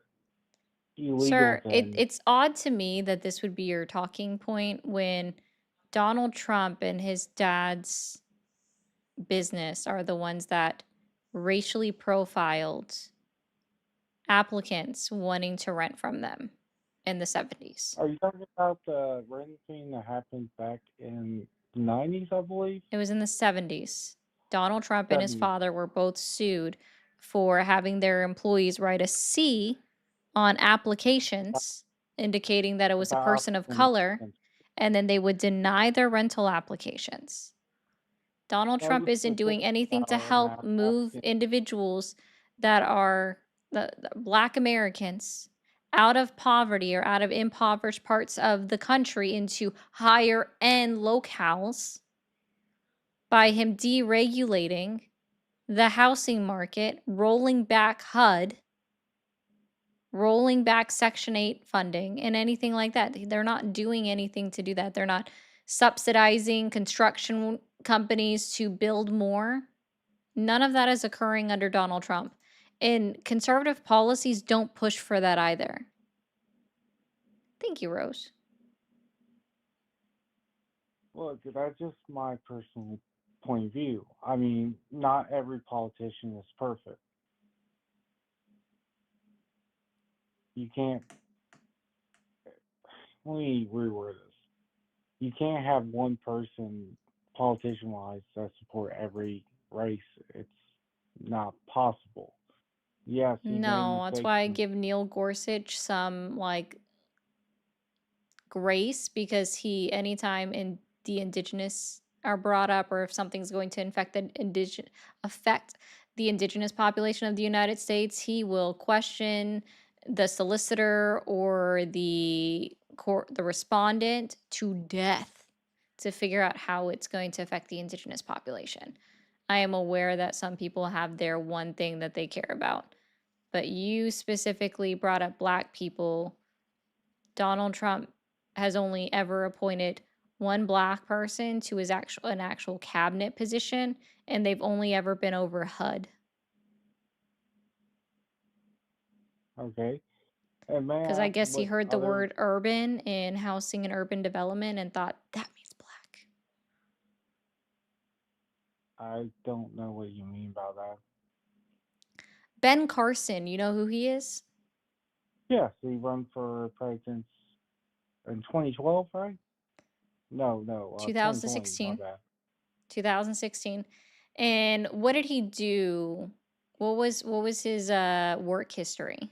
illegal Sir, then it's odd to me that this would be your talking point when Donald Trump and his dad's business are the ones that racially profiled applicants wanting to rent from them in the 70s. are you talking about the rent thing that happened back in the 90s, I believe? It was in the 70s. Donald Trump and his 70s. father were both sued for having their employees write a C on applications indicating that it was a About person of African color, and then they would deny their rental applications. Donald that Trump was isn't doing specific anything to about help move African. individuals that are the Black Americans out of poverty or out of impoverished parts of the country into higher end locales by him deregulating the housing market, rolling back HUD, rolling back Section 8 funding, and anything like that. They're not doing anything to do that. They're not subsidizing construction companies to build more. None of that is occurring under Donald Trump. And conservative policies don't push for that either. Thank you, Rose. Look, that's just my personal point of view. I mean, not every politician is perfect. You can't. Let me reword this. You can't have one person, politician-wise, that support every race. It's not possible. Yes, he made No, that's mistakes. why I give Neil Gorsuch some like grace, because he, anytime in the indigenous are brought up, or if something's going to affect the indigenous population of the United States, he will question the solicitor or the respondent to death to figure out how it's going to affect the indigenous population. I am aware that some people have their one thing that they care about, but you specifically brought up Black people. Donald Trump has only ever appointed one Black person to an actual cabinet position, and they've only ever been over HUD. Okay. And may Because I I ask guess he what heard the other? word urban in housing and urban development and thought that means Black. I don't know what you mean by that. Ben Carson, you know who he is? Yes, he run for president in 2012, right? No, 2020. My 2016. bad. 2016. And what did he do? What was his work history?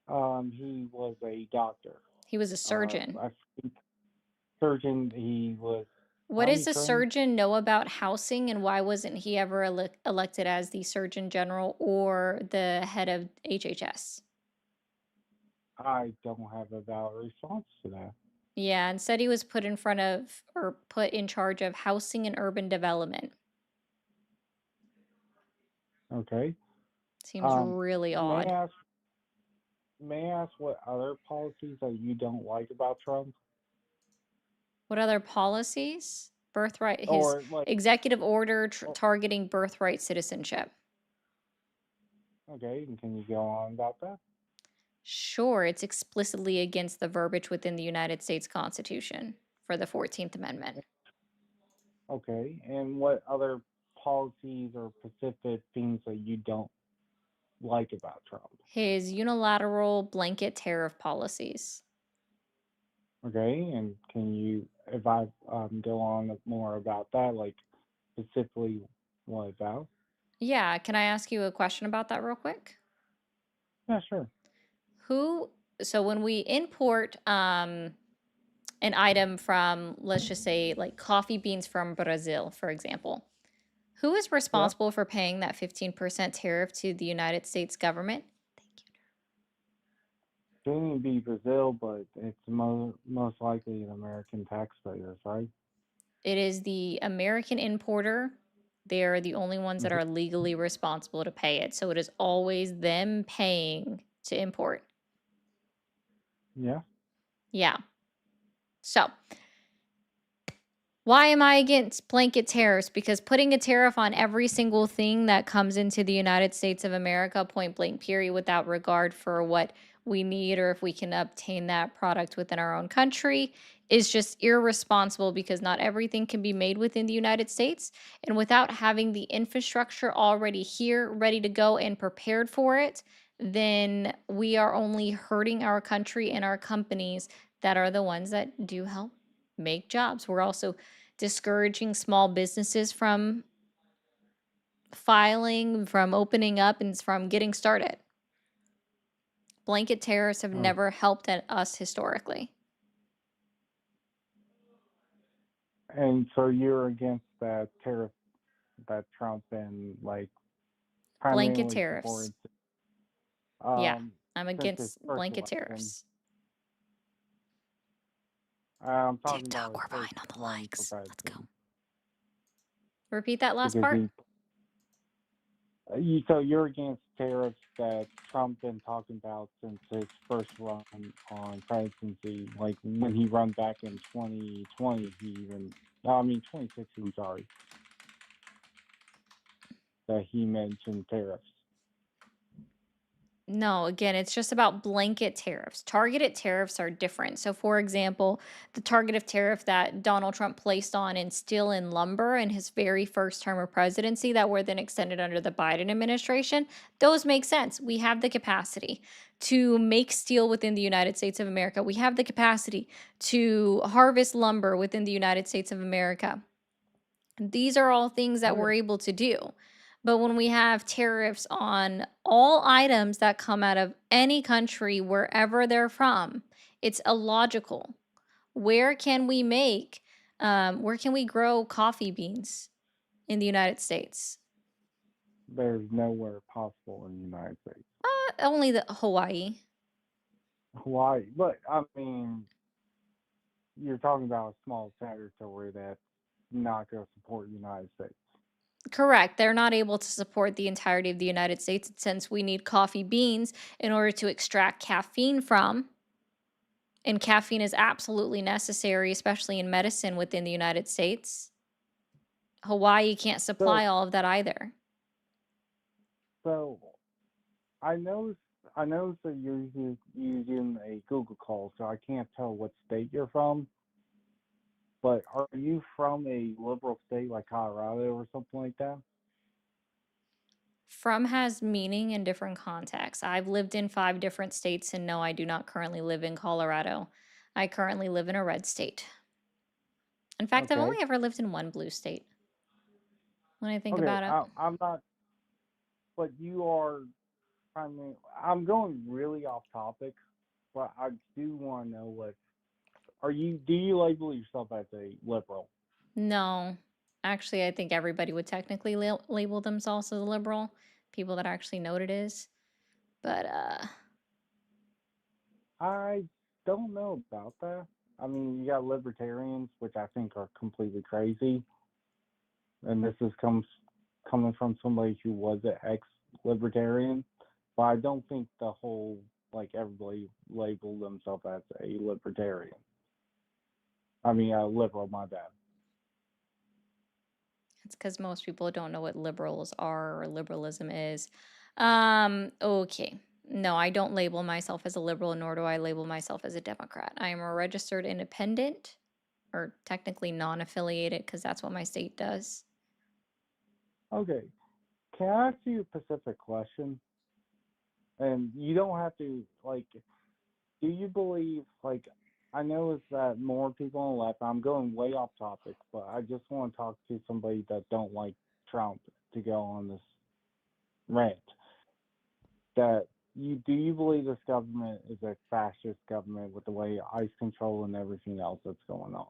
He was a doctor. He was a surgeon. I think surgeon. He was What Army does a trained. surgeon know about housing, and why wasn't he ever elected as the Surgeon General or the head of HHS? I don't have a valid response to that. Yeah, instead he was put in front of, or put in charge of, housing and urban development. Okay. Seems really May odd. I ask? May I ask what other policies that you don't like about Trump? What other policies? Birthright, his Or like, executive order targeting birthright citizenship. okay, and can you go on about that? Sure, it's explicitly against the verbiage within the United States Constitution for the 14th Amendment. Okay, and what other policies or specific things that you don't like about Trump? His unilateral blanket tariff policies. Okay, and can you, if I go on more about that, like specifically what about? Yeah, can I ask you a question about that real quick? Yeah, sure. So when we import an item from, let's just say, like coffee beans from Brazil, for example, who is Yeah. responsible for paying that 15% tariff to the United States government? shouldn't even be Brazil, but it's most likely an American taxpayers, right? It is the American importer. They're the only ones that Mhm. are legally responsible to pay it. So it is always them paying to import. Yeah. Yeah. So why am I against blanket tariffs? Because putting a tariff on every single thing that comes into the United States of America, point blank, period, without regard for what we need or if we can obtain that product within our own country, is just irresponsible because not everything can be made within the United States. And without having the infrastructure already here, ready to go and prepared for it, then we are only hurting our country and our companies that are the ones that do help make jobs. We're also discouraging small businesses from filing, from opening up, and from getting started. Blanket tariffs have Oh. never helped us historically. And so you're against that tariff that Trump and like Blanket primarily tariffs. supported. Yeah, I'm Since his against first blanket election, tariffs. I'm talking TikTok, about his we're first behind on the term for likes. Let's go. president Repeat that last because part. so you're against tariffs that Trump been talking about since his first run on presidency, like when he run back in 2020, he even, I mean 2016, sorry, that he mentioned tariffs. No, again, it's just about blanket tariffs. Targeted tariffs are different. So, for example, the targeted tariff that Donald Trump placed on in steel and lumber in his very first term of presidency that were then extended under the Biden administration, those make sense. We have the capacity to make steel within the United States of America. We have the capacity to harvest lumber within the United States of America. These are all things that we're Okay. able to do. But when we have tariffs on all items that come out of any country, wherever they're from, it's illogical. Where can we where can we grow coffee beans in the United States? There's nowhere possible in the United States. Only the Hawaii. Hawaii, but I mean, you're talking about a small territory that's not going to support the United States. Correct. They're not able to support the entirety of the United States since we need coffee beans in order to extract caffeine from. And caffeine is absolutely necessary, especially in medicine within the United States. Hawaii can't So, supply all of that either. so I noticed that you're using a Google call, so I can't tell what state you're from. But are you from a liberal state like Colorado or something like that? From has meaning in different contexts. I've lived in 5 different states, and no, I do not currently live in Colorado. I currently live in a red state. In fact, I've Okay. only ever lived in one blue state when I think Okay. about it. I'm not, but you are. I mean, I'm going really off topic, but I do want to know what are you? Do you label yourself as a liberal? No. Actually, I think everybody would technically label themselves as a liberal, people that actually know what it is. But I don't know about that. I mean, you got libertarians, which I think are completely crazy, and this is coming from somebody who was an ex-libertarian. But I don't think the whole like everybody labeled themselves as a libertarian. I mean, a liberal. My bad. it's because most people don't know what liberals are or liberalism is. Okay. No, I don't label myself as a liberal, nor do I label myself as a Democrat. I am a registered independent, or technically non affiliated, because that's what my state does. Okay. Can I ask you a specific question? And you don't have to like. Do you believe like? I know it's that more people on the left. I'm going way off topic, but I just want to talk to somebody that don't like Trump to go on this rant. That you believe this government is a fascist government with the way ICE control and everything else that's going on?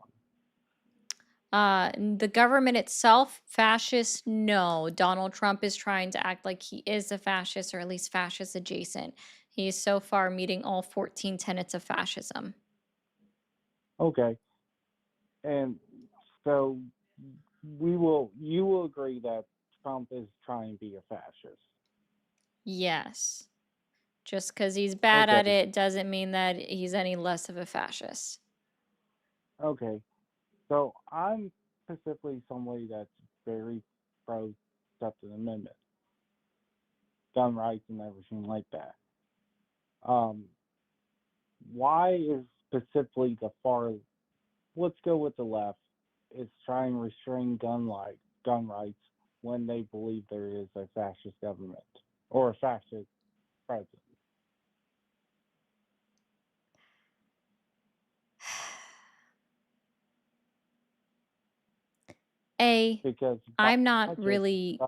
The government itself, fascist, no. Donald Trump is trying to act like he is a fascist or at least fascist adjacent. He is so far meeting all 14 tenets of fascism. Okay. And so you will agree that Trump is trying to be a fascist. Yes. Just because he's bad at Okay. it doesn't mean that he's any less of a fascist. Okay. So I'm specifically somebody that's very pro Second Amendment, gun rights and everything like that. Why is specifically the far, let's go with the left, is trying to restrain gun rights when they believe there is a fascist government or a fascist president? Because I'm not biologists- really,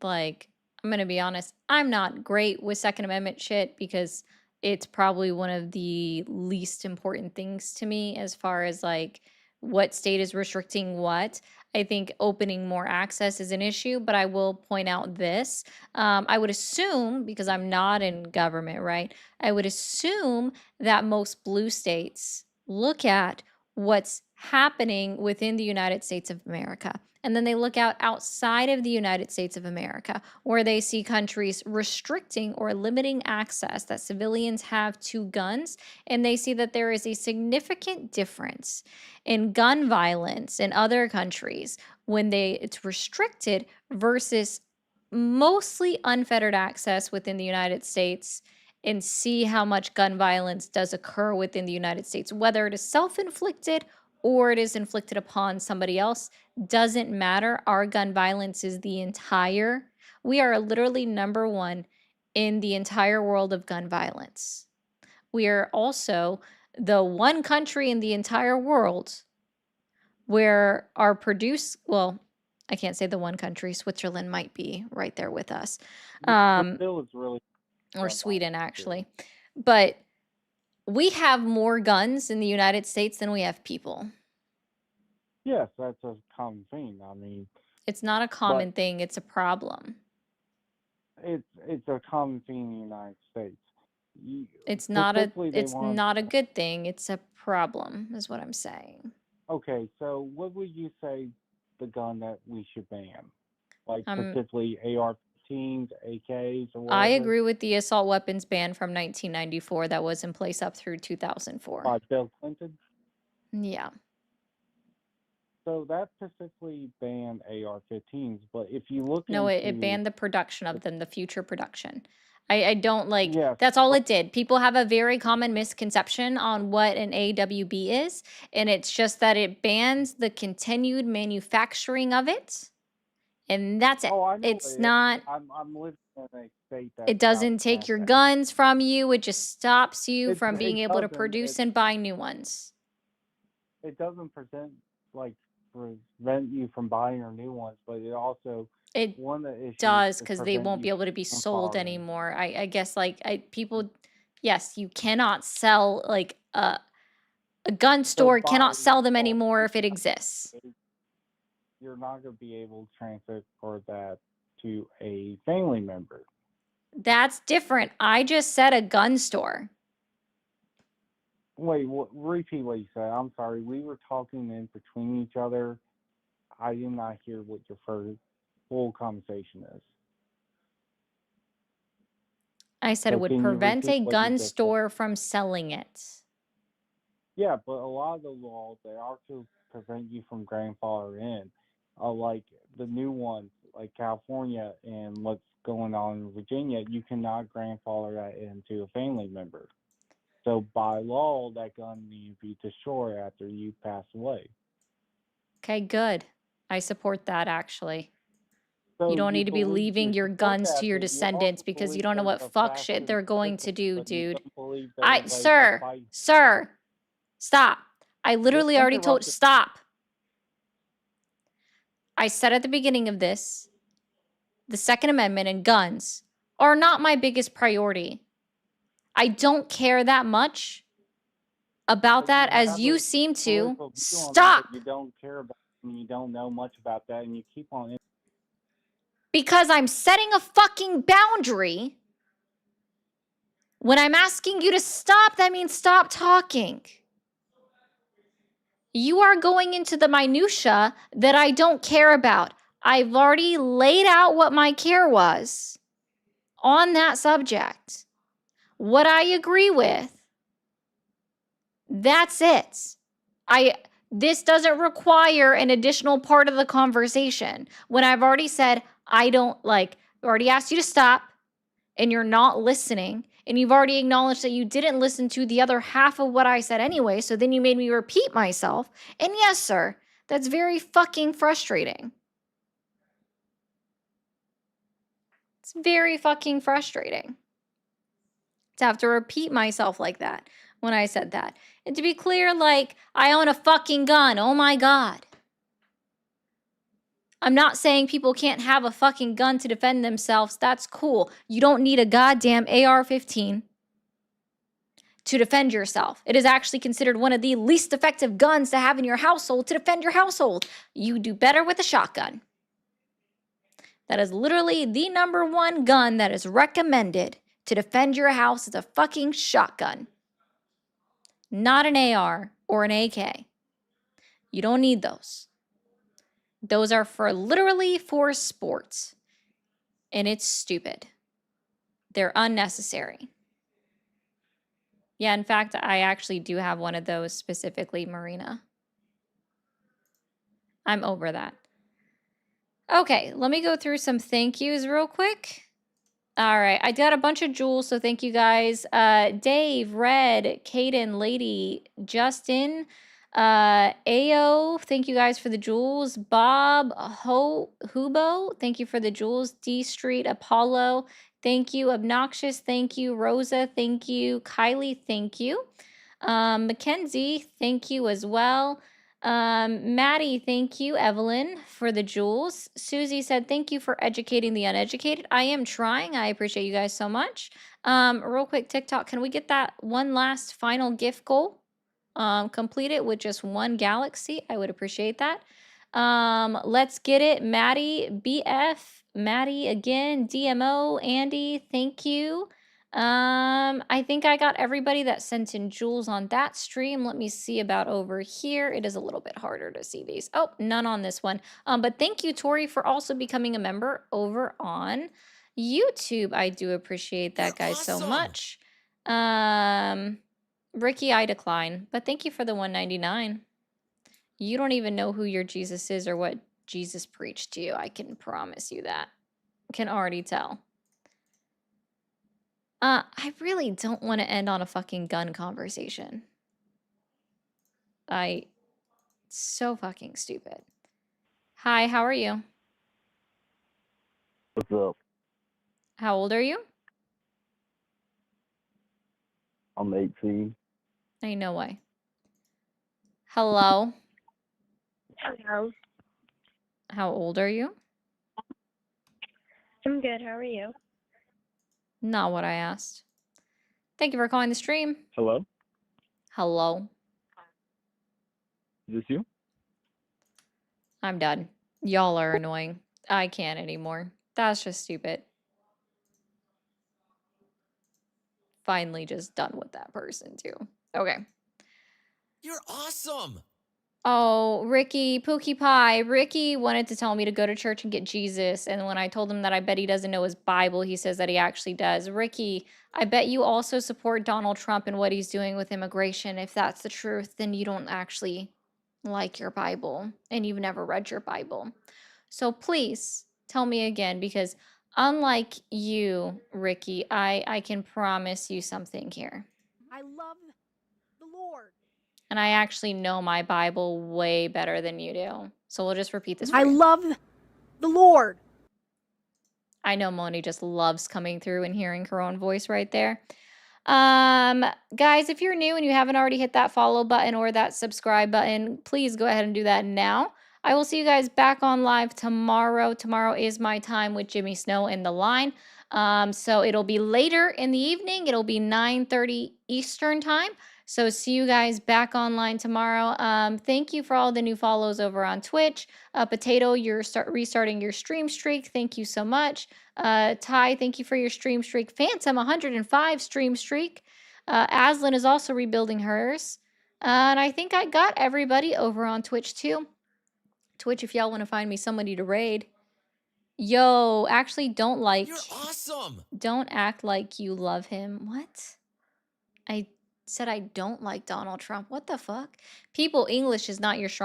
like, I'm going to be honest, I'm not great with Second Amendment shit because it's probably one of the least important things to me as far as like what state is restricting what. I think opening more access is an issue, but I will point out this. I would assume, because I'm not in government, right? I would assume that most blue states look at what's happening within the United States of America. And then they look out outside of the United States of America, where they see countries restricting or limiting access that civilians have to guns. And they see that there is a significant difference in gun violence in other countries when it's restricted versus mostly unfettered access within the United States, and see how much gun violence does occur within the United States, whether it is self-inflicted or it is inflicted upon somebody else. Doesn't matter. Our gun violence is we are literally number one in the entire world of gun violence. We are also the one country in the entire world where I can't say the one country. Switzerland might be right there with us. Brazil is really Or Sweden, actually. But we have more guns in the United States than we have people. Yes, that's a common thing. I mean, It's not a common thing, it's a problem. It's a common thing in the United States. It's not a Specifically, good thing, it's a problem, is what I'm saying. Okay, so what would you say the gun that we should ban? Like Um, specifically AR-15s, AKs, or I whatever? agree with the assault weapons ban from 1994 that was in place up through 2004. By Bill Clinton? Yeah. So that specifically banned AR-15s, but if you look No, it into banned the production of them, the future production. I don't like, Yes. that's all it did. People have a very common misconception on what an AWB is, and it's just that it bans the continued manufacturing of it, and that's it. Oh, I know It's it is. not, I'm living in a state that it doesn't take your guns from you, it just stops you from being able to produce and buy new ones. It doesn't prevent you from buying or new ones, but it also one of the issues Does, is because they prevent won't you be able to be from sold firing. anymore. I guess people, yes, you cannot sell like a gun store cannot sell them anymore if it exists. You're not going to be able to transfer that to a family member. That's different. I just said a gun store. Wait, repeat what you said. I'm sorry. We were talking in between each other. I did not hear what your full conversation is. I said it would prevent a gun store from selling it. Yeah, but a lot of the laws, they also prevent you from grandfathering in. Like the new ones, like California and what's going on in Virginia, you cannot grandfather that into a family member. So by law, that gun needs to be destroyed after you pass away. Okay, good. I support that, actually. So you don't need to be leaving your guns to your you descendants also because you believe don't know there's what a fuck shit fascist they're going to system, do, but you dude. don't believe there's ways to fight. Sir, stop. I literally already told, stop. I said at the beginning of this, the Second Amendment and guns are not my biggest priority. I don't care that much about that as you seem to. Stop. You don't care about and you don't know much about that, and you keep on. Because I'm setting a fucking boundary When I'm asking you to stop, that means stop talking. You are going into the minutia that I don't care about. I've already laid out what my care was on that subject. What I agree with. That's it. This doesn't require an additional part of the conversation. When I've already said, already asked you to stop and you're not listening, and you've already acknowledged that you didn't listen to the other half of what I said anyway, so then you made me repeat myself. And yes, sir, that's very fucking frustrating. It's very fucking frustrating to have to repeat myself like that when I said that. And to be clear, like, I own a fucking gun. Oh my God. I'm not saying people can't have a fucking gun to defend themselves. That's cool. You don't need a goddamn AR-15 to defend yourself. It is actually considered one of the least effective guns to have in your household to defend your household. You do better with a shotgun. That is literally the number one gun that is recommended to defend your house is a fucking shotgun. Not an AR or an AK. You don't need those. Those are literally for sports. And it's stupid. They're unnecessary. Yeah, in fact, I actually do have one of those specifically, Marina. I'm over that. Okay, let me go through some thank yous real quick. All right, I got a bunch of jewels, so thank you guys. Dave, Red, Caden, Lady, Justin, Ao, thank you guys for the jewels. Bob, Hubo, thank you for the jewels. D Street, Apollo, thank you. Obnoxious, thank you. Rosa, thank you. Kylie, thank you. Mackenzie, thank you as well. Maddie, thank you. Evelyn, for the jewels. Susie said, thank you for educating the uneducated. I am trying. I appreciate you guys so much. Real quick, TikTok, can we get that one last final gift goal? Complete it with just one galaxy. I would appreciate that. Let's get it. Maddie, BF, Maddie again, DMO, Andy, thank you. I think I got everybody that sent in jewels on that stream. Let me see about over here. It is a little bit harder to see these. Oh, none on this one. But thank you, Tori, for also becoming a member over on YouTube. I do appreciate that, guys, so much. Ricky, I decline, but thank you for the $1.99. You don't even know who your Jesus is or what Jesus preached to you. I can promise you that. Can already tell. I really don't want to end on a fucking gun conversation. So fucking stupid. Hi, how are you? What's up? How old are you? I'm 18. Ain't no way. Hello? Hello. How old are you? I'm good. How are you? Not what I asked. Thank you for calling the stream. Hello? Hello? Is this you? I'm done. Y'all are annoying. I can't anymore. That's just stupid. Finally just done with that person too. Okay. You're awesome. Oh, Ricky, Pookie Pie. Ricky wanted to tell me to go to church and get Jesus. And when I told him that I bet he doesn't know his Bible, he says that he actually does. Ricky, I bet you also support Donald Trump and what he's doing with immigration. If that's the truth, then you don't actually like your Bible and you've never read your Bible. So please tell me again, because unlike you, Ricky, I can promise you something here. I love the Lord. And I actually know my Bible way better than you do. So we'll just repeat this for I you. love the Lord. I know Moni just loves coming through and hearing her own voice right there. Guys, if you're new and you haven't already hit that follow button or that subscribe button, please go ahead and do that now. I will see you guys back on live tomorrow. Tomorrow is my time with Jimmy Snow in the line. So it'll be later in the evening. It'll be 9:30 Eastern time. So see you guys back online tomorrow. Thank you for all the new follows over on Twitch. Potato, you're restarting your stream streak. Thank you so much. Ty, thank you for your stream streak. Phantom, 105 stream streak. Aslan is also rebuilding hers. And I think I got everybody over on Twitch too. Twitch, if y'all want to find me somebody to raid. Yo, actually don't like. You're awesome. Don't act like you love him. What? I said I don't like Donald Trump. What the fuck? People, English is not your strong